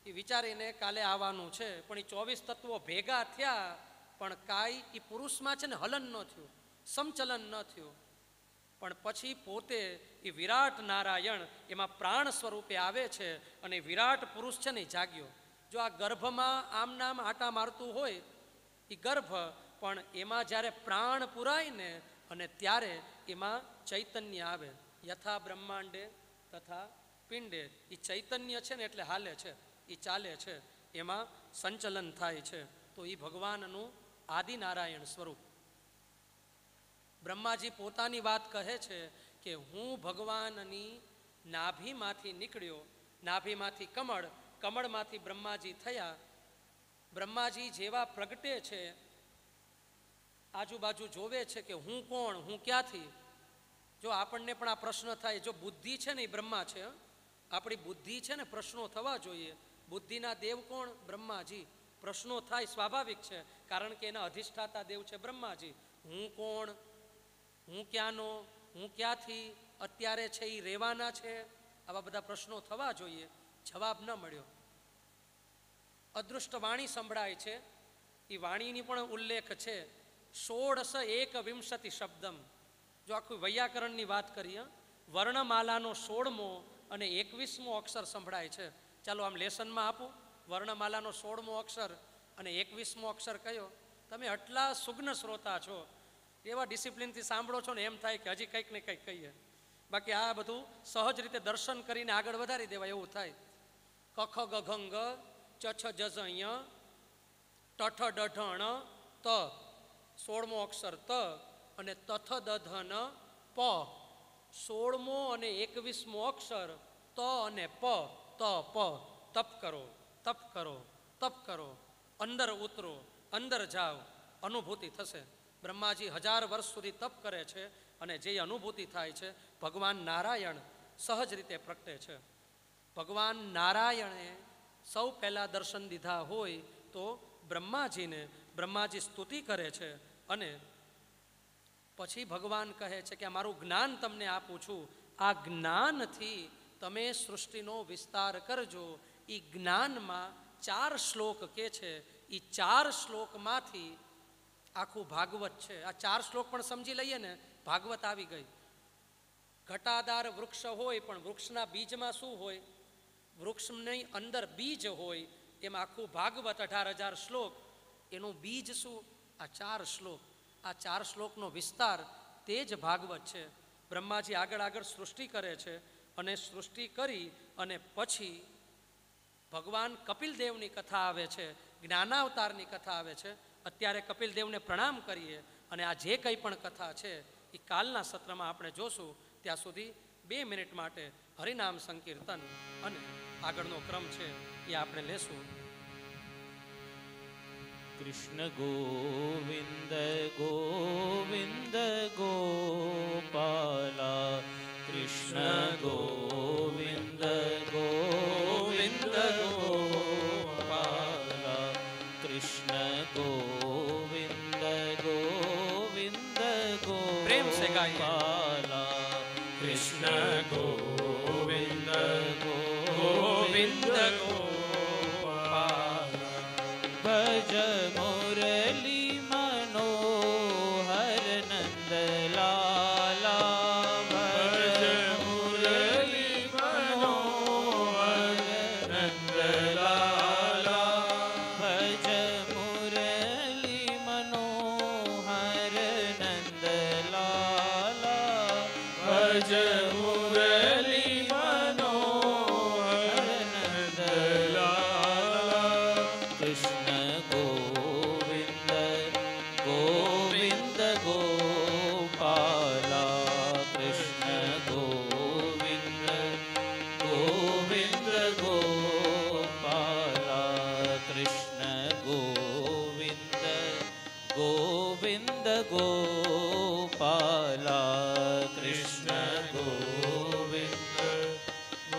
એ વિચારીને કાલે આવવાનું છે. પણ એ 24 તત્વો ભેગા થયા પણ કાંઈ એ પુરુષમાં છે ને હલન ન થયું, સમચલન ન થયું. પણ પછી પોતે એ વિરાટ નારાયણ એમાં પ્રાણ સ્વરૂપે આવે છે અને વિરાટ પુરુષ છે ને જાગ્યો. જો આ ગર્ભમાં આમ નામ આટા મારતું હોય એ ગર્ભ, પણ એમાં જ્યારે પ્રાણ પુરાય ને અને ત્યારે એમાં ચૈતન્ય આવે. યથા બ્રહ્માંડે તથા પિંડે. એ ચૈતન્ય છે ને એટલે હાલે છે, એ ચાલે છે, એમાં સંચલન થાય છે. તો એ ભગવાનનું આદિનારાયણ સ્વરૂપ. બ્રહ્માજી પોતાની વાત કહે છે કે હું ભગવાનની નાભીમાંથી નીકળ્યો. નાભીમાંથી કમળ, કમળમાંથી બ્રહ્માજી થયા. બ્રહ્માજી જેવા પ્રગટે છે, આજુબાજુ જોવે છે કે હું કોણ, હું ક્યાંથી. જો આપણને પણ આ પ્રશ્ન થાય, જો બુદ્ધિ છે ને એ બ્રહ્મા છે. આપણી બુદ્ધિ છે ને પ્રશ્નો થવા જોઈએ. બુદ્ધિના દેવ કોણ? બ્રહ્માજી. પ્રશ્નો થાય સ્વાભાવિક છે, કારણ કે એના અધિષ્ઠાતા દેવ છે બ્રહ્માજી. હું કોણ, હું ક્યાંનો, હું ક્યાંથી, અત્યારે છે એ રહેવાના છે, આવા બધા પ્રશ્નો થવા જોઈએ. જવાબ ન મળ્યો. અદૃષ્ટ વાણી સંભળાય છે. એ વાણીની પણ ઉલ્લેખ છે. 16 શબ્દમ. જો આખું વૈયાકરણની વાત કરીએ, વર્ણમાલાનો 16મો અને 21મો અક્ષર સંભળાય છે. ચાલો આમ લેસનમાં આપું. વર્ણમાલાનો 16મો અક્ષર અને 21મો અક્ષર કયો? તમે આટલા સુગ્ન શ્રોતા છો, એવા ડિસિપ્લિનથી સાંભળો છો ને એમ થાય કે હજી કંઈક ને કંઈક કહીએ. બાકી આ બધું સહજ રીતે દર્શન કરીને આગળ વધારી દેવાય એવું થાય. કખ ગઘંગ ચછ જઝય ટઠ ડઢણ ત. 16મો અક્ષર ત અને તથ દધન પ. 16મો અને 21મો અક્ષર ત અને પ. ત પ તપ કરો, તપ કરો, તપ કરો, અંદર ઉતરો, અંદર જાઓ, અનુભૂતિ થશે. બ્રહ્માજી 1000 વર્ષ સુધી તપ કરે છે અને જે અનુભૂતિ થાય છે, ભગવાન નારાયણ સહજ રીતે પ્રગટે છે. ભગવાન નારાયણે સૌ પહેલાં દર્શન દીધા હોય તો બ્રહ્માજીને બ્રહ્માજી સ્તુતિ કરે છે અને પછી ભગવાન કહે છે કે મારું જ્ઞાન તમને આપું છું, આ જ્ઞાનથી તમે સૃષ્ટિનો વિસ્તાર કરજો. એ જ્ઞાનમાં 4 શ્લોક કે છે, એ 4 શ્લોકમાંથી આખું ભાગવત છે. આ 4 શ્લોક પણ સમજી લઈએ ને, ભાગવત આવી ગઈ. ઘટાદાર વૃક્ષ હોય પણ વૃક્ષના બીજમાં શું હોય? વૃક્ષની અંદર બીજ હોય. એમાં આખું ભાગવત 18,000 શ્લોક, એનું બીજ શું? આ 4 શ્લોક. આ 4 શ્લોકનો વિસ્તાર તે જ ભાગવત છે. બ્રહ્માજી આગળ આગળ સૃષ્ટિ કરે છે અને સૃષ્ટિ કરી અને પછી ભગવાન કપિલદેવની કથા આવે છે, જ્ઞાનાવતારની કથા આવે છે. અત્યારે કપિલદેવને પ્રણામ કરીએ અને આ જે કંઈ પણ કથા છે એ કાલના સત્રમાં આપણે જોશું. ત્યાં સુધી 2 મિનિટ માટે હરિનામ સંકીર્તન અને આગળનો ક્રમ છે એ આપણે લેશું. કૃષ્ણ ગોવિંદ ગોવિંદ ગોપાલા, કૃષ્ણ ગોવિંદ ગોવિંદ ગોપાલા, કૃષ્ણ ગોવિંદ ગોવિંદ પ્રેમ સે ગાઈએ. ગોપાલા, કૃષ્ણ ગોવિંદ ગોવિંદ ભજ મુરલી મનોહર નંદલાલા, ભજ મુરલી મનોહર નંદલાલા, ભજ મુરલી મનોહર નંદલાલા, ભજ મુરલી મનોહર નંદલાલા, કૃષ્ણ ગોવિંદ ગોવિંદ ગોપાલા, કૃષ્ણ ગોવિંદ ગોવિંદ ગોપાલા, કૃષ્ણ ગોવિંદ ગોવિંદ ગોપાલા, કૃષ્ણ ગોવિંદ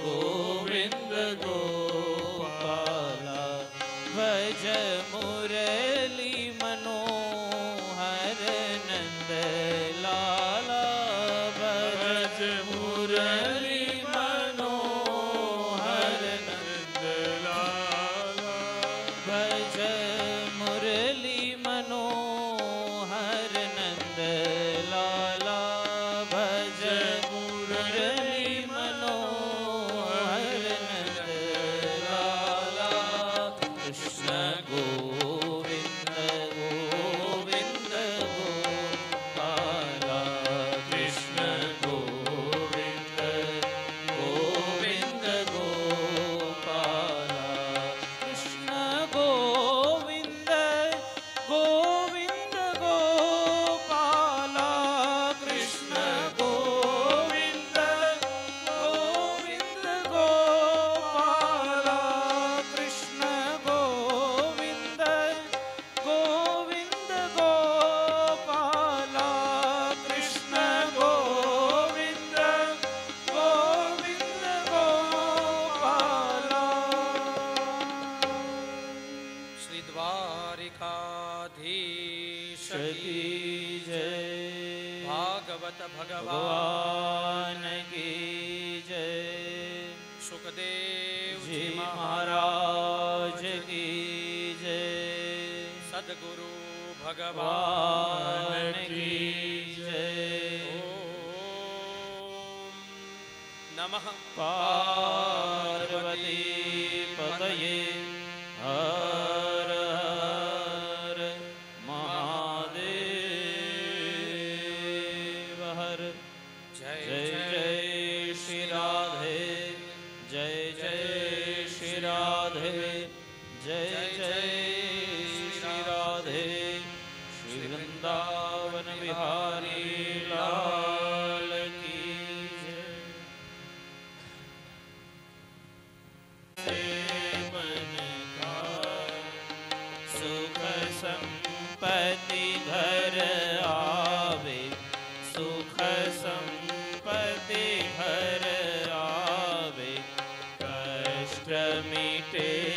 ગોવિંદ ગોપાલા, ભજ મુરલી મનોહર નંદલાલા, ભજ મુરલી મનોહર નંદલાલા, ભજ મુરલી મનોહર નંદલાલા, ભજ મુરલી મનોહર નંદલાલા, કૃષ્ણ ગોવિંદ ગોવિંદ ગોપાલા, કૃષ્ણ ગોવિંદ ગોવિંદ ગોપાલા, કૃષ્ણ ગોવિંદ ગોવિંદ ગોપાલા, કૃષ્ણ ગોવિંદ ગોવિંદ ગોપાલા, કૃષ્ણ ગોવિંદ ગોવિંદ ગોપાલા, કૃષ્ણ ગોવિંદ ગોવિંદ ગોપાલા. શ્રી દ્વારિકાધીશ કી જય, ભાગવત ભગવાન ભગવાન કી જય, સુખદેવજી જી મહારાજ મહારાજ કી જય, સદગુરુ ભગવાન ભગવાન કી કી જય. ઓમ નમઃ પાર્વતી પતયે હર હર મહાદેવ હર. જય જય જય શ્રી રાધે, જય જય શ્રી રાધે, જય જય શ્રી રાધે, શ્રી વૃંદાવન બિહારી લાલ કી જય. મન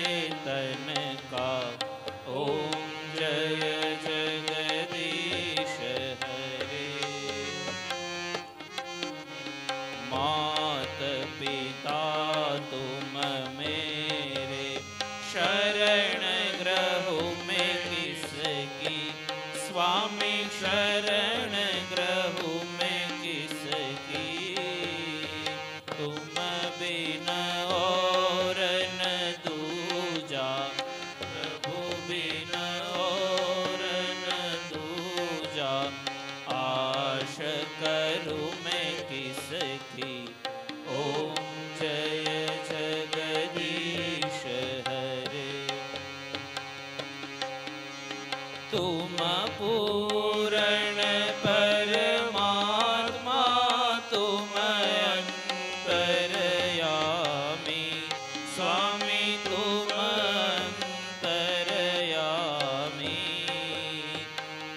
चेतन का। ओम जय जगदीश हरे। मात पिता तुम मेरे, शरण ग्रहो में किसकी। स्वामी शरण ग्रहो में किसकी। तुम बिन और न दूजा, प्रभु बिन और न दूजा। आश करूं मैं किसकी। ओम जय जगदीश हरे। तुम पूर्ण परमात्मा, तुम अंतरयामी। स्वामी तुम अंतरयामी।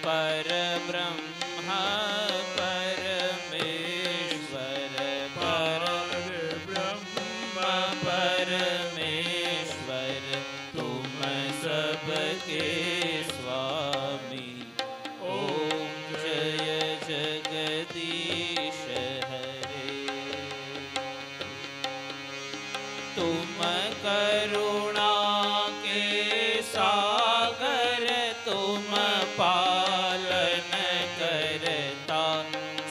परब्रह्म परमेश्वर, परब्रह्म परमेश्वर। तुम सबके स्वामी। ओम जय जगदीश हरे। तुम करुणा के सागर, तुम पालन करता।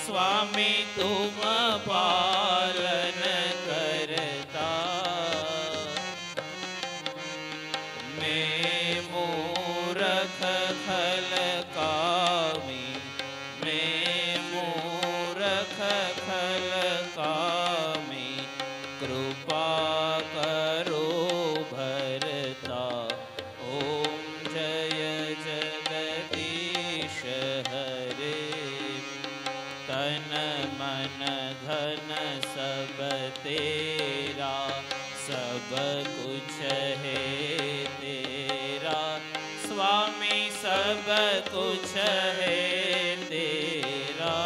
स्वामी तुम पालन करता। मैं मूरख खल कामी, मैं मूरख खल कामी। कृपा करो भरता। ओम जय जगदीश हरे। तन मन धन सब तेरा, सब कुछ है तेरा। स्वामी सब कुछ है तेरा।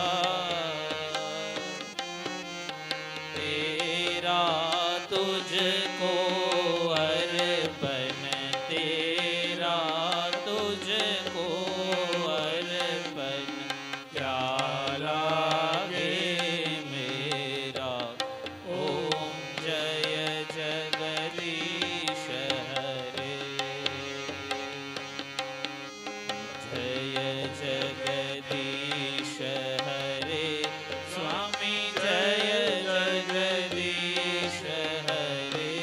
तेरा तुझको अर्पण, तेरा तुझको अर्पण। क्या लागे मेरा। ओम जय जगदीश हरे। जय जगदीश हरे। स्वामी जय जगदीश हरे।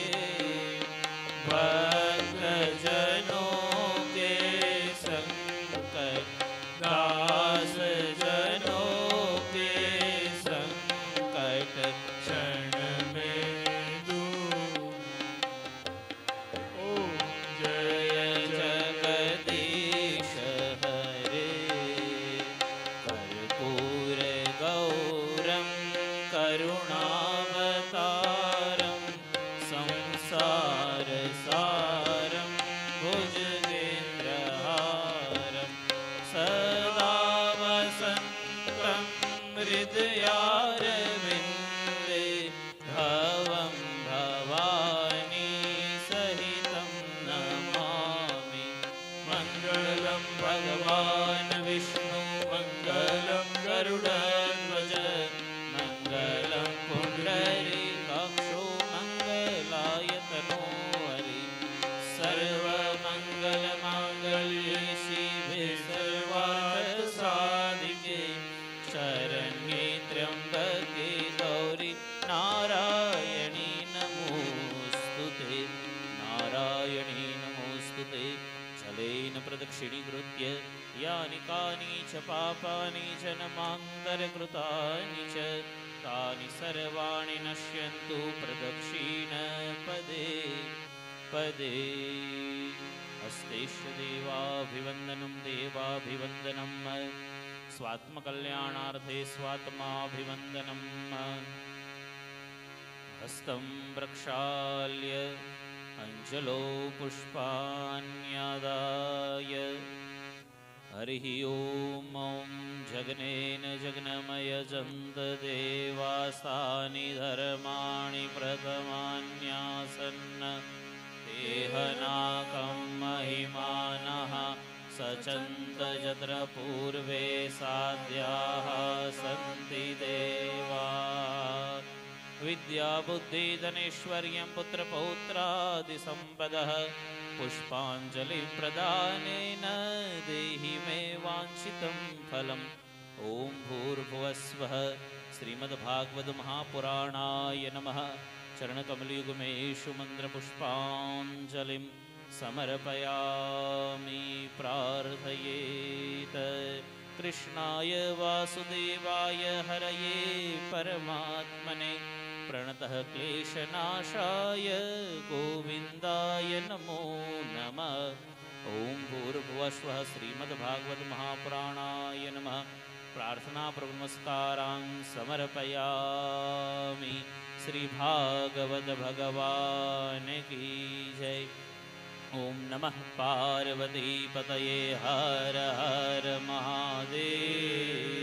भक्त जनों के संकट, दास जनों के संकट। क्षण में दूर। ओम जय जगदीश हरे। कर्पूर गौरम करुणावतारम, संसार सारम भुजगेन्द्रहारम। सदा वसन्तं हृदयारविन्दे, भवं भवानी सहितं नमामि। मङ्गलं भगवान् विष्णु, मङ्गलं गरुडध्वज, मङ्गलं पुण्डरीकाक्षो, मङ्गलायतनो हरि। सर्वमङ्गलमाङ्गल्ये शिवे सर्वार्थसाधिके, शरण्ये त्र्यम्बके गौरी नारायणी नमोस्तुते। नारायणी नमोस्तुते। जलेन प्रदक्षिणीकृत्य यानि कानि च पापानि जन्मान्तरकृतानि च, तानि सर्वाणि नश्यन्तु प्रदक्षिणपदे पदे। हस्तेश्च देवाभिवन्दनं देवाभिवन्दनं। स्वात्मकल्याणार्थे स्वात्माभिवन्दनं। हस्तं प्रक्षाल्य अञ्जलो पुष्पाण्यादाय। हरिः ॐ। ॐ जग्नेन जग्नमयजन्त देवास्तानि धर्माणि प्रथमान्यासन्। ते गेहनाकं महिमानः सचन्त यत्र पूर्वे साध्याः सन्ति देवा विद्याबुद्धिधनैश्वर्यं पुत्रपौत्रादिसम्पदः पुष्पाञ्जलिप्रदानेन देहि मे वाञ्छितं फलम् ॐ भूर्भुवस्वः श्रीमद्भागवतमहापुराणाय नमः चरणकमलयुगमेषु मन्त्रपुष्पाञ्जलिं समर्पयामि प्रार्थयेत् कृष्णाय वासुदेवाय हरये परमात्मने प्रणतः क्लेशनाशाय गोविन्दाय नमो नमः ॐ भूर्भुवस्वः श्रीमद्भागवतमहापुराणाय नमः प्रार्थनापूर्वनमस्कारान् समर्पयामि श्रीभागवत भगवान् की जय। ॐ नमः पार्वतीपतये हर हर महादेव।